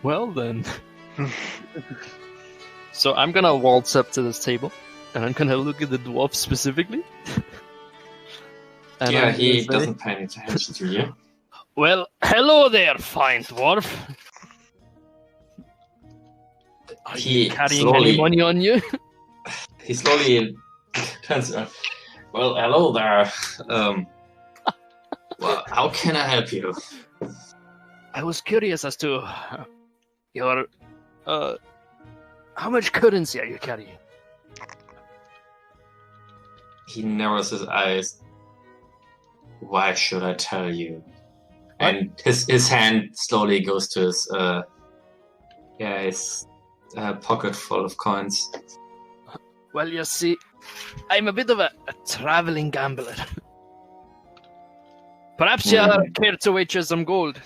A: Well then. So I'm gonna waltz up to this table, and I'm gonna look at the dwarf specifically.
C: Yeah, he doesn't pay any attention to you.
A: Well, hello there, fine dwarf. Are you carrying any money on you?
C: He slowly turns around. Well, hello there. Well, how can I help you?
A: I was curious as to your how much currency are you carrying?
C: He narrows his eyes. Why should I tell you? And his hand slowly goes to his pocket full of coins.
A: Well, you see, I'm a bit of a traveling gambler. Perhaps you care to wager some gold.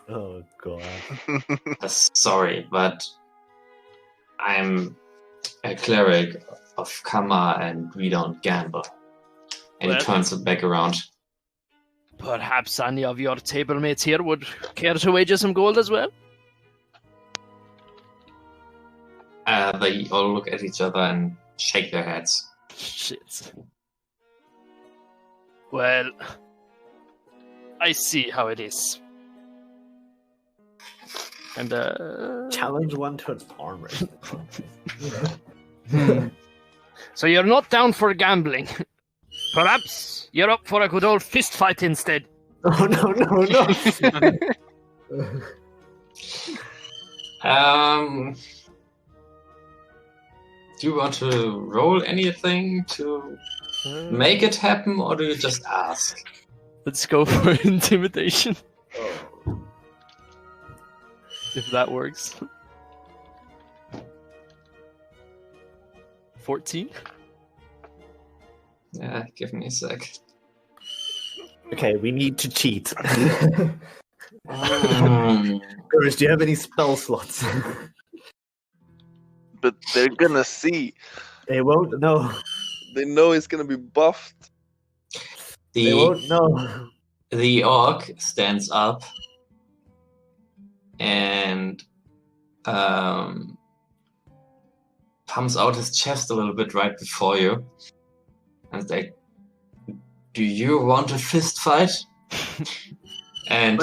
F: Oh, God.
C: Sorry, but I'm a cleric of Kama and we don't gamble. And he turns it back around.
A: Perhaps any of your table mates here would care to wager some gold as well?
C: They all look at each other and shake their heads.
A: Shit. Well, I see how it is. And
F: challenge one to its arm race.
A: So you're not down for gambling. Perhaps you're up for a good old fist fight instead.
F: Oh no.
C: Do you want to roll anything to make it happen, or do you just ask?
A: Let's go for intimidation. If that works. 14?
C: Yeah, give me a sec.
F: Okay, we need to cheat. Gurus, do you have any spell slots?
E: But they're gonna see.
F: They won't know.
E: They know it's gonna be buffed.
F: They won't know.
C: The orc stands up and pumps out his chest a little bit right before you. And it's like, do you want a fist fight? And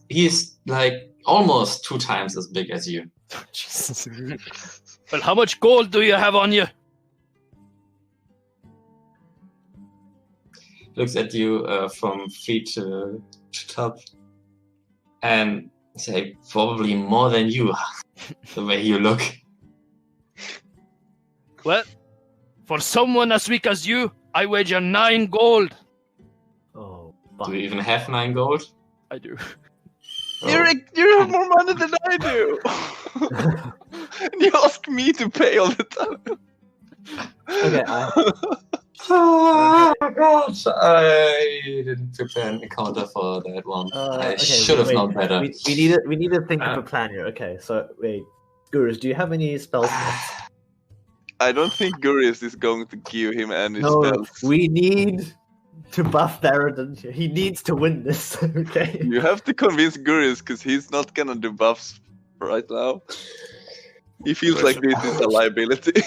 C: he's like almost 2 times as big as you.
A: Jesus. Well, how much gold do you have on you?
C: Looks at you from feet to top, and say, probably more than you, the way you look.
A: Well, for someone as weak as you, I wager 9 gold.
F: Oh,
C: do you even have 9 gold?
A: I do.
E: You have more money than I do. And you ask me to pay all the time.
F: Okay.
C: Oh god! I didn't prepare an encounter for that one. I should have known better.
F: We need to think of a plan here. Okay, so wait, Gurus, do you have any spell slots?
E: I don't think Gurus is going to give him any spells.
F: We need to buff Theroden. He needs to win this. Okay.
E: You have to convince Gurus because he's not gonna do buffs right now. He feels like this is a liability.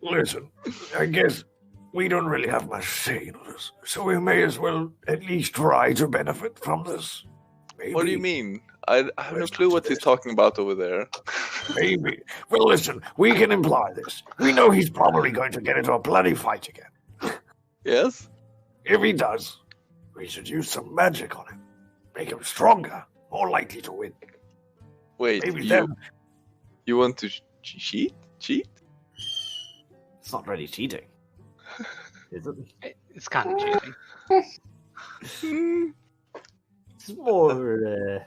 D: Listen, I guess we don't really have much say in this, so we may as well at least try to benefit from this. Maybe.
E: What do you mean? I have no clue what he's talking about over there.
D: Maybe. Well, listen, we can imply this. We know he's probably going to get into a bloody fight again.
E: Yes?
D: If he does, we should use some magic on him. Make him stronger, more likely to win.
E: Wait,
D: Maybe then
E: You want to cheat? Cheat?
F: It's not really cheating. Is it?
G: It's kind of cheating.
F: It's more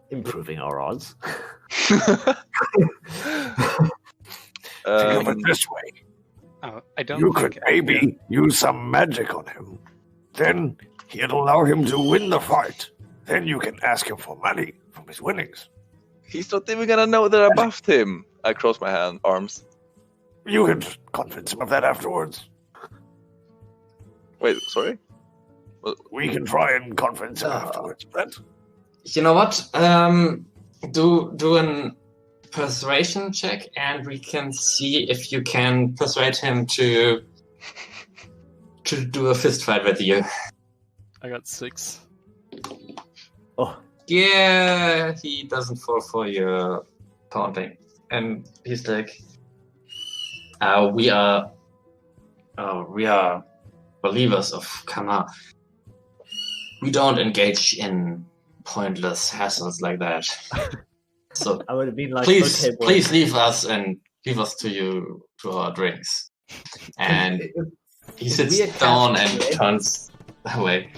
F: improving our odds.
D: Think of it this way.
G: Oh, I don't.
D: You could maybe use some magic on him. Then he'd allow him to win the fight. Then you can ask him for money from his winnings.
E: He's not even gonna know that I buffed him. I cross my arms.
D: You can convince him of that afterwards.
E: Wait, sorry?
D: We can try and convince him afterwards, Brent.
C: You know what? Do an persuasion check, and we can see if you can persuade him to do a fist fight with you.
A: I got 6.
F: Oh.
C: Yeah, he doesn't fall for your taunting. And he's like, we are believers of Kama. We don't engage in pointless hassles like that. So
F: I would have been like,
C: please,
F: okay,
C: please leave us and leave us to our drinks. And he sits down and turns away.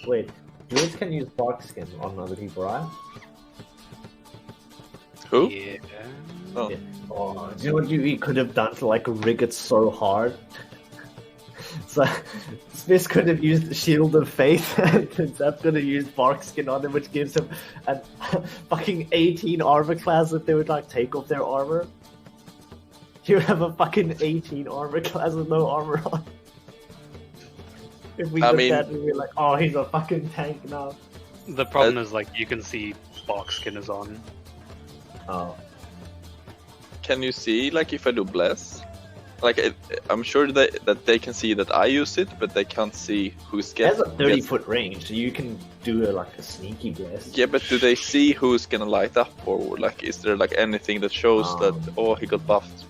F: Wait, druids can use bark skin on other people, right?
E: Who?
G: Yeah.
E: Oh.
F: Yeah. Oh, do you know what you could have done to like rig it so hard? So Smith could have used the Shield of Faith, and Zep could have used bark skin on him, which gives him a fucking 18 armor class if they would like take off their armor. You have a fucking 18 armor class with no armor on. If we looked at it, we'd be like, oh, he's a fucking tank now.
G: The problem is, like, you can see bark skin is on.
F: Oh.
E: Can you see, like, if I do bless? Like, I'm sure that they can see that I use it, but they can't see who's
F: It has a 30-foot range, so you can do a sneaky blast.
E: Yeah, but do they see who's gonna light up, or like, is there like anything that shows that he got buffed?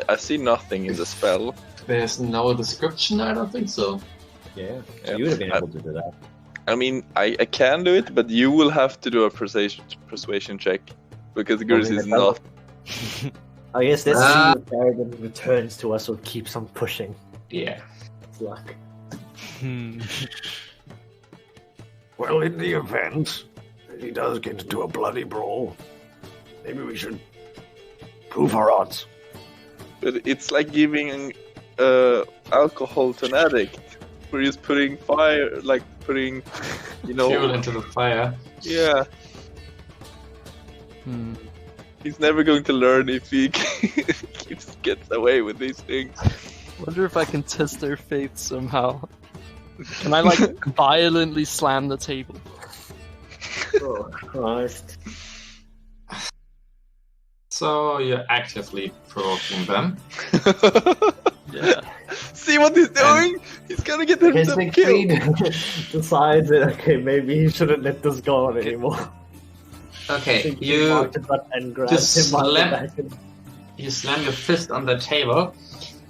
E: I see nothing in the spell.
C: There's no description. I don't think so.
F: Yeah, so you would have been able to do that.
E: I mean, I can do it, but you will have to do a persuasion check because Gurus is not.
F: I guess let's see if Paragon returns to us or keeps on pushing.
C: Yeah.
F: It's luck.
D: Well, in the event that he does get into a bloody brawl, maybe we should prove our odds.
E: But it's like giving alcohol to an addict. We're just putting fire, like putting,
C: fuel into the fire.
E: Yeah. He's never going to learn if he gets away with these things.
A: Wonder if I can test their faith somehow. Can I like violently slam the table?
F: Oh Christ.
C: So you're actively provoking them.
A: Yeah.
E: See what he's doing? He's gonna get himself killed.
F: Decides that okay, maybe he shouldn't let this go on anymore.
C: Okay, you slam your fist on the table,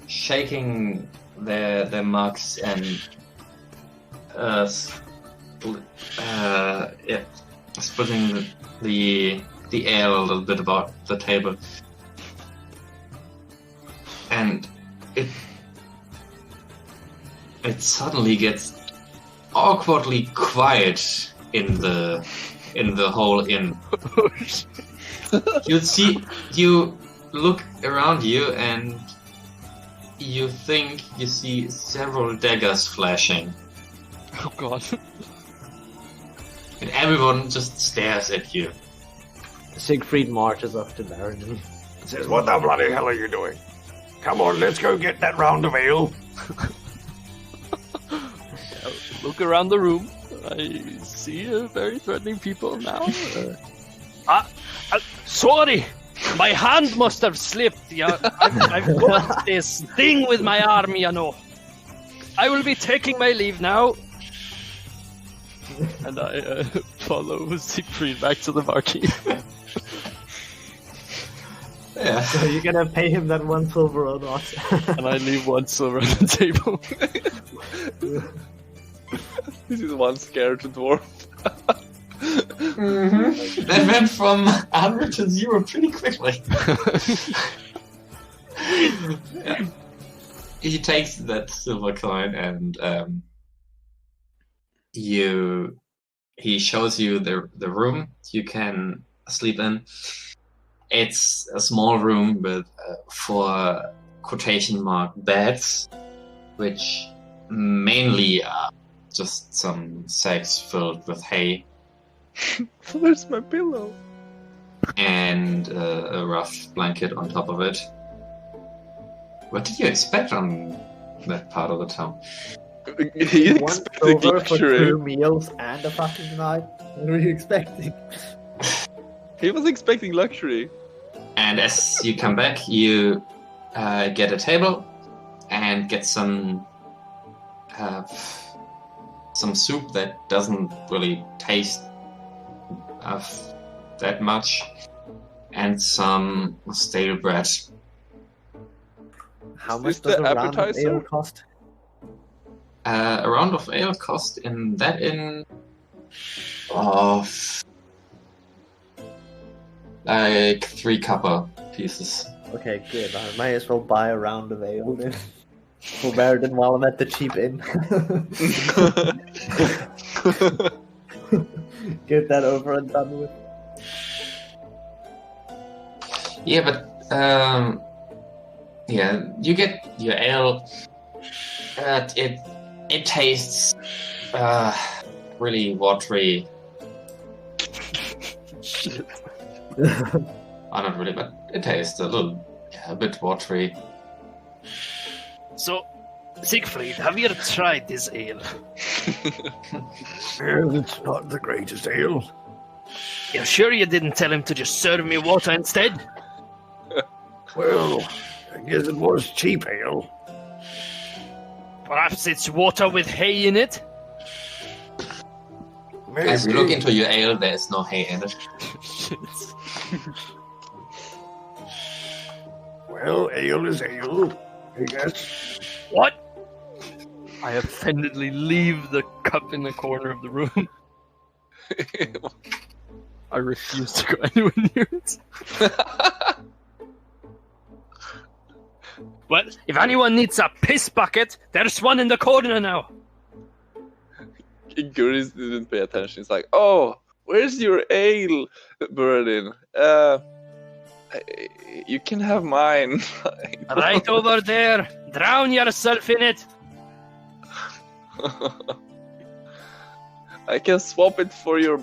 C: shaking the mugs and splitting the air a little bit about the table, and it suddenly gets awkwardly quiet in the whole inn. You look around you and you think you see several daggers flashing.
A: Oh god.
C: And everyone just stares at you.
F: Siegfried marches up to Baron.
D: Says, what the bloody hell are you doing? Come on, let's go get that round of ale.
A: Look around the room. I see very threatening people now. Sorry! My hand must have slipped. Yeah, I've got this thing with my arm, you know. I will be taking my leave now. And I follow Siegfried back to the marquee.
C: Yeah.
F: So you're gonna pay him that 1 silver or not?
A: And I leave 1 silver on the table.
E: This is one scared dwarf.
C: That went from 100 to 0 pretty quickly. Yeah. He takes that silver coin and he shows you the room you can sleep in. It's a small room with 4 quotation mark beds, which mainly are just some sacks filled with hay.
E: Where's my pillow?
C: And a rough blanket on top of it. What did you expect on that part of the town?
E: He expected
F: Over for
E: luxury.
F: 2 meals and a fucking night. What were you expecting?
E: He was expecting luxury.
C: And as you come back, you get a table and get some soup that doesn't really taste that much, and some stale bread.
F: How
E: Is
F: much
E: this
F: does
E: the
F: a round of
E: appetizer?
F: ale cost?
C: A round of ale cost in that inn of like 3 copper pieces.
F: Okay, good. I might as well buy a round of ale then. For Meriden while I'm at the cheap inn. Get that over and done with.
C: Yeah, but yeah, you get your ale. It tastes really watery. Not really, but it tastes a bit watery.
H: So, Siegfried, have you ever tried this ale?
D: Well, it's not the greatest ale.
H: You're sure you didn't tell him to just serve me water instead?
D: Well, I guess it was cheap ale.
H: Perhaps it's water with hay in it?
D: Maybe.
C: As you look into your ale, there's no hay in it.
D: Well, ale is ale, I guess.
H: What?
A: I offendedly leave the cup in the corner of the room. I refuse to go anywhere near it.
H: Well, if anyone needs a piss bucket, there's one in the corner now.
E: Guris didn't pay attention. He's like, "Oh, where's your ale, Burdin? You can have mine."
H: Right over there. Drown yourself in it.
E: I can swap it for your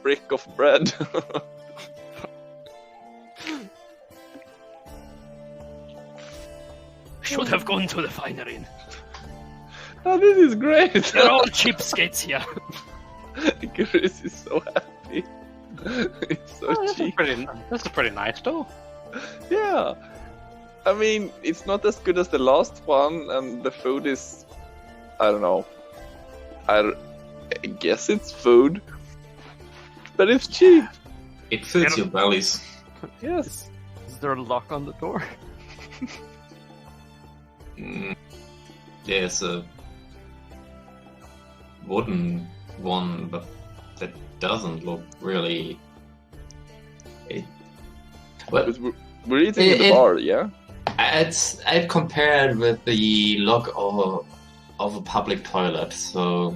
E: brick of bread.
H: Should have gone to the finer inn.
E: Oh, this is great.
H: They're all cheapskates here.
E: Chris is so happy. It's so cheap.
G: This is pretty nice, though.
E: Yeah. I mean, it's not as good as the last one, and the food is... I don't know. I guess it's food. But it's cheap.
C: It fills your bellies.
E: Yes.
A: Is there a lock on the door?
C: There's a wooden one, but that doesn't look really...
E: But we're eating in the bar, yeah?
C: I'd compare it with the lock of a public toilet, so...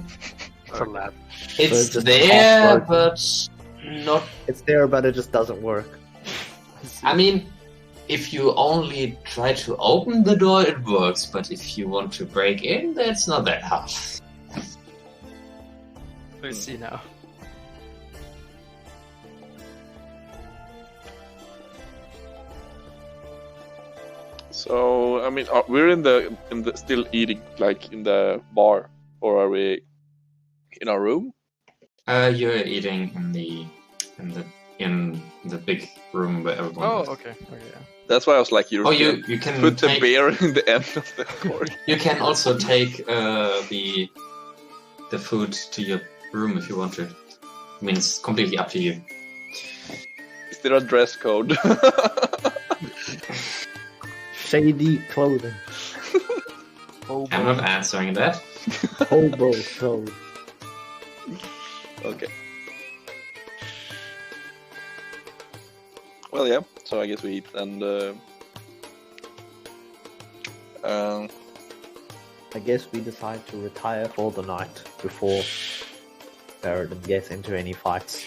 C: It's
F: just
C: there, but not...
F: It's there, but it just doesn't work.
C: I mean, if you only try to open the door, it works, but if you want to break in, that's not that hard.
A: I see now.
E: So, I mean, we're in the still eating, like, in the bar, or are we in our room?
C: You're eating in the big room where everyone is.
A: Okay, yeah.
E: That's why I was like,
C: you can
E: put the
C: take,
E: beer in the end of the court.
C: You can also take the food to your room if you want to. I mean, it's completely up to you.
E: Is there a dress code?
F: Shady clothing.
C: I'm not answering that.
F: Hobo code.
E: Okay. Well, yeah. So I guess we eat and.
F: I guess we decide to retire for the night before Baradin gets into any fights.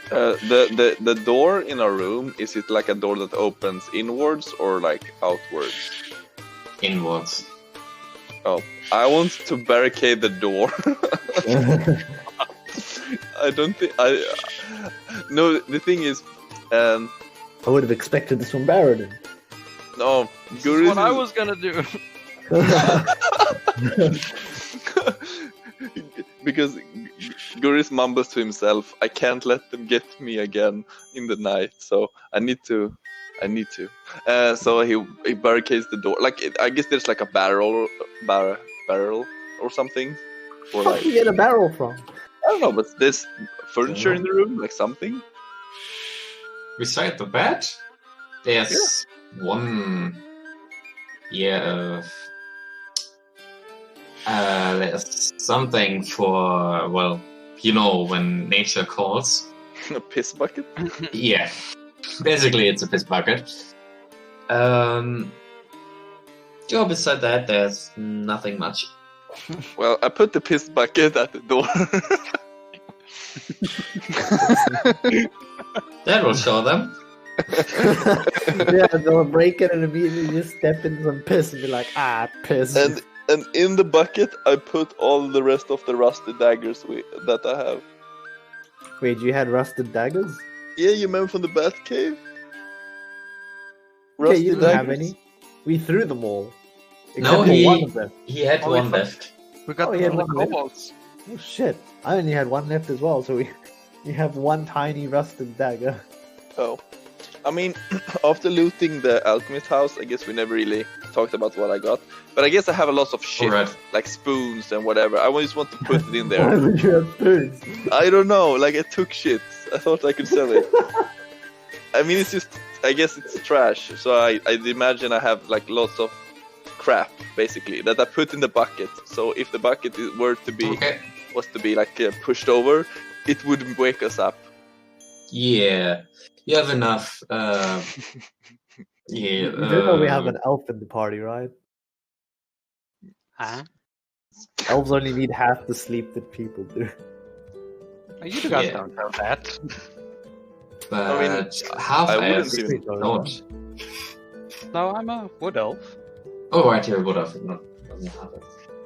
E: The door in our room, is it like a door that opens inwards or like outwards?
C: Inwards.
E: Oh, I want to barricade the door. I don't think No, the thing is,
F: I would have expected this from Baradin.
E: No,
A: this is what I was gonna do.
E: Because Guris mumbles to himself, I can't let them get me again in the night, so I need to. So he barricades the door. Like I guess there's like a barrel or something. Or
F: Where
E: like,
F: did you get a barrel from?
E: I don't know, but there's furniture in the room, like something.
C: Beside the bed, there's one. Yeah. There's something for, well, you know, when nature calls.
E: A piss bucket?
C: Yeah. Basically, it's a piss bucket. Beside that, there's nothing much.
E: Well, I put the piss bucket at the door.
C: That will show them.
F: Yeah, they'll break it and immediately just step in some piss and be like, piss.
E: And in the bucket, I put all the rest of the rusted daggers that I have.
F: Wait, you had rusted daggers?
E: Yeah, you remember from the bat cave?
F: Okay, you didn't have any. We threw them all.
C: No,
F: one of them.
C: he had one left.
A: We got
F: he had
A: the
F: one left.
A: kobolds.
F: Oh shit! I only had one left as well, so we have one tiny rusted dagger.
E: Oh. I mean, after looting the alchemist house, I guess we never really talked about what I got. But I guess I have a lot of shit,
C: Right.
E: like spoons and whatever. I just want to put it in
F: Why
E: there.
F: would you have spoons?
E: I don't know, like I took shit. I thought I could sell it. I mean, it's just, I guess it's trash. So I imagine I have like lots of crap, basically, that I put in the bucket. So if the bucket was to be like pushed over, it wouldn't wake us up.
C: Yeah. You have enough.
F: You do know we have an elf in the party, right?
G: Huh?
F: Elves only need half the sleep that people do.
G: You guys don't know that.
C: But
E: I mean,
C: half
E: I wouldn't
C: elves
E: even
C: don't.
G: No, I'm a wood elf.
C: Oh, right, you would have. No, doesn't have it.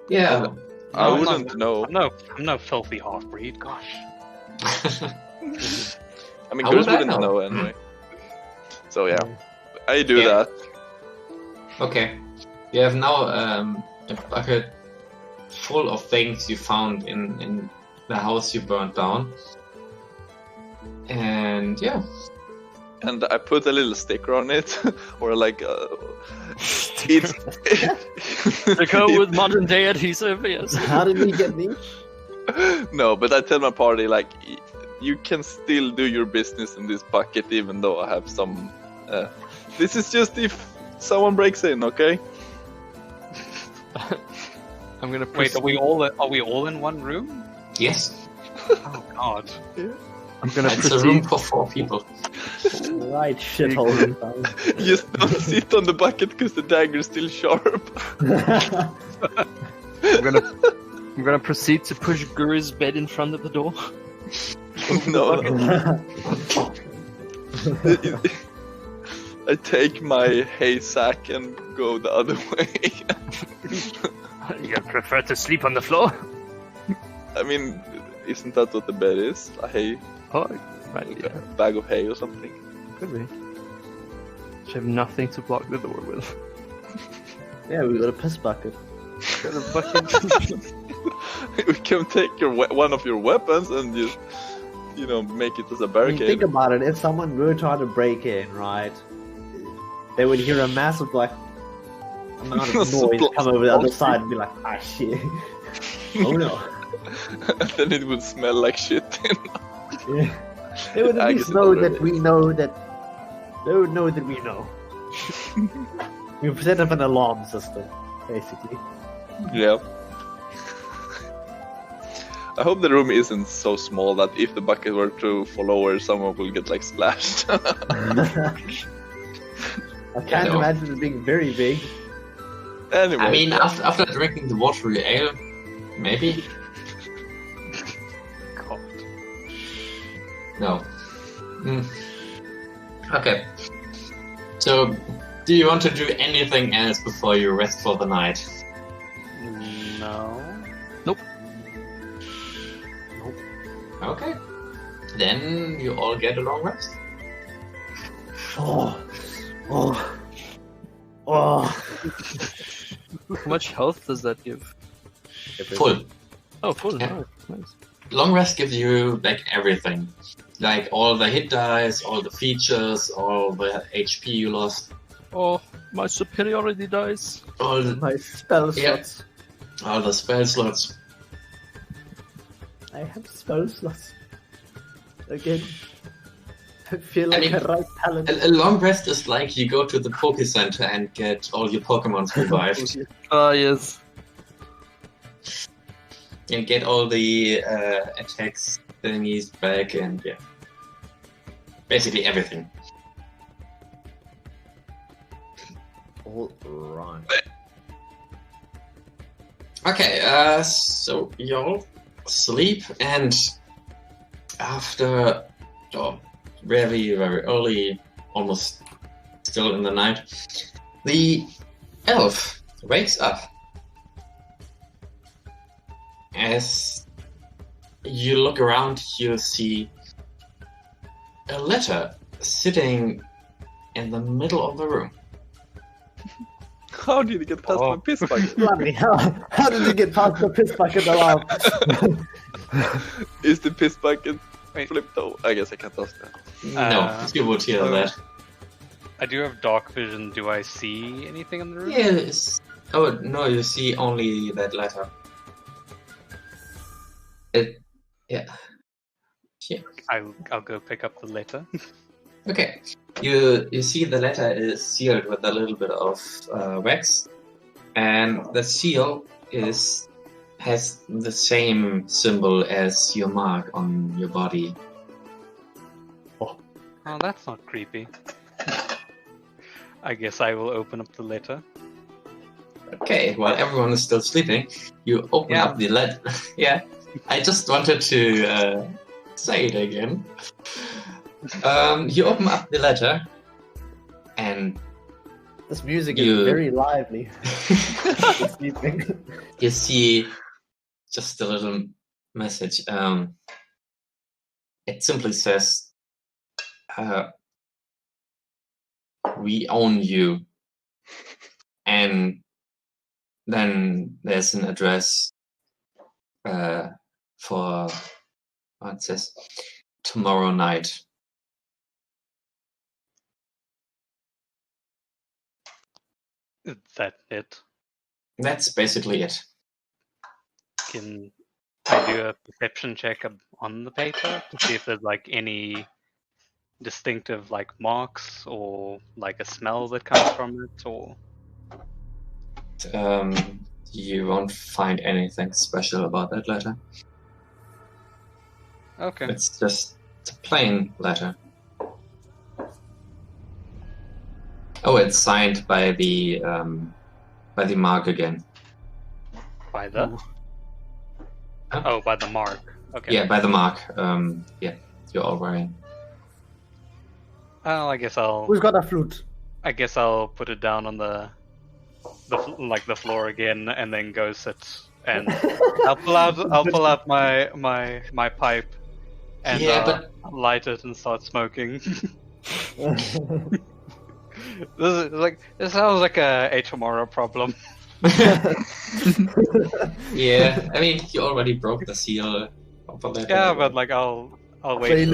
C: Yeah.
E: I
G: I'm
E: wouldn't know.
G: I'm no filthy half-breed, gosh.
E: I mean,
C: How
E: girls
C: would I
E: wouldn't
C: know?
E: know anyway. So yeah, I do that.
C: Okay. You have now a bucket full of things you found in the house you burned down. And yeah.
E: And I put a little sticker on it, or like it's
A: To go with modern day adhesive, yes.
F: How did we get these?
E: No, but I tell my party like you can still do your business in this bucket, even though I have some. This is just if someone breaks in, okay?
A: I'm gonna
G: Wait, are we all in one room?
C: Yes.
G: Oh God.
A: I'm gonna
C: It's a room for 4 people.
F: Right, shithole.
E: Just don't sit on the bucket because the dagger is still sharp.
A: I'm gonna proceed to push Guri's bed in front of the door.
E: No. I take my hay sack and go the other way.
A: You prefer to sleep on the floor?
E: I mean, isn't that what the bed is? A hay,
A: Oh, right,
E: like
A: yeah.
E: a bag of hay or something.
A: Could be. Should have nothing to block the door with.
F: Yeah, we got a piss bucket.
A: Got a bucket.
E: We can take one of your weapons and just, make it as a
F: I mean,
E: barricade.
F: think about it. If someone were trying to break in, right, they would hear a massive amount of noise come over the other side and be like, "Ah, shit! Oh no!"
E: And then it would smell like shit.
F: Yeah. They would at least know that we know that. They would know that we know. We set up an alarm system, basically.
E: Yeah. I hope the room isn't so small that if the bucket were to fall over, someone will get like splashed.
F: I can't imagine it being very big.
E: Anyway,
C: I mean, after drinking the watery ale, maybe.
G: God.
C: No. Okay. So, do you want to do anything else before you rest for the night?
G: No.
C: Okay. Then you all get a long rest.
F: Oh.
A: How much health does that give?
C: Full.
A: Oh, full.
C: Yeah.
A: Oh, nice.
C: Long rest gives you like everything. Like all the hit dice, all the features, all the HP you lost.
A: Oh, my superiority dice.
C: All the,
F: My spell slots.
C: all the spell slots.
F: I have spell slots. Again. I feel like a right talent.
C: A long rest is like you go to the Poke Center and get all your Pokemons revived.
A: Yes.
C: And get all the attacks thingies back and yeah. Basically everything.
F: Alright.
C: Okay, so y'all sleep and after very, very early, almost still in the night, the elf wakes up. As you look around, you see a letter sitting in the middle of the room.
E: how did it get past my piss bucket?
F: Bloody hell. How did you get past the piss bucket alarm?
E: Is the piss bucket flipped over? I guess I can't ask that.
C: No, you would hear that.
G: I do have dark vision. Do I see anything in the room?
C: Yes. Oh, no, you see only that letter. Yeah.
G: I'll go pick up the letter.
C: Okay. You see the letter is sealed with a little bit of wax, and the seal has the same symbol as your mark on your body.
G: Oh, that's not creepy. I guess I will open up the letter.
C: Okay, while everyone is still sleeping, you open up the letter. Yeah, I just wanted to say it again. You open up the letter, and
F: this music is very lively.
C: You see just a little message. It simply says, "We own you," and then there's an address for what it says tomorrow night.
G: Is that it?
C: That's basically it.
G: Can I do a perception check on the paper to see if there's like any distinctive like marks or like a smell that comes from it, or?
C: You won't find anything special about that letter.
G: Okay.
C: It's just a plain letter. Oh, it's signed by the mark again.
G: By the?
C: Huh?
G: Oh, by the mark. Okay.
C: Yeah, by the mark. Yeah, you're all wearing.
G: Well, I guess I'll.
F: Who's got a flute?
G: I guess I'll put it down on the floor again, and then go sit. And I'll pull out my pipe, and light it and start smoking. This sounds like a tomorrow problem.
C: Yeah, I mean, you already broke the seal of the letter.
G: Yeah, but like I'll wait for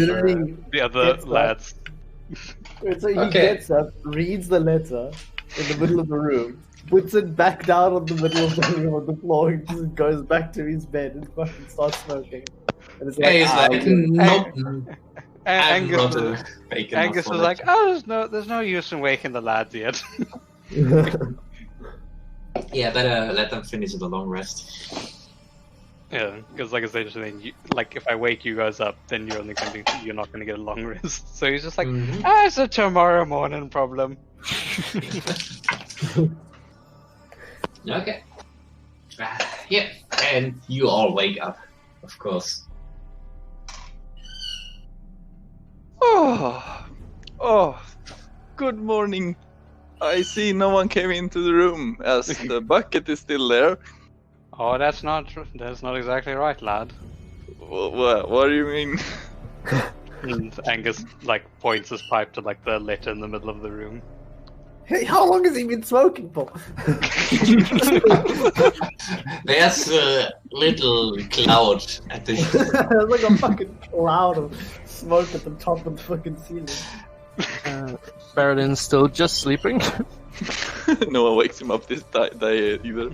G: the other lads.
F: So he gets up, reads the letter in the middle of the room, puts it back down on the middle of the room on the floor, and just goes back to his bed and fucking starts smoking. And it's like,
C: he's like, nope.
G: Angus was like, "Oh, there's no use in waking the lads yet."
C: Yeah, better let them finish the long rest.
G: Yeah, because like essentially, like if I wake you guys up, then you're not gonna get a long rest. So he's just like, it's a tomorrow morning problem.
C: Okay. Yeah, and you all wake up, of course.
E: Oh, good morning. I see no one came into the room as the bucket is still there.
G: Oh, that's not exactly right, lad.
E: What do you mean?
G: And Angus like points his pipe to like the letter in the middle of the room.
F: Hey, how long has he been smoking for?
C: There's a little cloud at the.
F: There's like a fucking cloud of smoke at the top of the fucking ceiling.
A: Baradin's still just sleeping.
E: No one wakes him up this day either.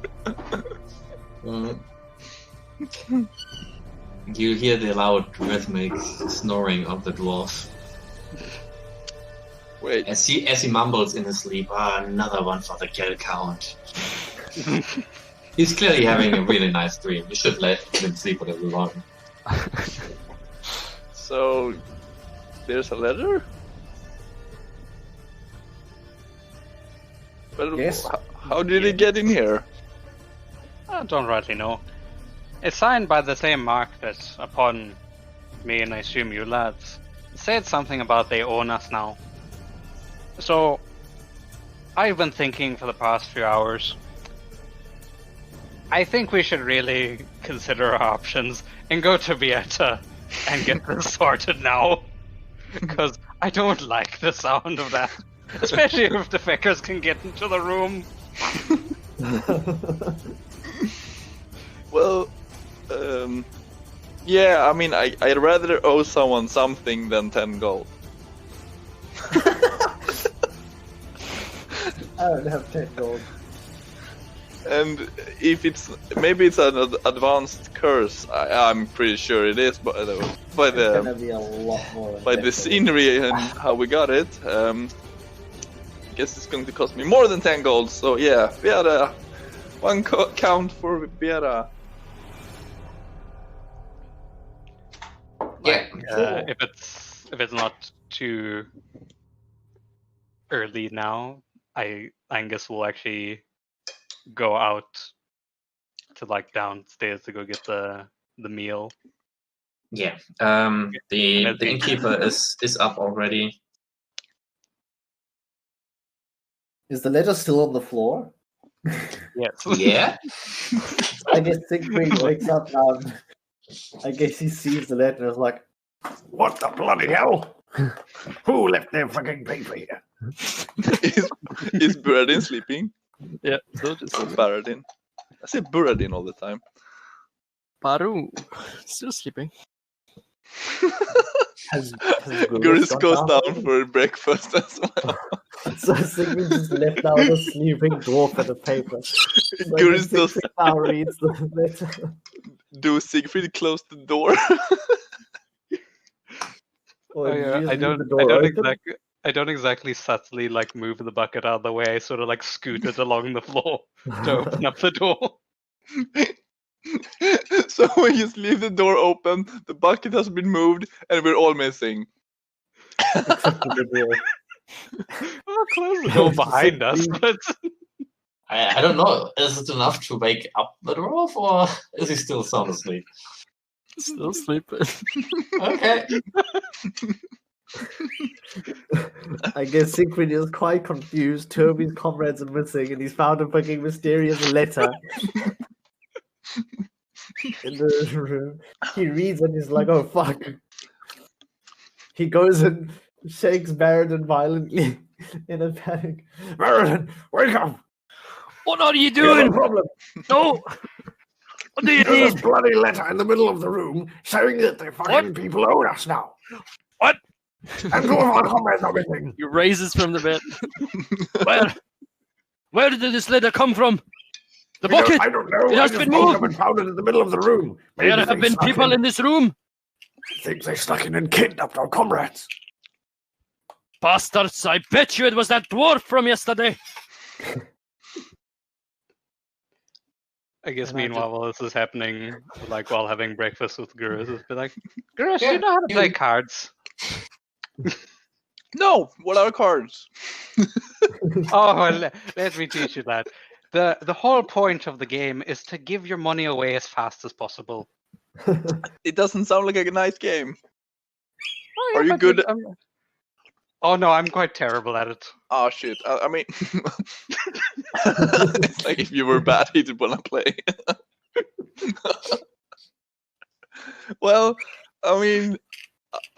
C: You hear the loud rhythmic snoring of the dwarf.
E: Wait.
C: As he mumbles in his sleep, another one for the kill count. He's clearly having a really nice dream. You should let him sleep whatever you want.
E: So, there's a letter? Well,
F: Yes.
E: how did it get in here?
G: I don't rightly know. It's signed by the same mark that upon me and I assume you lads. It said something about they own us now. So, I've been thinking for the past few hours. I think we should really consider our options and go to Vieta and get this sorted now. Because I don't like the sound of that. Especially if the Feckers can get into the room.
E: Well, yeah, I mean, I'd rather owe someone something than 10 gold.
F: I don't have 10 gold.
E: And if maybe it's an advanced curse, I'm pretty sure it is, but by
F: It's gonna be a lot more than
E: by
F: 10
E: the
F: gold.
E: scenery and how we got it, I guess it's going to cost me more than 10 gold. So yeah, Viera, one count for Viera.
C: Yeah.
G: If it's not too early now, Angus will actually go out to like downstairs to go get the meal.
C: Yeah. The innkeeper is up already.
F: Is the letter still on the floor?
G: Yes.
C: Yeah.
F: I guess Siegfried wakes up now. And I guess he sees the letter and is like,
D: What the bloody hell? Who left their fucking paper here?
E: Is Buradin sleeping?
A: Yeah, so just
E: Baradin. I say Buradin all the time.
A: Baru still sleeping.
F: has
E: Gurus goes
F: gone
E: down for breakfast as well.
F: So Siegfried just left out a sleeping dwarf at the paper. So
E: Gurus does.
F: Siegfried now reads the letter.
E: Do Siegfried close the door?
F: Or do you just leave the door open?
G: I don't exactly subtly like move the bucket out of the way. I sort of like scoot it along the floor to open up the door.
E: So we just leave the door open, the bucket has been moved, and we're all missing.
F: Except for the dwarf.
G: I'll close the door behind us, but
C: I don't know. Is it enough to wake up the dwarf, or is he still sound asleep?
A: Still sleeping.
C: Okay.
F: I guess Siegfried is quite confused. Toby's comrades are missing, and he's found a fucking mysterious letter in the room. He reads and he's like, "Oh fuck!" He goes and shakes Baradin violently in a panic.
D: Baradin, wake up!
A: What are you
D: You have a
A: doing?
D: problem.
A: No! What do you
D: There's this
A: need?
D: bloody letter in the middle of the room saying that the fucking people own us now.
A: What?
D: And two of our comrades are missing.
A: He raises from the bed. Where did this letter come from? The bucket?
D: I don't know.
A: It has
D: I just
A: been
D: woke
A: moved.
D: up and found it in the middle of the room.
A: There have
D: they
A: been
D: snuck
A: people in this room.
D: I think they snuck in and kidnapped our comrades.
A: Bastards, I bet you it was that dwarf from yesterday.
G: I guess
A: And
G: meanwhile, while this is happening, like while having breakfast with Gurus, it's be like, Gurus, you know how to play cards?
E: No, what are cards?
G: Oh, well, let me teach you that. The whole point of the game is to give your money away as fast as possible.
E: It doesn't sound like a nice game.
G: Oh, yeah,
E: Are you
G: but
E: good?
G: Oh no, I'm quite terrible at it.
E: Oh shit! I mean, it's like if you were bad, you didn't want to play. Well, I mean,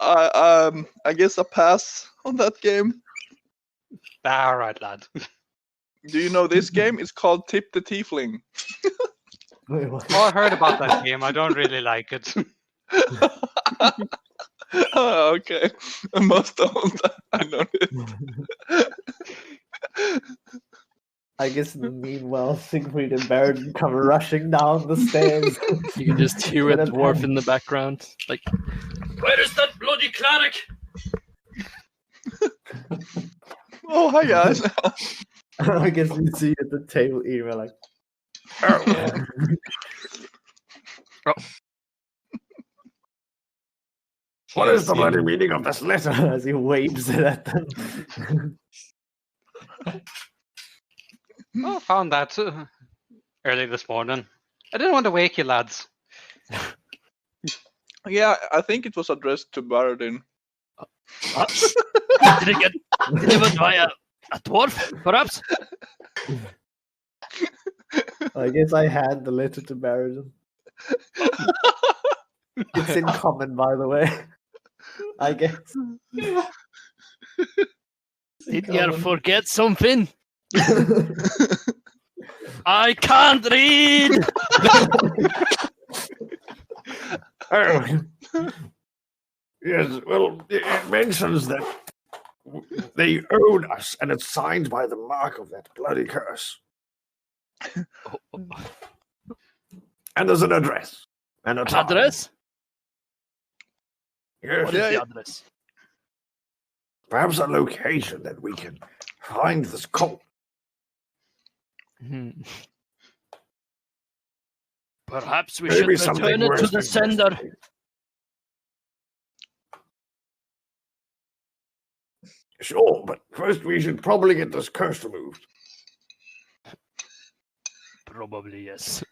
E: I guess a pass on that game.
G: All right, lad.
E: Do you know this game? It's called Tip the Tiefling.
F: Wait, what?
G: Oh, I heard about that game. I don't really like it.
E: Oh, okay. Most don't. I know it.
F: I guess in the meanwhile, Siegfried and Baron come rushing down the stairs.
A: You can just hear a dwarf in the background, like,
H: Where is that bloody cleric?
E: Oh, hi guys.
F: I guess you see at the table email like, oh.
D: What is the bloody meaning of this letter?
F: As he waves it at them.
G: Oh, found that early this morning. I didn't want to wake you, lads.
E: Yeah, I think it was addressed to Baradin.
H: Did it get delivered by a dwarf, perhaps?
F: I guess I had the letter to Baron. It's in common, by the way. I guess.
H: Did you forget something? I can't read!
D: Oh. Yes, well, it mentions that they own us, and it's signed by the mark of that bloody curse. And there's an address. And a time.
H: Address?
D: Yes,
H: What is the address?
D: perhaps a location that we can find this cult.
H: Perhaps we
D: Maybe
H: should
D: something
H: return it to
D: worse
H: the
D: than
H: sender.
D: this. Sure, but first we should probably get this curse removed.
H: Probably yes.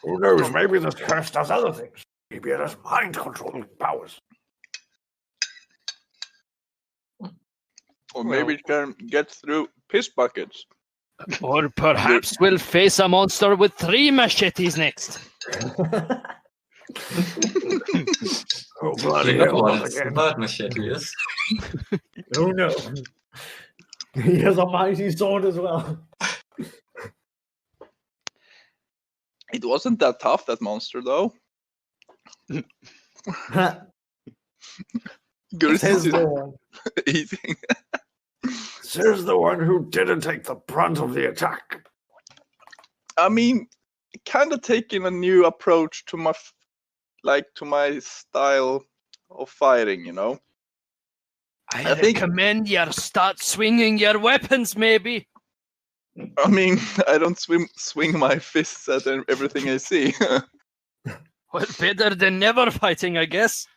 D: Who knows? Maybe this curse does other things. Maybe it has mind-controlling powers.
E: Or maybe it can get through piss buckets.
H: Or perhaps we'll face a monster with 3 machetes next.
D: Oh, bloody
C: You know
D: hell,
C: what
D: not
C: a
D: again.
C: sword machete is?
F: Oh no. He has a mighty sword as well.
E: It wasn't that tough, that monster, though. Good
F: Says the one.
E: eating.
D: Says the one who didn't take the brunt of the attack.
E: I mean, kind of taking a new approach to my, to my style of fighting, you know.
H: I
E: think-
H: recommend you start swinging your weapons, maybe.
E: I mean, I don't swing my fists at everything I see.
H: Well, better than never fighting, I guess.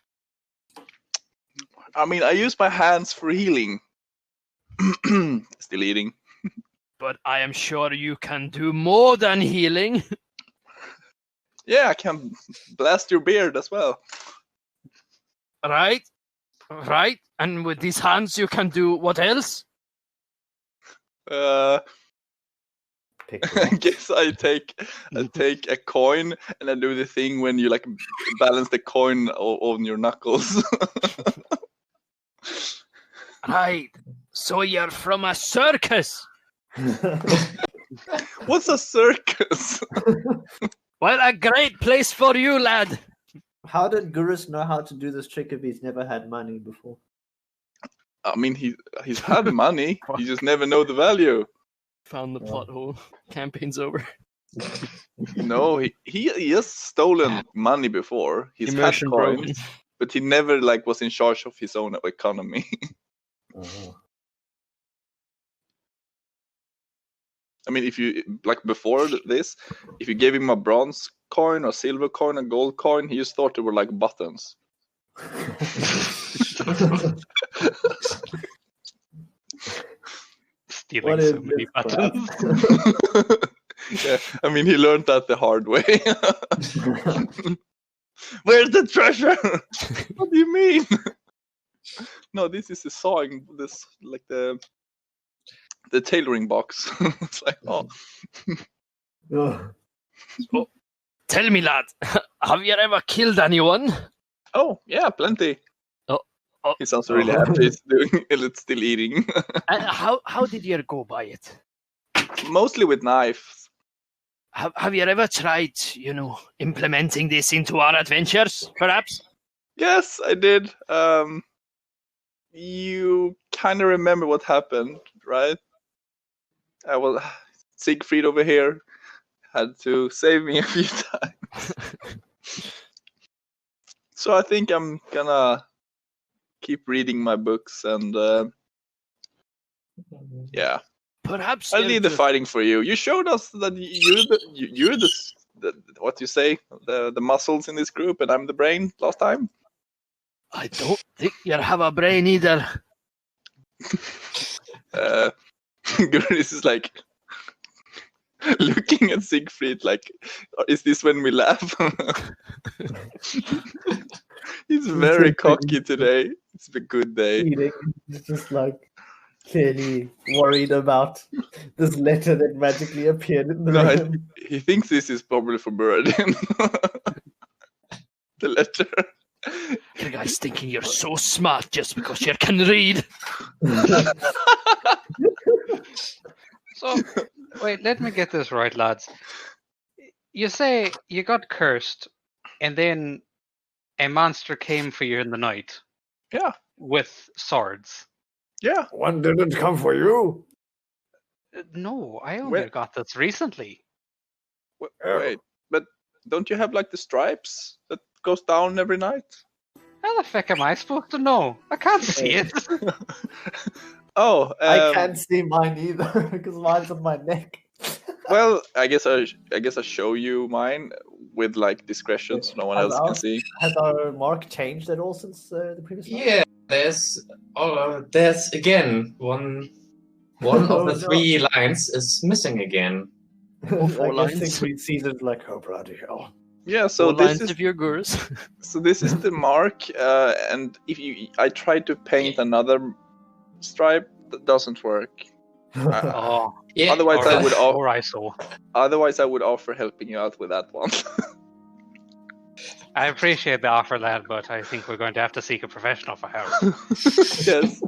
E: I mean, I use my hands for healing. Still eating.
H: But I am sure you can do more than healing.
E: Yeah, I can blast your beard as well.
H: Right? Right? And with these hands you can do what else?
E: I guess I take a coin and I do the thing when you like balance the coin on your knuckles.
H: Right. So you're from a circus.
E: What's a circus?
H: Well, a great place for you, lad.
F: How did Gurus know how to do this trick if he's never had money before?
E: I mean, he's had money. He just never know the value.
A: Found the plot hole. Campaign's over.
E: No, he has stolen money before. He's
A: Immersion
E: had coins,
A: broken.
E: but he never was in charge of his own economy. I mean, if you before this, if you gave him a bronze coin, a silver coin, a gold coin, he just thought they were like buttons.
G: Stealing so many buttons.
E: Yeah, I mean, he learned that the hard way. Where's the treasure? What do you mean? No, this is the sewing. This like the tailoring box. It's like, oh.
H: So, tell me, lad, have you ever killed anyone?
E: Oh yeah, plenty.
H: Oh.
E: He sounds really happy. He's doing it's still eating.
H: And how did you go by it?
E: Mostly with knives.
H: Have you ever tried, implementing this into our adventures, perhaps?
E: Yes, I did. You kind of remember what happened, right? Siegfried over here had to save me a few times. So I think I'm gonna keep reading my books and yeah.
H: Perhaps
E: I'll leave the fighting for you. You showed us that you're the what you say, the muscles in this group, and I'm the brain last time.
H: I don't think you have a brain either.
E: Gurnis is like looking at Siegfried like, is this when we laugh? He's very cocky today. It's a good day.
F: He's just like clearly worried about this letter that magically appeared in the room.
E: He thinks this is probably for Buradin. The letter.
H: You guys thinking you're so smart just because you can read.
G: So, wait, let me get this right, lads. You say you got cursed, and then a monster came for you in the night.
E: Yeah.
G: With swords.
E: Yeah.
D: One didn't come for you.
G: No, I only got this recently.
E: Wait, but don't you have like the stripes that goes down every night?
G: How the fuck am I supposed to know? I can't see it.
E: Oh,
F: I can't see mine either because mine's on my neck.
E: Well, I guess I show you mine with like discretion, so no one else can see.
F: Has our mark changed at all since the previous one?
C: Yeah, there's again one of the three lines is missing again.
F: Four lines. We see it like, oh bloody hell.
E: Yeah, so
H: Four
E: this
H: lines
E: is
H: of your gurs.
E: So this is the mark, and if I try to paint another stripe, that doesn't work.
C: Yeah.
E: Otherwise, I would offer.
G: Or I saw.
E: Otherwise, I would offer helping you out with that one.
G: I appreciate the offer, lad, but I think we're going to have to seek a professional for help.
E: Yes.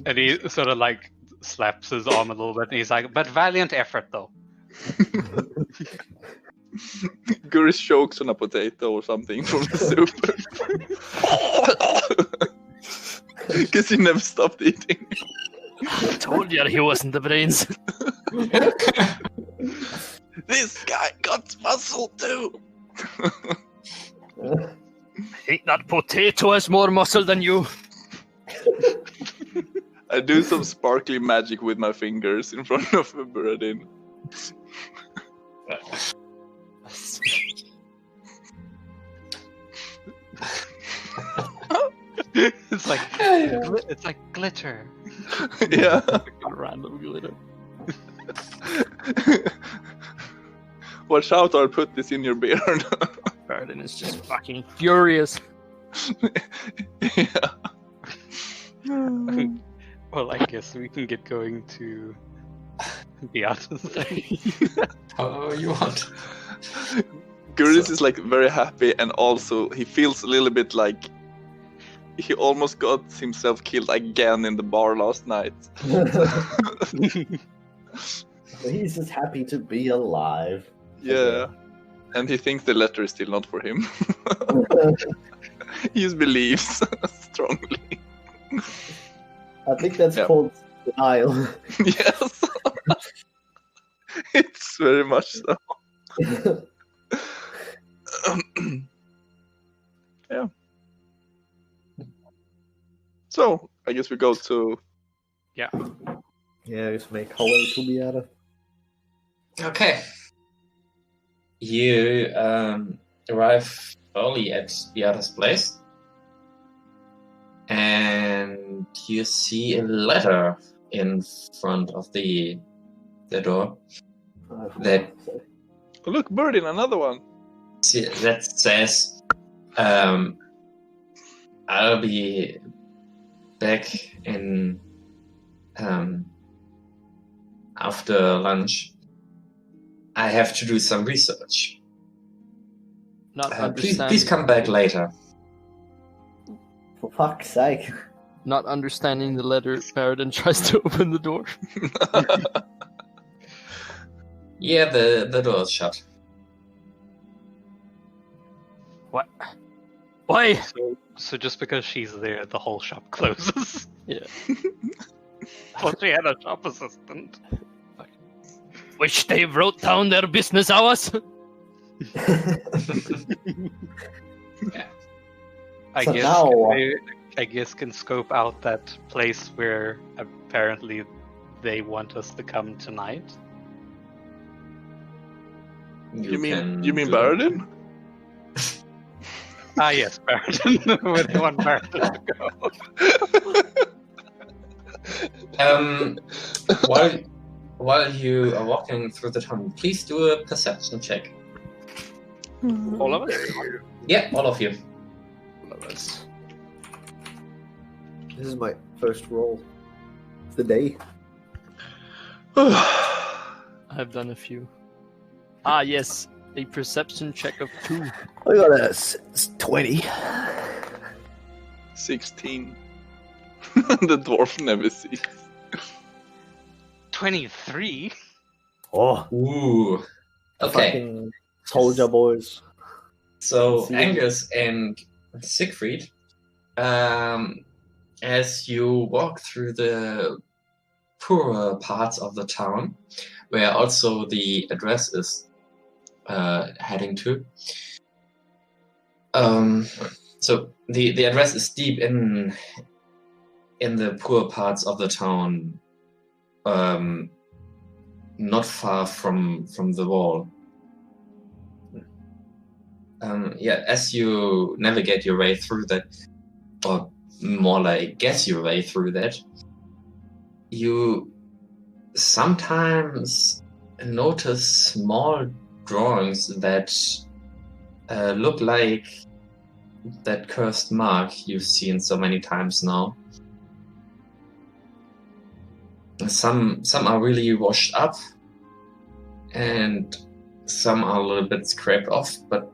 G: And he sort of like slaps his arm a little bit, and he's like, "But valiant effort, though."
E: Guris chokes on a potato or something from the soup. Because he never stopped eating.
H: I told you he wasn't the brains.
E: This guy got muscle too.
H: I think that potato has more muscle than you.
E: I do some sparkly magic with my fingers in front of Buradin.
G: It's like glitter.
E: Yeah.
H: Random glitter.
E: Watch out, I'll put this in your beard.
H: Buradin is just fucking furious.
E: Yeah.
G: Well, I guess we can get going to the other thing.
C: However you want.
E: Guris is like very happy, and also he feels a little bit like he almost got himself killed again in the bar last night.
F: He's just happy to be alive.
E: Yeah. And he thinks the letter is still not for him. He just believes strongly.
F: I think that's called denial.
E: Yes. It's very much so. Yeah. So, I guess we go to...
G: Yeah.
F: Yeah, just make our way to the other.
C: Okay. You arrive early at the other's place, and you see a letter in front of the door that
E: Look, Birdie, another one.
C: that says, "I'll be back in after lunch. I have to do some research. Please come back later."
F: For fuck's sake.
A: Not understanding the letter, Paradin tries to open the door.
C: Yeah, the door is shut.
H: What? Why?
G: So just because she's there, the whole shop closes.
A: Yeah.
G: Well, she had a shop assistant.
H: Which they wrote down their business hours?
G: I
F: So
G: guess
F: now-
G: I guess can scope out that place where apparently they want us to come tonight.
E: You mean
C: do
E: Baradin?
G: Ah, yes, Baradin. Where they want Baradin to
C: go. While you are walking through the town, please do a perception check.
H: All of us?
C: Yeah, all of you.
A: All of us.
F: This is my first roll of the day.
A: I've done a few. Ah, yes. A perception check of 2.
F: I got a 20.
E: 16. The dwarf never sees.
G: 23?
F: Oh,
C: Ooh. Okay.
F: fucking soldier boys.
C: So
F: See.
C: Angus and Siegfried, as you walk through the poorer parts of the town, where also the address is heading to. So the address is deep in the poor parts of the town, not far from the wall. As you navigate your way through that, or more like guess your way through that, you sometimes notice small drawings that look like that cursed mark you've seen so many times now. Some are really washed up, and some are a little bit scraped off, but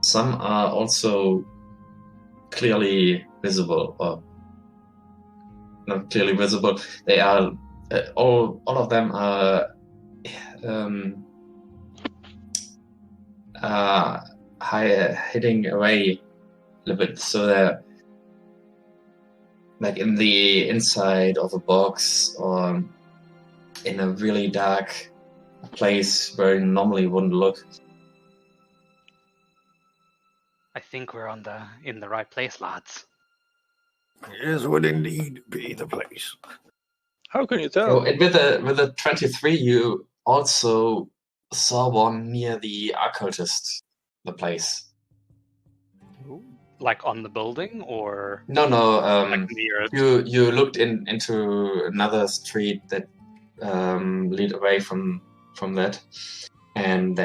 C: some are also clearly visible, or not clearly visible. They are all of them are hiding away a little bit, so they're like in the inside of a box or in a really dark place where you normally wouldn't look.
G: I think we're in the right place, lads.
D: This would indeed be the place.
E: How can you tell?
C: So with the 23, you also saw one near the occultist, the place.
G: Like on the building, or
C: No.
G: like near it?
C: You looked into another street that lead away from that, and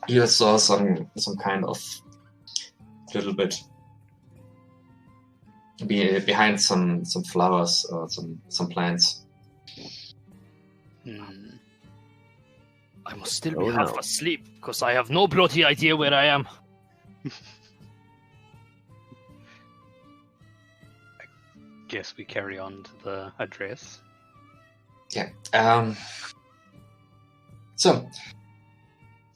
C: you saw some kind of little bit behind some flowers or some plants.
H: I must still be half asleep, because I have no bloody idea where I am.
G: Guess we carry on to the address.
C: Yeah. So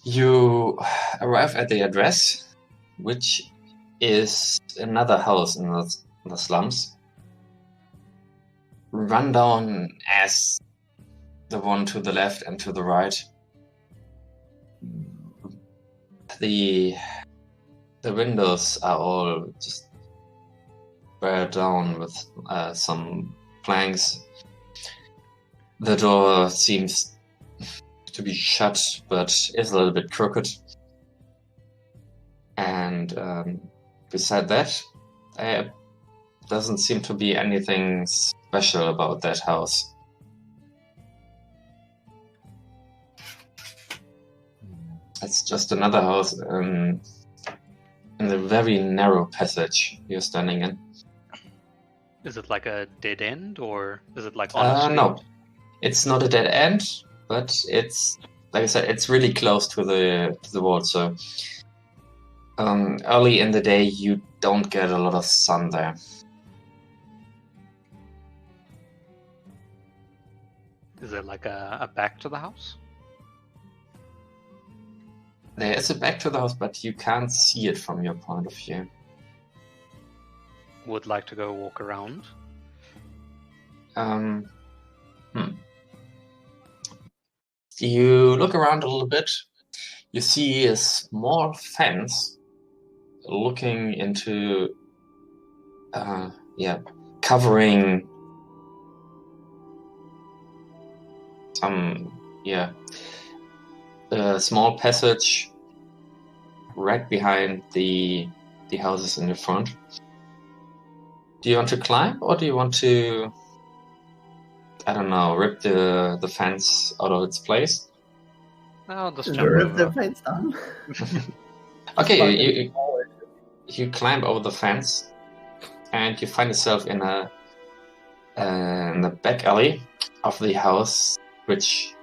C: you arrive at the address, which is another house in the slums, run down as the one to the left and to the right. The windows are all just buried down with some planks. The door seems to be shut, but is a little bit crooked. And beside that, there doesn't seem to be anything special about that house. It's just another house in the very narrow passage you're standing in.
G: Is it like a dead end, or is it like on a street?
C: No, it's not a dead end, but it's, like I said, it's really close to the wall. So early in the day, you don't get a lot of sun there.
G: Is there like a back to the house?
C: There is a back to the house, but you can't see it from your point of view.
G: Would like to go walk around.
C: You look around a little bit. You see a small fence looking into, covering some, a small passage right behind the houses in the front. Do you want to climb, or do you want to, I don't know, rip the fence out of its place?
G: No, just
F: Just
G: jump
F: rip
G: over.
F: the fence down.
C: Okay, you climb over the fence, and you find yourself in the back alley of the house, which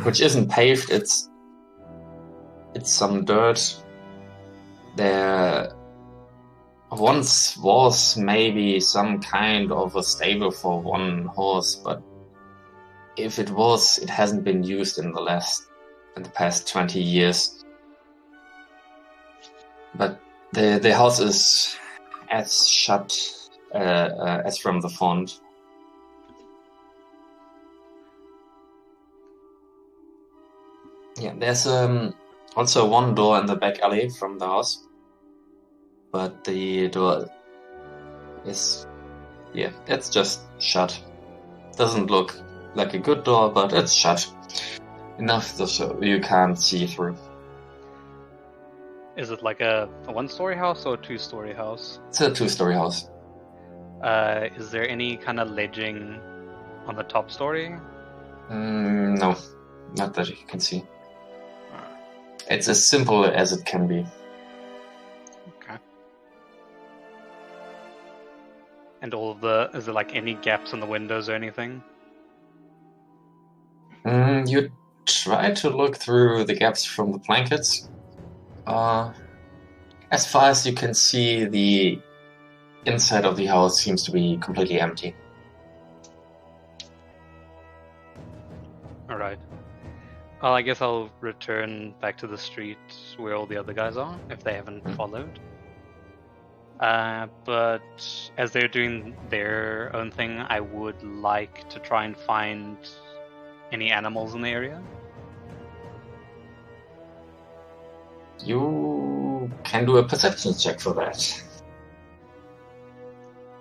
C: which isn't paved. It's some dirt. There once was maybe some kind of a stable for one horse, but if it was, it hasn't been used in the past 20 years. But the house is as shut as from the front. Yeah, there's also one door in the back alley from the house, but the door is, it's just shut. Doesn't look like a good door, but it's shut enough so you can't see through.
G: Is it like a one-story house or a two-story house?
C: It's a two-story house.
G: Is there any kind of ledging on the top story?
C: No, not that you can see. It's as simple as it can be.
G: Okay. And is there like any gaps in the windows or anything?
C: You try to look through the gaps from the blankets. As far as you can see, the inside of the house seems to be completely empty.
G: Alright. Well, I guess I'll return back to the street where all the other guys are, if they haven't followed. But as they're doing their own thing, I would like to try and find any animals in the area.
C: You can do a perception check for that.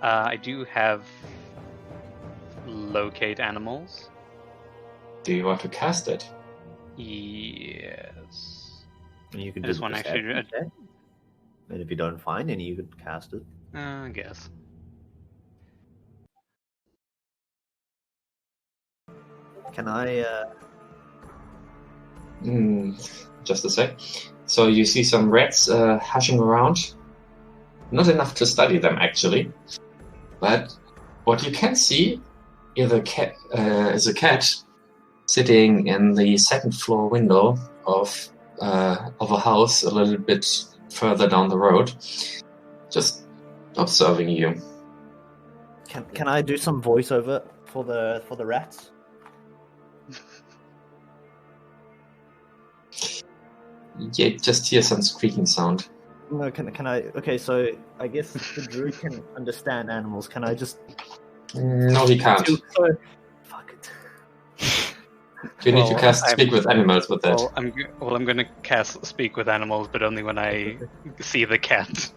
G: I do have locate animals.
C: Do you want to cast it?
G: Yes.
F: You can
G: This
F: do
G: one
F: the
G: actually-
F: perception check. And if you don't find any, you could cast it.
G: I guess.
F: Can I?
C: Just a sec. So you see some rats hashing around. Not enough to study them, actually. But what you can see is a cat sitting in the second floor window of a house a little bit further down the road, just observing you.
F: Can I do some voiceover for the rats?
C: You just hear some squeaking sound.
F: No, can I? Okay, so I guess the druid can understand animals. Can I just?
C: No, he can't.
F: Fuck it.
C: You need to cast Speak with Animals with that.
G: Well, I'm going to cast Speak with Animals, but only when I see the cat.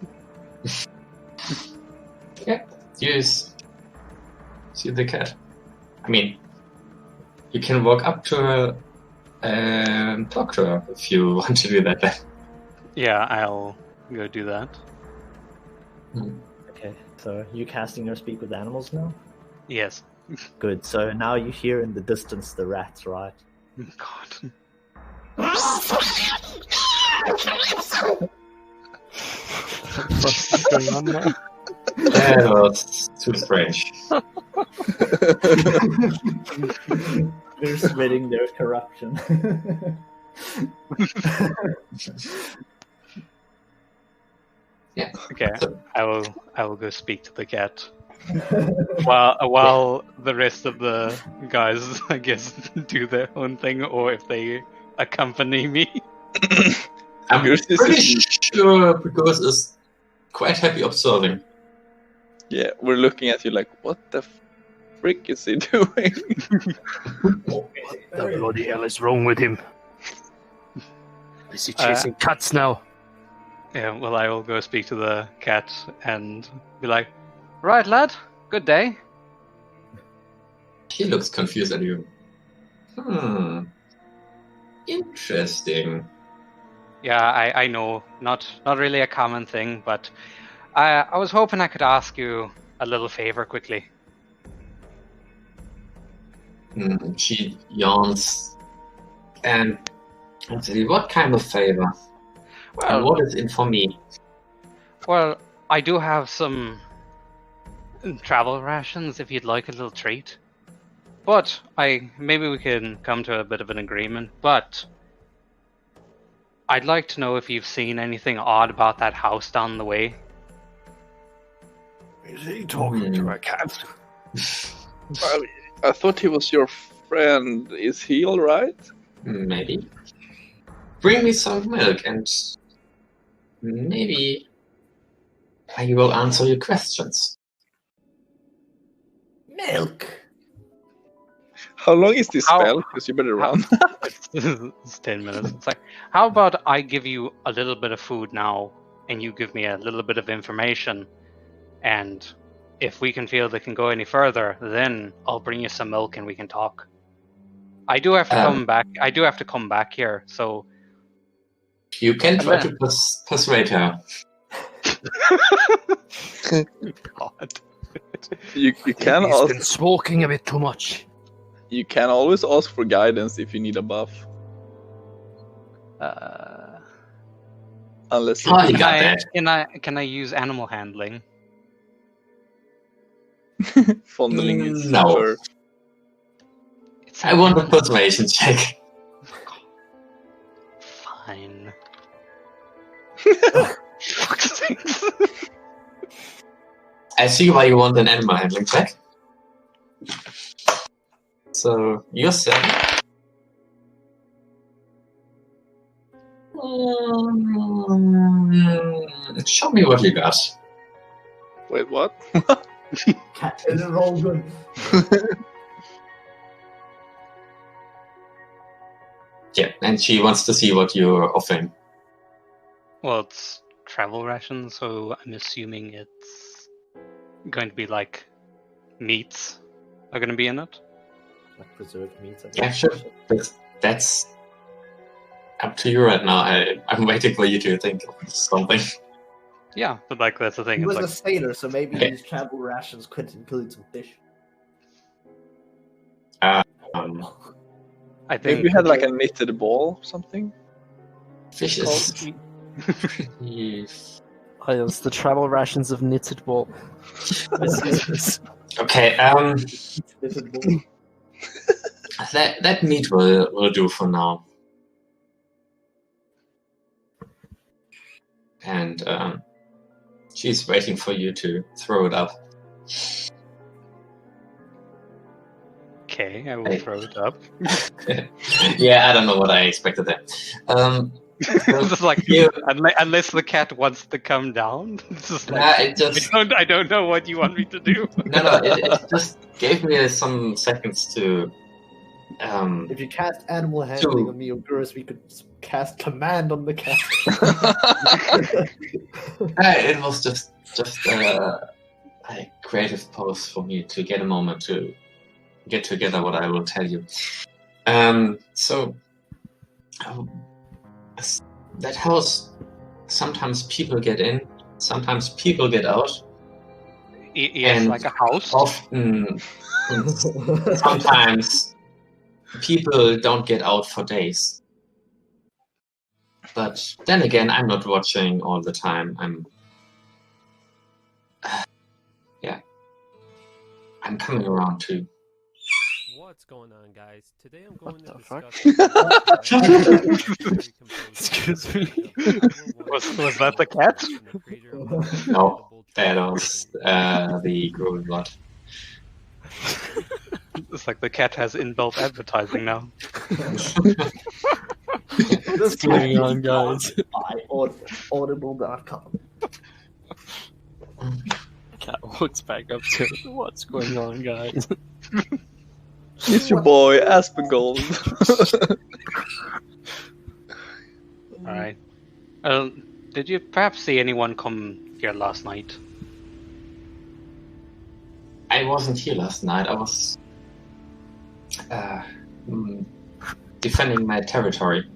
C: Yeah, use. see the cat. I mean, you can walk up to her and talk to her if you want to do that then.
G: Yeah, I'll go do that.
F: Okay, so you casting your speak with animals now?
G: Yes.
F: Good, so now you hear in the distance the rats, right?
G: God.
H: What's going on now?
C: Yeah, well, it's too strange.
F: They're spreading their corruption.
C: Yeah.
G: Okay, I will go speak to the cat. While the rest of the guys, I guess, do their own thing, or if they accompany me.
C: I'm pretty sure because is quite happy observing.
E: Yeah, we're looking at you like, what the frick is he doing?
H: What the bloody hell is wrong with him? Is he chasing cats now?
G: Yeah, well, I will go speak to the cat and be like, right, lad, good day.
C: He looks confused at you. Interesting.
G: Yeah, I know, not really a common thing, but I was hoping I could ask you a little favor quickly.
C: She yawns. And what kind of favor?
G: Well,
C: And what is in for me?
G: Well, I do have some travel rations if you'd like a little treat. But maybe we can come to a bit of an agreement, but I'd like to know if you've seen anything odd about that house down the way.
D: Is he talking to a cat?
E: Well, I thought he was your friend. Is he alright?
C: Maybe. Bring me some milk and maybe I will answer your questions.
F: Milk?
E: How long is this spell? Because you better run.
G: It's 10 minutes. It's like, how about I give you a little bit of food now, and you give me a little bit of information, and if we can feel they can go any further, then I'll bring you some milk and we can talk. I do have to come back. I do have to come back here, so
C: you can try to persuade her.
G: God.
E: You can
H: He's
E: ask.
H: been smoking a bit too much.
E: You can always ask for guidance if you need a buff. Unless
C: Oh, you got that.
G: Can I use animal handling?
E: fondling his
C: No.
E: fur.
C: I want a persuasion check.
G: Fine. Fuck's sakes.
C: I see why you want an animal handling check. So, you're 7. Show me what you got.
E: Wait, what?
F: Cat is all good.
C: Yeah, and she wants to see what you're offering.
G: Well, it's travel rations, so I'm assuming it's going to be like meats are going to be in it.
F: Like preserved meats.
C: Yeah, sure. That's up to you right now. I'm waiting for you to think of something.
G: Yeah, but like that's the thing.
F: He
G: It's
F: was
G: like,
F: a sailor, so maybe his travel rations could include some fish.
G: I think
E: Maybe we had like a knitted ball or something.
C: Fishes.
A: Yes, the travel rations of knitted ball.
C: Okay, that meat will do for now. And she's waiting for you to throw it up.
G: Okay, I will throw it up.
C: Yeah, I don't know what I expected there.
G: It's just like unless the cat wants to come down. It's just like I don't know what you want me to do.
C: No, it just gave me some seconds to.
F: If you cast animal handling on me, Ogurus, we could cast command on the cat.
C: It was just a creative pause for me to get a moment to get together what I will tell you. So that house, sometimes people get in, sometimes people get out.
G: Yes,
C: and
G: like a house.
C: Often, sometimes people don't get out for days. But then again, I'm not watching all the time. I'm coming around too.
I: What's going on, guys? Today I'm going to
A: fuck?
I: discuss.
A: Excuse me.
G: Was that the cat?
C: No, that was the Gruel Blood.
G: It's like the cat has inbuilt advertising now.
A: What's going on, guys?
F: Audible.com.
A: Cat walks back up to it. What's going on, guys?
E: It's your boy, Aspengold.
G: Alright. Did you perhaps see anyone come here last night?
C: I wasn't here last night. I was defending my territory.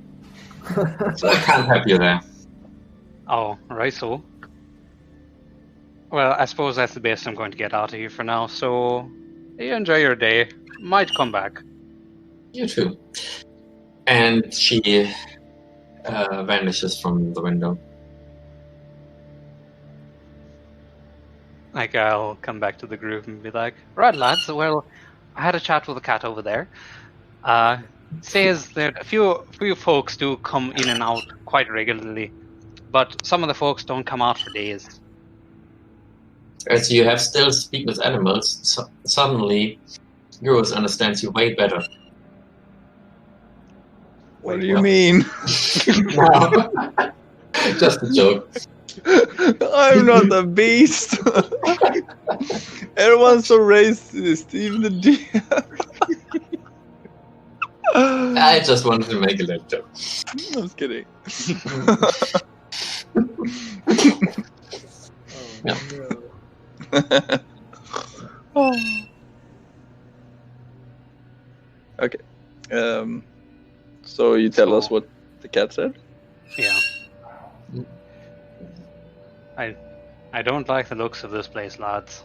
C: So I can't help you there.
G: Oh, right so. Well, I suppose that's the best I'm going to get out of you for now, so you enjoy your day. Might come back.
C: You too. And she vanishes from the window.
G: Like, I'll come back to the group and be like, right lads, well, I had a chat with the cat over there. Says that a few folks do come in and out quite regularly, but some of the folks don't come out for days.
C: As you have still speak with animals, suddenly Euros understands you way better.
E: What do you mean?
C: No. Just a joke.
E: I'm not a beast. Everyone's so racist, even the DM.
C: I just wanted to make a little joke.
E: I was kidding. Okay. So you tell us what the cat said?
G: Yeah. I don't like the looks of this place, lads.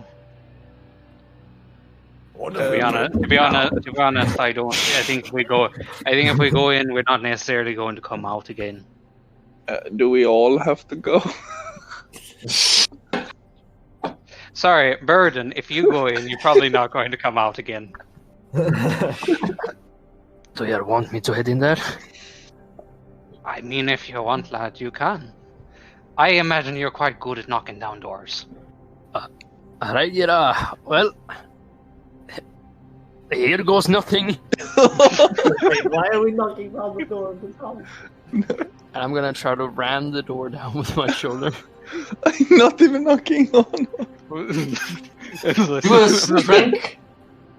G: To be honest, I don't. I think if we go in, we're not necessarily going to come out again.
E: Do we all have to go?
G: Sorry, Burden. If you go in, you're probably not going to come out again.
H: So you want me to head in there?
G: I mean, if you want, lad, you can. I imagine you're quite good at knocking down doors.
H: Alright, yeah. Well, here goes nothing.
F: Wait, why are we knocking down the door of this house?
A: And I'm gonna try to ram the door down with my shoulder.
E: I'm not even knocking on.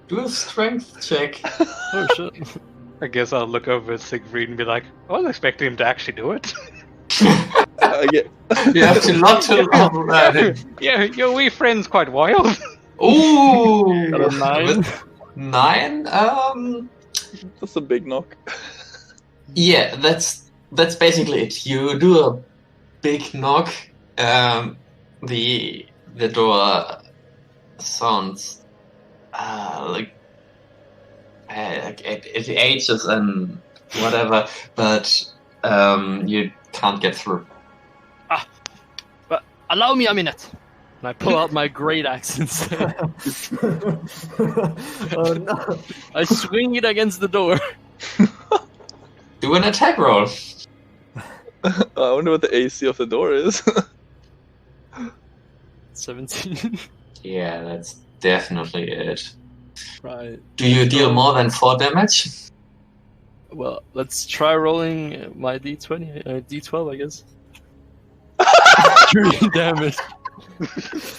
C: Do a strength check.
A: Oh shit.
G: I guess I'll look over at Siegfried and be like, I wasn't expecting him to actually do it.
C: You have to not to
G: Yeah, your wee friend's quite wild.
C: Ooh!
A: Got a 9?
C: 9?
E: That's a big knock.
C: Yeah, that's basically it. You do a big knock. The door sounds like it ages and whatever, but you can't get through.
A: But allow me a minute. And I pull out my great axe instead.
F: Oh no!
A: I swing it against the door.
C: Do an attack roll.
E: I wonder what the AC of the door is.
A: 17.
C: Yeah, that's definitely it.
A: Right.
C: Do you deal more than 4 damage?
A: Well, let's try rolling my d20, d12, I guess. 3 damage.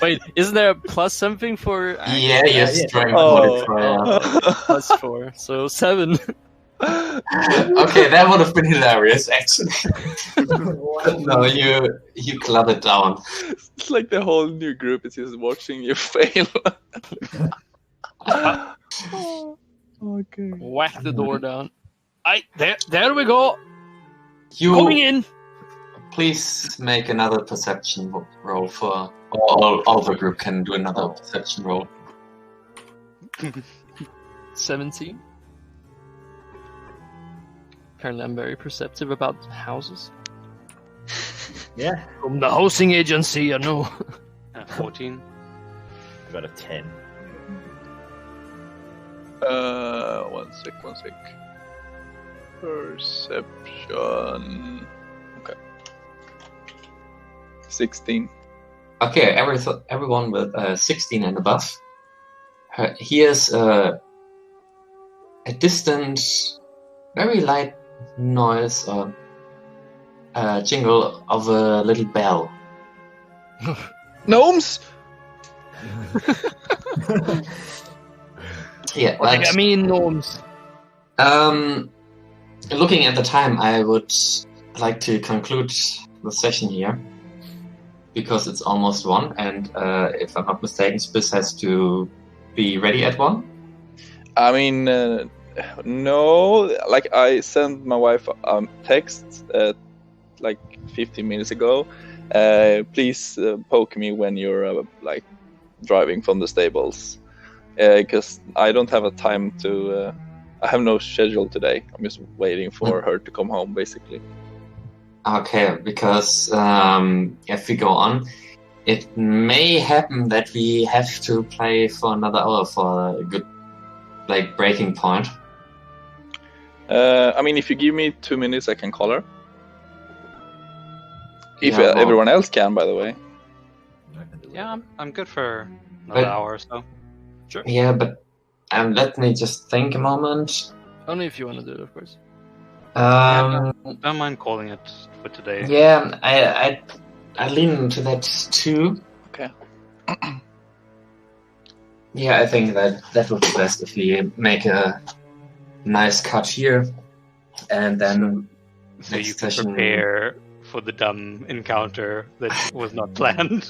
A: Wait, isn't there a plus something for?
C: Yeah, your strength
E: Oh.
C: modifier.
A: Plus 4, so 7.
C: Okay, that would have been hilarious, actually. No, you club it down.
E: It's like the whole new group is just watching you fail. Okay.
A: Whack the door down. There we go.
C: Coming
A: in.
C: Please make another perception roll for all the group can do another perception roll.
A: 17. Apparently, I'm very perceptive about houses.
F: Yeah.
A: From the housing agency, I know.
G: 14.
F: I got a 10.
E: One sec. Perception. Okay. 16.
C: Okay, everyone with 16 and above hears a distant, very light noise or jingle of a little bell.
E: Gnomes!
C: Yeah,
A: I mean gnomes.
C: Looking at the time, I would like to conclude the session here because it's almost 1, and if I'm not mistaken, Spiss has to be ready at 1.
E: I mean, no. Like, I sent my wife a text like 15 minutes ago. Please poke me when you're like driving from the stables, because I don't have a time to. I have no schedule today. I'm just waiting for her to come home, basically.
C: Okay, because if we go on, it may happen that we have to play for another hour for a good, like, breaking point.
E: I mean, if you give me 2 minutes, I can call her. If
C: Yeah, well-
E: everyone else can, by the way.
G: Yeah, I'm good for another hour or so.
A: Sure.
C: Yeah, but let me just think a moment.
A: Only if you want to do it, of course.
G: Don't mind calling it for today.
C: Yeah, I lean into that too.
E: Okay.
C: Yeah, I think that would be best if we make a nice cut here, and then
G: So
C: next
G: you can
C: session-
G: prepare for the dumb encounter that was not planned.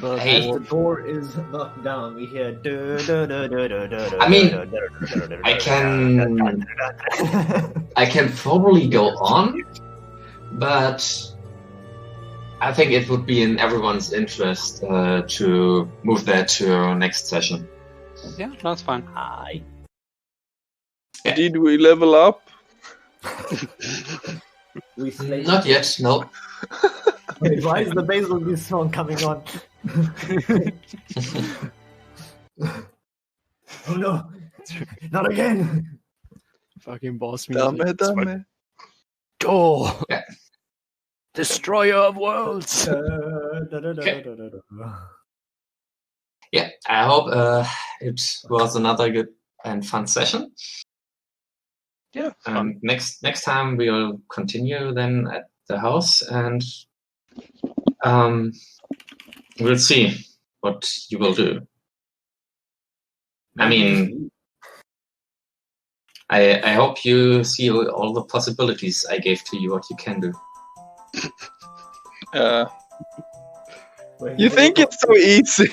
C: Hey.
F: As the door is knocked down, we hear.
C: I mean, I can probably go on, but I think it would be in everyone's interest to move that to next session.
G: Yeah, that's fine.
F: Hi.
C: Yeah.
E: Did we level up?
F: We slay.
C: Not yet, no.
F: Wait, why is the basil beast song coming on? Oh no! Not again!
A: Fucking boss music.
E: Dame.
A: Go!
C: Yeah.
A: Destroyer of worlds!
C: Yeah, I hope it was another good and fun session.
G: Yeah,
C: Next time we'll continue then at the house, and we'll see what you will do. I mean, I hope you see all the possibilities I gave to you, what you can do.
E: You think it's so easy?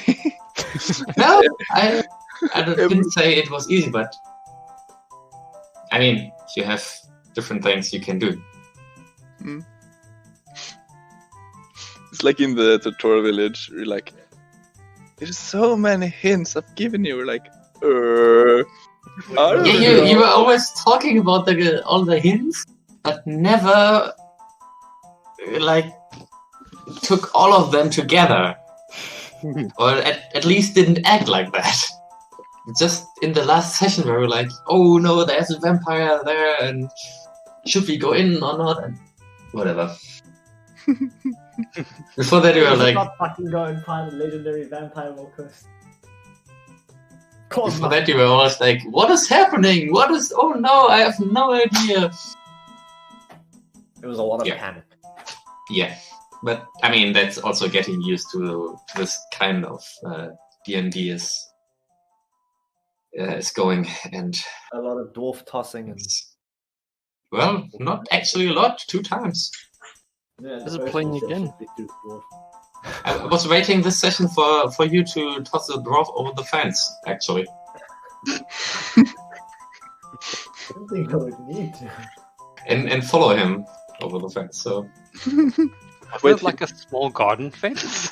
C: No, I didn't say it was easy, but I mean, you have different things you can do.
E: It's like in the tutorial village, you're like, there's so many hints I've given you. We're like, I don't know.
C: You were always talking about all the hints, but never like took all of them together, or at least didn't act like that. Just in the last session where we're like, oh no, there's a vampire there, and should we go in or not? And whatever. Before that, we were like,
F: not fucking go and find a legendary vampire walkers.
C: before that, you were always like, what is happening? What is? Oh no, I have no idea.
F: It was a lot of
C: Yeah.
F: panic.
C: Yeah, but I mean, that's also getting used to this kind of D&D is going, and
F: a lot of dwarf tossing and.
C: Well, not actually a lot. 2 times.
F: Yeah,
A: Is it playing again?
C: I was waiting this session for you to toss the dwarf over the fence. Actually.
F: I don't think I would need to.
C: And follow him over the fence. So.
G: With like a small garden fence.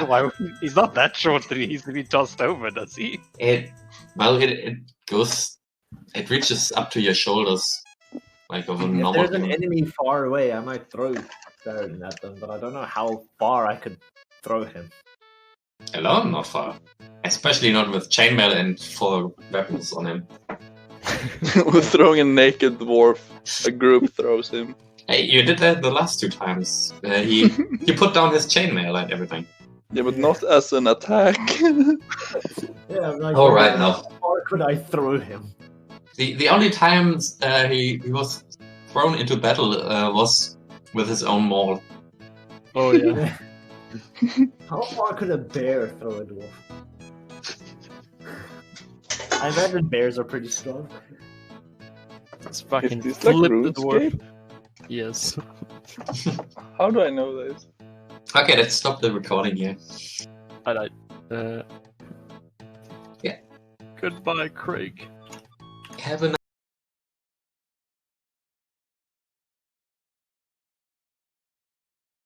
G: Why? He's not that short that he needs to be tossed over, does he?
C: It goes. It reaches up to your shoulders, like of a normal.
F: If there's an enemy far away, I might throw Baron at them, but I don't know how far I could throw him.
C: Alone, not far. Especially not with chainmail and 4 weapons on him.
E: We're throwing a naked dwarf. A group throws him.
C: Hey, you did that the last 2 times. He put down his chainmail and everything.
E: Yeah, but not as an attack.
F: Yeah, I'm like,
C: all right, now.
F: How far could I throw him?
C: The only times he was thrown into battle was with his own maul.
A: Oh yeah.
F: How far could a bear throw a dwarf? I imagine bears are pretty strong.
A: It's fucking
E: Is this like
A: flip the dwarf.
E: RuneScape?
A: Yes.
E: How do I know this?
C: Okay, let's stop the recording here.
A: I died.
C: Yeah.
A: Goodbye, Craig.
C: Have a